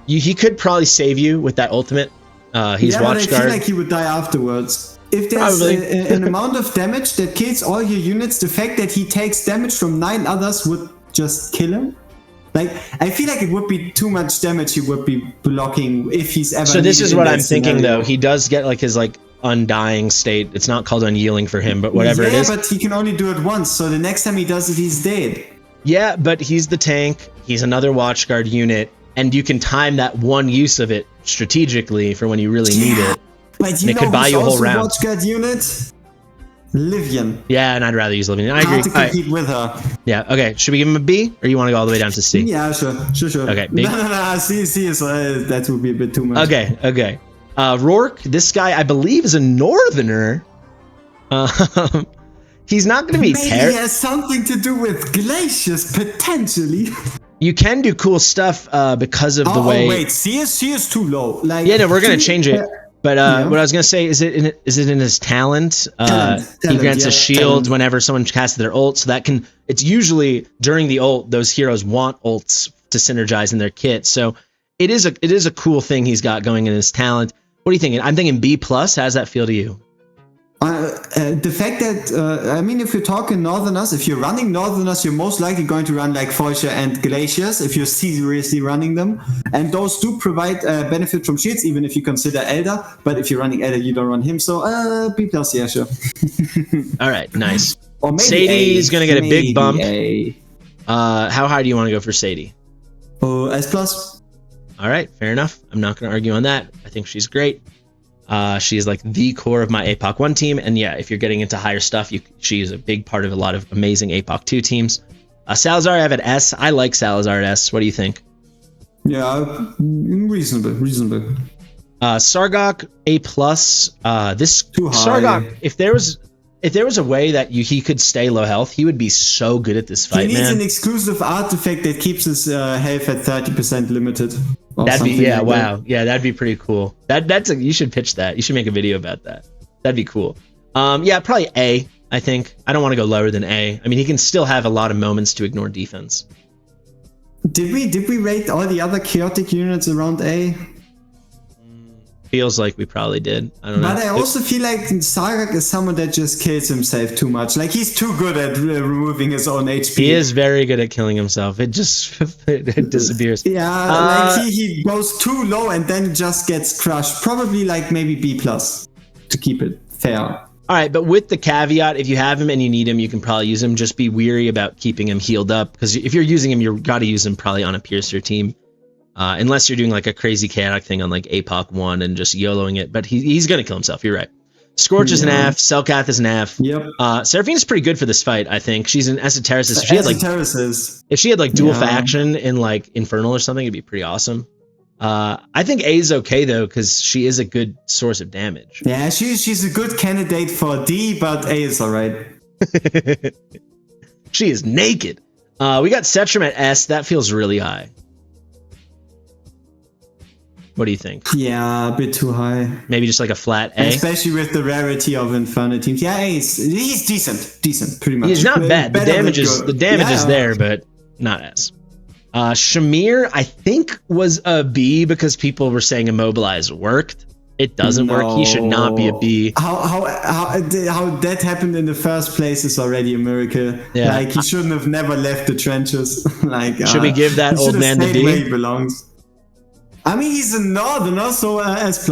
he could probably save you with that ultimate. He's yeah, Watchguard. but I feel like he would die afterwards. If there's an amount of damage that kills all your units, the fact that he takes damage from 9 others would just kill him. Like, I feel like it would be too much damage he would be blocking if he's ever... So this is what I'm thinking, scenario. though. He does get like his like undying state. It's not called unyielding for him, but whatever it is. Yeah, but he can only do it once, so the next time he does it, he's dead. Yeah, but he's the tank. He's another Watchguard unit, and you can time that one use of it strategically for when you really need it. But you it know could buy who's you a whole also round. Watchguard unit? Livian. Yeah, and I'd rather use Livian. I agree. Hard to compete with her. Yeah, okay. Should we give him a B, or you want to go all the way down to C? Yeah, sure. Okay, B. No, C is, that would be a bit too much. Okay. Rourke, this guy, I believe, is a Northerner. He's not going to be Maybe terrible. it has something to do with glaciers, potentially. You can do cool stuff because of the way... Oh, wait, C is too low. Like, yeah, no, we're going to change it. But yeah. what I was going to say, is it in his talent? He grants a shield whenever someone casts their ult, so that can... It's usually during the ult, those heroes want ults to synergize in their kit. So it is a cool thing he's got going in his talent. What are you thinking? I'm thinking B+. How does that feel to you? The fact that, I mean, if you're talking Northerners, if you're running Northerners, you're most likely going to run like Falscher and Glaciers if you're seriously running them. And those do provide benefit from shields, even if you consider Elder. But if you're running Elder, you don't run him. So B+, yeah, sure. All right, nice. Or maybe Sadie's going to get a big bump. A. How high do you want to go for Sadie? Oh, S+. All right, fair enough. I'm not going to argue on that. I think she's great. She is like the core of my APOC 1 team. And yeah, if you're getting into higher stuff, she is a big part of a lot of amazing APOC 2 teams. Salazar, I have at S. I like Salazar at S. What do you think? Yeah, reasonable. Sargok, A+. This Too high. Sargok, if there was a way that he could stay low health, he would be so good at this fight, He needs man. an exclusive artifact that keeps his health at 30% limited. That'd be like wow. That. Yeah, that'd be pretty cool. You should pitch that. You should make a video about that. That'd be cool. Yeah, probably A, I think. I don't want to go lower than A. I mean, he can still have a lot of moments to ignore defense. Did we rate all the other chaotic units around A? Feels like we probably did. I don't know. But I also feel like Sargok is someone that just kills himself too much. Like, he's too good at removing his own HP. He is very good at killing himself. It just it disappears. Yeah, like he goes too low and then just gets crushed. Probably like maybe B+ to keep it fair. All right, but with the caveat, if you have him and you need him, you can probably use him. Just be weary about keeping him healed up, because if you're using him, you've got to use him probably on a Piercer team. Unless you're doing like a crazy chaotic thing on like APOC 1 and just YOLOing it. But he's going to kill himself. You're right. Scorch is an F. Selkath is an F. Yep. Seraphine's pretty good for this fight, I think. She's an Esotericist. If she had like dual faction in like Infernal or something, it'd be pretty awesome. I think A is okay though, because she is a good source of damage. Yeah, she's a good candidate for D, but A is alright. She is naked. We got Setram at S. That feels really high. What do you think? Yeah, a bit too high. Maybe just like a flat A? Especially with the rarity of Infernal teams. Yeah, he's decent, pretty much. He's not bad. The damage is there, but not S. Shamir, I think, was a B because people were saying Immobilize worked. It doesn't work. He should not be a B. How that happened in the first place is already a miracle. Yeah. Like, he shouldn't have never left the trenches. Like, should we give that old man the D? Where he belongs. I mean, he's a Northerner, so S+.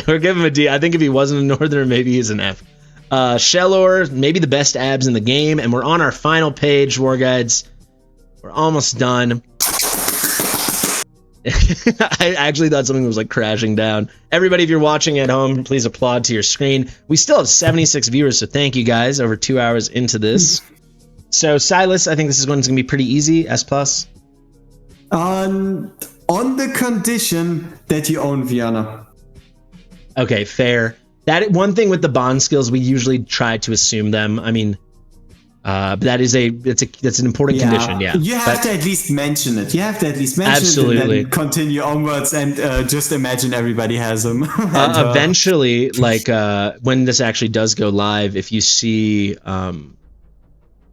We'll give him a D. I think if he wasn't a Northerner, maybe he's an F. Shellor, maybe the best abs in the game, and we're on our final page, War Guides. We're almost done. I actually thought something was like crashing down. Everybody, if you're watching at home, please applaud to your screen. We still have 76 viewers, so thank you guys. Over 2 hours into this. So Silas, I think this is one's gonna be pretty easy. S plus. On the condition that you own Vienna. Okay, fair. That one thing with the bond skills, we usually try to assume them. I mean, but that's an important condition. Yeah, you have to at least mention it. You have to at least mention absolutely. it and then continue onwards and just imagine everybody has them. Eventually, like when this actually does go live, if you see, we got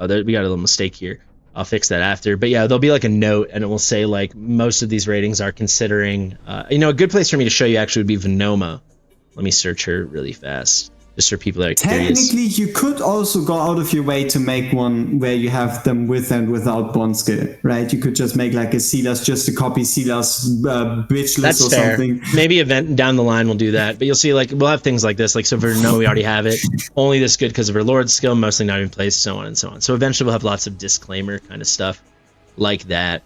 a little mistake here. I'll fix that after. But yeah, there'll be like a note, and it will say like most of these ratings are considering. A good place for me to show you actually would be Venoma. Let me search her really fast, just for people that are curious. Technically, you could also go out of your way to make one where you have them with and without bond skill, right? You could just make like a Silas, just to copy Silas bitchless That's or fair. something. Maybe event down the line we'll do that, but you'll see like we'll have things like this. Like so, Venoma we already have it. Only this good because of her Lord's skill, mostly not even placed, so on and so on. So eventually we'll have lots of disclaimer kind of stuff like that.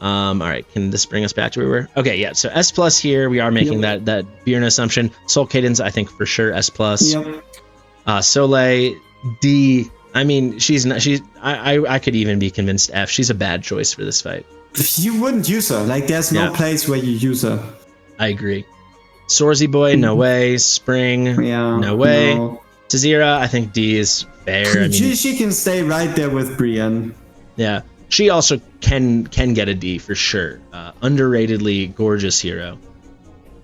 All right, can this bring us back to where we were? Okay, yeah, so S plus here, we are making that Bjorn assumption. Soul Cadence, I think for sure S plus. Yep. Soleil, D. I mean, I could even be convinced F. She's a bad choice for this fight. You wouldn't use her. Like, there's no place where you use her. I agree. Swordsy Boy, no way. Spring, no way. No. Tazira, I think D is fair. I mean, she can stay right there with Brienne. Yeah. She also can get a D for sure. Underratedly gorgeous hero.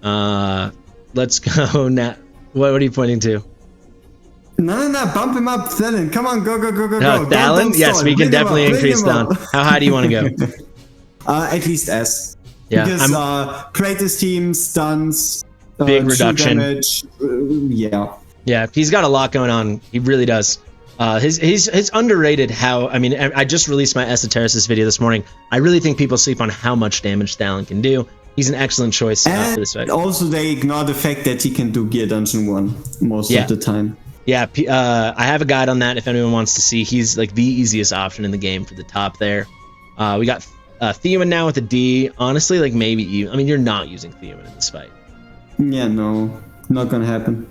Let's go now. What are you pointing to? No, bump him up, Thalen. Come on, go. No, Thalen? Yes, we can definitely increase down. How high do you want to go? At least S. Yeah, because Kratos team stuns, big reduction. Damage, Yeah, he's got a lot going on. He really does. He's underrated. I just released my Esotericist video this morning. I really think people sleep on how much damage Thalen can do. He's an excellent choice for this fight. Also, they ignore the fact that he can do Gear Dungeon 1 most of the time. Yeah, I have a guide on that if anyone wants to see. He's like the easiest option in the game for the top there. We got Theoman now with a D. Honestly, like maybe even. I mean, you're not using Theoman in this fight. Yeah, no, not gonna happen.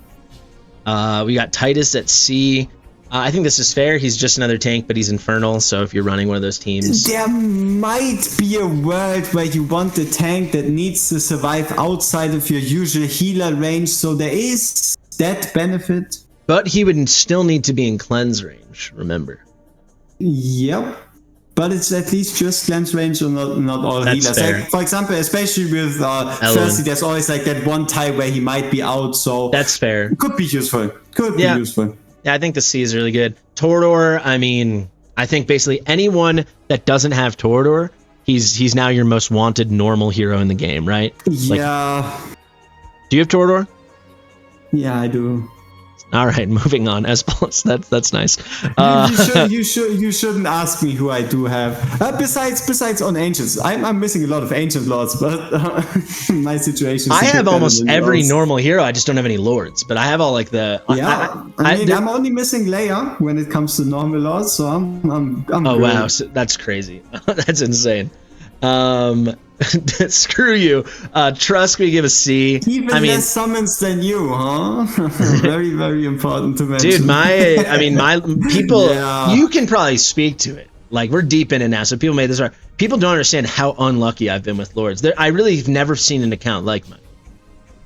We got Titus at C. I think this is fair. He's just another tank, but he's Infernal, so if you're running one of those teams... There might be a world where you want the tank that needs to survive outside of your usual healer range, so there is that benefit. But he would still need to be in cleanse range, remember. Yep. But it's at least just cleanse range or not all That's healers. fair. Like, for example, especially with Fasti, there's always like that one time where he might be out, so... That's fair. Could be useful. Be useful. Yeah, I think the C is really good. Torador, I mean, I think basically anyone that doesn't have Torador, he's now your most wanted normal hero in the game, right? Yeah. Do you have Torador? Yeah, I do. All right, moving on. S plus, that's nice. You shouldn't ask me who I do have. Besides on ancients, I'm missing a lot of ancient lords, but my situation. I have almost every normal hero. I just don't have any lords, but I have all like the. I'm only missing Leia when it comes to normal lords, so I'm. Oh good. Wow, so that's crazy. That's insane. Screw you. Trusk, we give a C. Even less summons than you, huh? Very, very important to mention. Dude, my people, you can probably speak to it. Like, we're deep in it now, so people made this right. People don't understand how unlucky I've been with lords. I really have never seen an account like mine.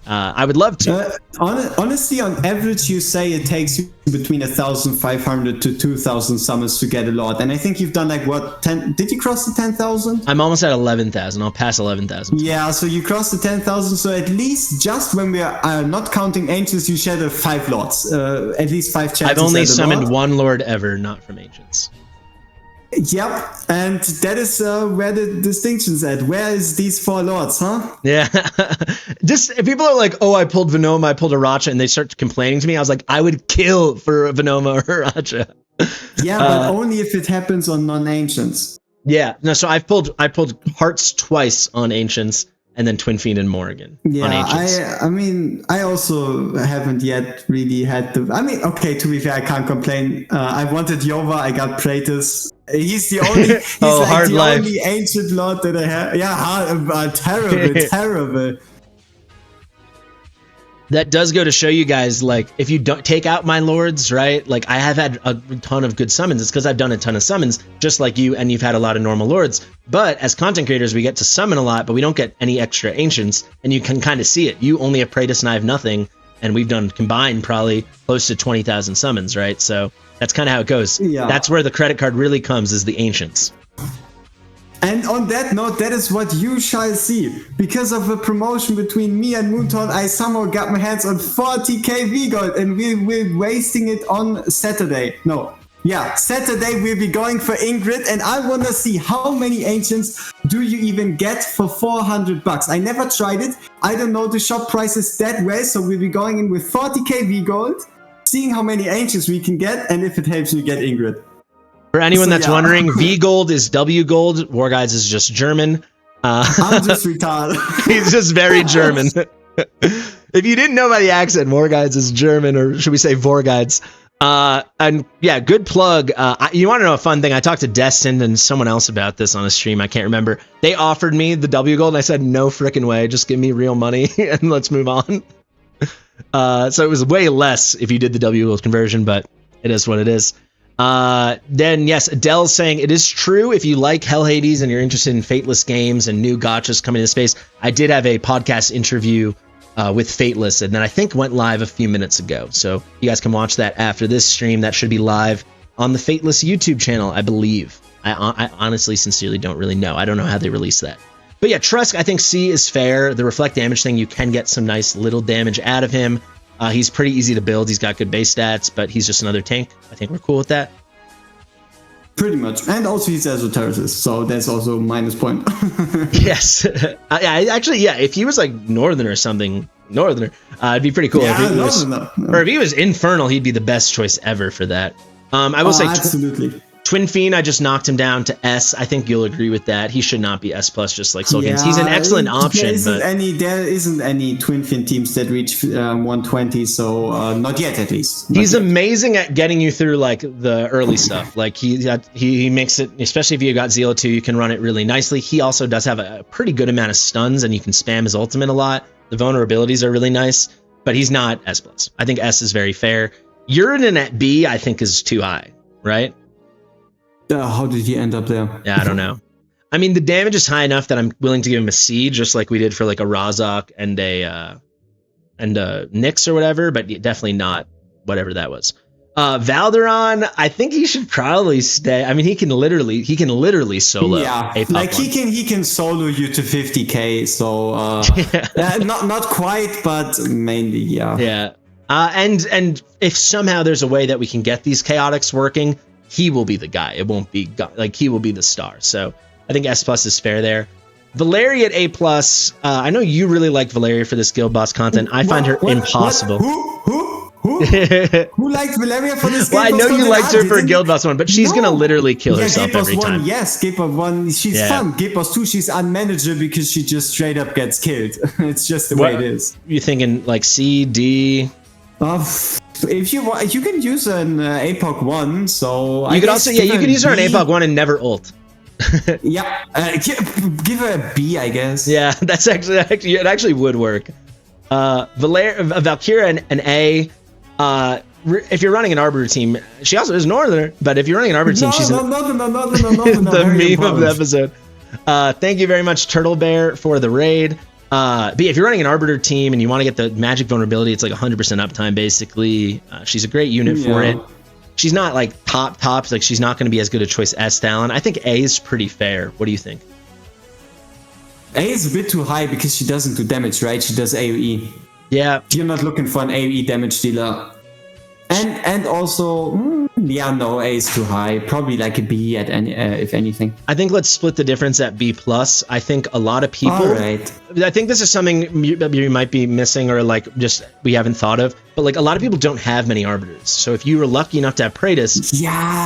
I would love to. Honestly, on average, you say it takes you between 1,500 to 2,000 summons to get a lord, and I think you've done like what 10? Did you cross the 10,000? I'm almost at 11,000. I'll pass 11,000. Yeah, so you crossed the 10,000. So at least just when we are not counting ancients, you shadow 5 lords. At least 5 chances. I've only summoned 1 lord ever, not from ancients. Yep, and that is where the distinction's at. Where is these 4 lords, huh? Yeah. Just if people are like, oh, I pulled Venoma, I pulled Aracha, and they start complaining to me, I was like, I would kill for Venoma or Aracha. Yeah, but only if it happens on non-ancients. Yeah, no, so I pulled Hearts twice on ancients, and then Twin Fiend and Morrigan on ancients. I mean, I also haven't yet really had the... I mean, okay, to be fair, I can't complain. I wanted Yova, I got Praetus. He's the only. He's like hard the life. only ancient lord that I have. Yeah, terrible, terrible. That does go to show you guys, like, if you don't take out my lords, right? Like, I have had a ton of good summons. It's because I've done a ton of summons, just like you, and you've had a lot of normal lords. But as content creators, we get to summon a lot, but we don't get any extra ancients, and you can kind of see it. You only have Praetus and I have nothing, and we've done combined probably close to 20,000 summons, right? So that's kind of how it goes. Yeah. That's where the credit card really comes, is the ancients. And on that note, that is what you shall see. Because of a promotion between me and Moonton, I somehow got my hands on 40k V-Gold, and we're wasting it on Saturday. No. Yeah, Saturday we'll be going for Ingrid, and I want to see how many ancients do you even get for 400 bucks. I never tried it. I don't know the shop prices that well, so we'll be going in with 40k V-Gold, seeing how many ancients we can get, and if it helps you get Ingrid. For anyone that's wondering, V Gold is W Gold. War Guides is just German. I'm just retarded. He's just very German. If you didn't know by the accent, War Guides is German, or should we say Vor Guides? And yeah, good plug. You want to know a fun thing? I talked to Destined and someone else about this on a stream. I can't remember. They offered me the W Gold, and I said, no freaking way. Just give me real money and let's move on. So it was way less if you did the W Gold conversion, but it is what it is. Then yes, Adele's saying it is true. If you like Hell Hades and you're interested in Fateless games and new gotchas coming into space, I did have a podcast interview with Fateless, and then I think went live a few minutes ago. So you guys can watch that after this stream. That should be live on the Fateless YouTube channel, I believe. I honestly, sincerely don't really know. I don't know how they release that. But yeah, Trusk, I think C is fair. The reflect damage thing, you can get some nice little damage out of him. He's pretty easy to build. He's got good base stats, but he's just another tank. I think we're cool with that. Pretty much. And also he's Esotericist, so that's also a minus point. Yes. Actually, yeah, if he was like Northern or something, it'd be pretty cool. Yeah, or if he was Infernal, he'd be the best choice ever for that. I will say absolutely. Twin Fiend, I just knocked him down to S. I think you'll agree with that. He should not be S+, just like Soul Kings. He's an excellent option. There isn't any Twin Fiend teams that reach 120, so not yet at least. He's amazing at getting you through like the early stuff. Like he makes it, especially if you got Zeal 2, you can run it really nicely. He also does have a pretty good amount of stuns, and you can spam his ultimate a lot. The vulnerabilities are really nice, but he's not S+. I think S is very fair. Uridan at B, I think, is too high, right? How did he end up there? Yeah, I don't know. I mean, the damage is high enough that I'm willing to give him a C, just like we did for like a Razak and a Nyx or whatever, but definitely not whatever that was. Valderon, I think he should probably stay. I mean, he can literally solo. Yeah, like he can solo you to 50k. So not quite, but mainly, yeah. Yeah. And if somehow there's a way that we can get these chaotics working, he will be the guy. It won't be like he will be the star. So I think S+ is fair there. Valeria at A+. I know you really like Valeria for this guild boss content. I find her impossible. Who liked Valeria for this? Well, I know you liked her for a guild boss one, but she's gonna literally kill herself every time. Yes, Guild Boss 1, she's fun. Guild Boss 2, she's unmanageable because she just straight up gets killed. It's just the way it is. You thinking like C, D? If you want, you can use an APOC 1. So you could also you could use her an APOC 1 and never ult. Yeah, give her a B, I guess. Yeah, that's actually it actually would work. Valkyria an A. If you're running an Arbiter team, she also is Northerner, but if you're running an Arbiter team, she's no, the meme of the episode. Thank you very much, Turtle Bear, for the raid. But if you're running an Arbiter team and you want to get the magic vulnerability, it's like 100% uptime basically. She's a great unit for it. She's not like top, like she's not going to be as good a choice as Talon. I think A is pretty fair. What do you think? A is a bit too high because she doesn't do damage, right? She does AoE. Yeah. You're not looking for an AoE damage dealer. And also, no, A is too high. Probably like a B at any, if anything. I think let's split the difference at B+. I think a lot of people... All right. I think this is something you might be missing or like just we haven't thought of. But like a lot of people don't have many Arbiters. So if you were lucky enough to have Praetus,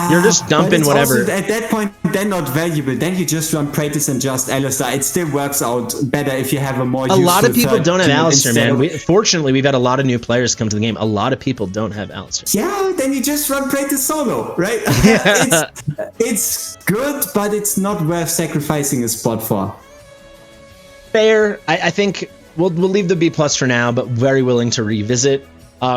you're just dumping whatever. Also, at that point, they're not valuable. Then you just run Praetus and just Alistair. It still works out better if you have a more useful... A lot of people don't have Alistair, man. Fortunately, we've had a lot of new players come to the game. A lot of people don't have Alistair. Yeah, then you just run Praetus solo, right? Yeah. It's good, but it's not worth sacrificing a spot for. Fair. I think we'll leave the B+ for now, but very willing to revisit.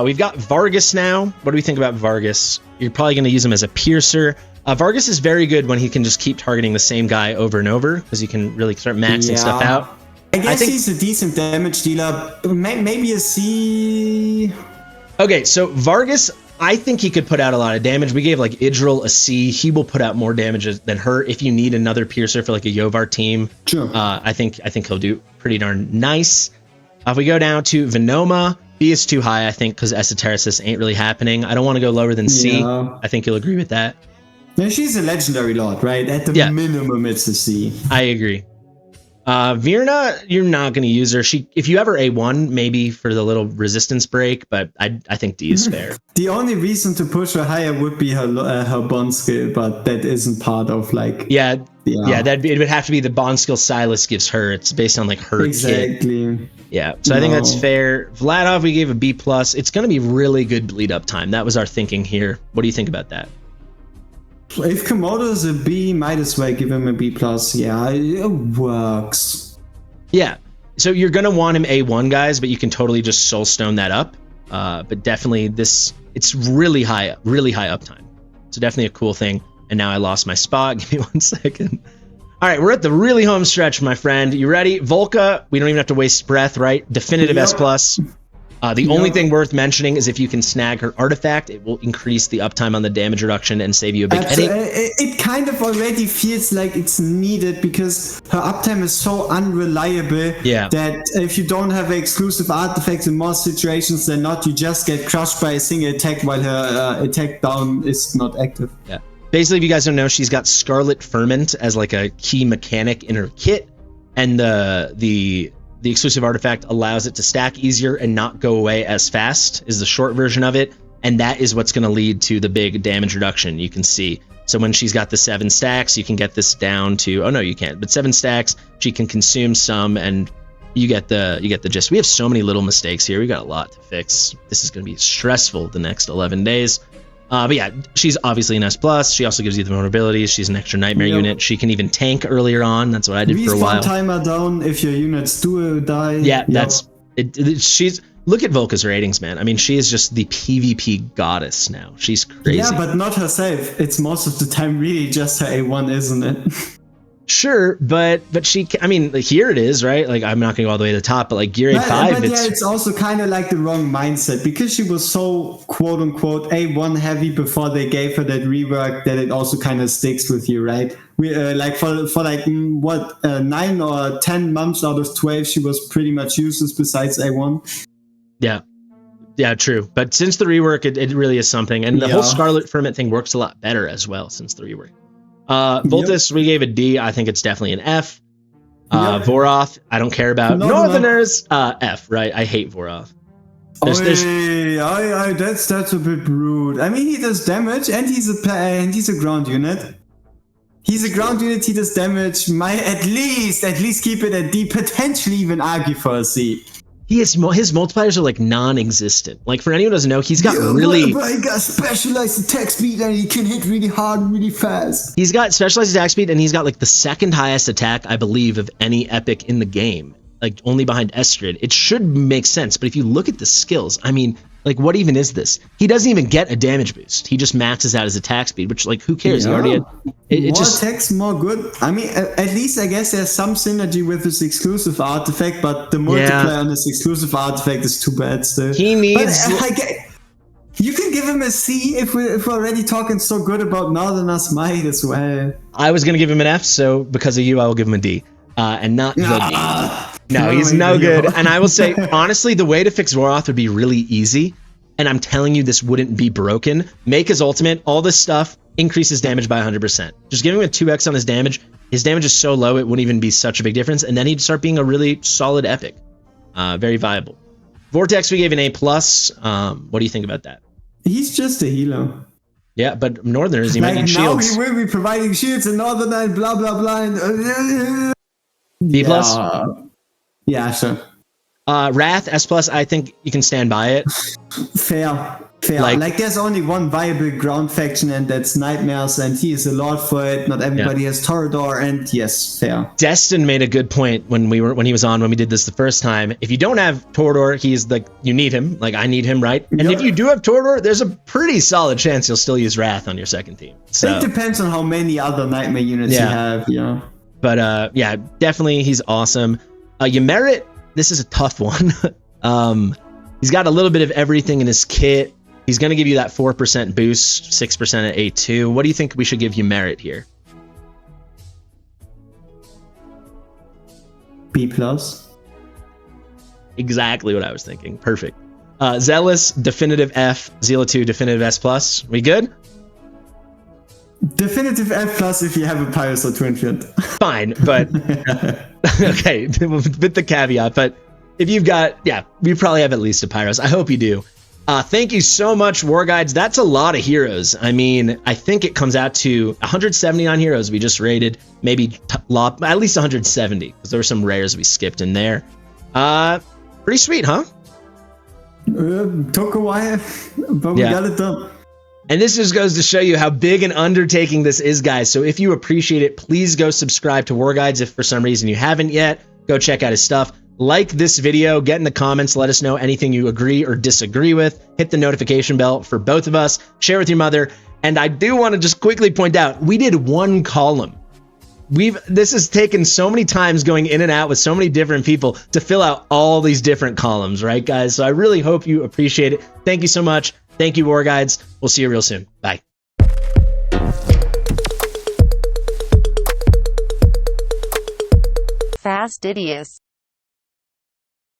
We've got Vargas now. What do we think about Vargas? You're probably going to use him as a piercer. Vargas is very good when he can just keep targeting the same guy over and over, because you can really start maxing stuff out. I think he's a decent damage dealer. Maybe a C. Okay, so Vargas, I think he could put out a lot of damage. We gave like Idril a C. He will put out more damage than her if you need another piercer for like a Yovar team. Sure. I think he'll do pretty darn nice. If we go down to Venoma, B is too high, I think, because Esotericist ain't really happening. I don't want to go lower than C. I think you'll agree with that. No, she's a legendary lord, right? At the minimum, it's a C. I agree. Virna, you're not going to use her. If you ever A1, maybe for the little resistance break, but I think D is fair. The only reason to push her higher would be her bond skill, but that isn't part of like... Yeah, it would have to be the bond skill Silas gives her. It's based on like her exactly. kit. Yeah, so I think that's fair. Vladov, we gave a B+. It's going to be really good bleed up time. That was our thinking here. What do you think about that? If Komodo's a B, might as well give him a B+. Yeah, it works. Yeah, so you're going to want him A1, guys, but you can totally just soulstone that up. But definitely it's really high uptime. So definitely a cool thing. And now I lost my spot. Give me 1 second. All right, we're at the really home stretch, my friend. You ready? Volca, we don't even have to waste breath, right? Definitive S+. The only thing worth mentioning is if you can snag her artifact, it will increase the uptime on the damage reduction and save you a big headache. It kind of already feels like it's needed because her uptime is so unreliable that if you don't have exclusive artifacts in more situations than not, you just get crushed by a single attack while her attack down is not active. Yeah. Basically, if you guys don't know, she's got Scarlet Ferment as like a key mechanic in her kit, and the exclusive artifact allows it to stack easier and not go away as fast, is the short version of it. And that is what's going to lead to the big damage reduction you can see. So when she's got the 7 stacks, you can get this down to, oh no, you can't, but 7 stacks, she can consume some and you get the gist. We have so many little mistakes here. We got a lot to fix. This is going to be stressful the next 11 days. But yeah, she's obviously an S+. She also gives you the vulnerabilities. She's an extra nightmare unit. She can even tank earlier on. That's what I did for a while. Timer down if your units do die. Yeah, that's it. She's look at Volca's ratings, man. I mean, she is just the PvP goddess now. She's crazy. Yeah, but not herself. It's most of the time really just her A1, isn't it? Sure, but she, I mean, like, here it is, right? Like, I'm not gonna go all the way to the top, but like Gear 5, but it's also kind of like the wrong mindset because she was so quote unquote A1 heavy before they gave her that rework that it also kind of sticks with you, right? We like for like 9 or 10 months out of 12, she was pretty much useless besides A1. Yeah, true. But since the rework, it really is something, and the whole Scarlet Ferment thing works a lot better as well since the rework. Voltus, we gave a D. I think it's definitely an F. Voroth, I don't care about. Northerners, F, right? I hate Voroth. That's a bit rude. I mean, he does damage, and he's a ground unit. He's a ground unit. He does damage. Might at least keep it at D. Potentially even argue for a C. His multipliers are like non-existent. Like for anyone who doesn't know, he's got really. But he got specialized attack speed and he can hit really hard, really fast. He's got specialized attack speed and he's got like the second highest attack, I believe, of any epic in the game. Like only behind Estrid. It should make sense, but if you look at the skills, I mean, like what even is this? He doesn't even get a damage boost. He just maxes out his attack speed, which like who cares? He already had, more attacks, more good. I mean, at least I guess there's some synergy with his exclusive artifact, but the multiplier on his exclusive artifact is too bad still. He needs. You can give him a C if we're already talking so good about Northerners might as well. I was gonna give him an F, so because of you, I will give him a D. And not the D. No, he's no good. And I will say, honestly, the way to fix Voroth would be really easy. And I'm telling you, this wouldn't be broken. Make his ultimate, all this stuff, increases damage by 100%. Just give him a 2x on his damage. His damage is so low, it wouldn't even be such a big difference. And then he'd start being a really solid epic. Very viable. Vortex, we gave an A+. What do you think about that? He's just a healer. Yeah, but Northerners, he might need shields. Now he will be providing shields and Northern and blah, blah, blah. And, B+? Yeah, sure. Wrath, S+, I think you can stand by it. Fair. Fair. Like there's only one viable ground faction, and that's Nightmares, and he is a lord for it. Not everybody has Torador, and yes, fair. Destin made a good point when he was on, when we did this the first time. If you don't have Torador, he's like, you need him. Like, I need him, right? And if you do have Torador, there's a pretty solid chance you'll still use Wrath on your second team. So it depends on how many other Nightmare units you have, But yeah, definitely he's awesome. Ymeric, this is a tough one. He's got a little bit of everything in his kit. He's going to give you that 4% boost, 6% at A2. What do you think we should give Ymeric here? B+. Exactly what I was thinking. Perfect. Zealous, definitive F. Zeal 2, definitive S+. We good? Definitive F+ if you have a Pyrus or Twin Fiend. Fine, but okay, with the caveat. But if you've got, we probably have at least a Pyros. I hope you do. Thank you so much, War Guides. That's a lot of heroes. I mean, I think it comes out to 179 heroes we just rated. Maybe at least 170, because there were some rares we skipped in there. Pretty sweet, huh? Took a while, but we got it done. And this just goes to show you how big an undertaking this is, guys. So if you appreciate it, please go subscribe to War Guides. If for some reason you haven't yet, go check out his stuff. Like this video, get in the comments, let us know anything you agree or disagree with. Hit the notification bell for both of us. Share with your mother. And I do want to just quickly point out, we did one column. This has taken so many times going in and out with so many different people to fill out all these different columns, right, guys? So I really hope you appreciate it. Thank you so much. Thank you, War Guides. We'll see you real soon. Bye. Fastidious.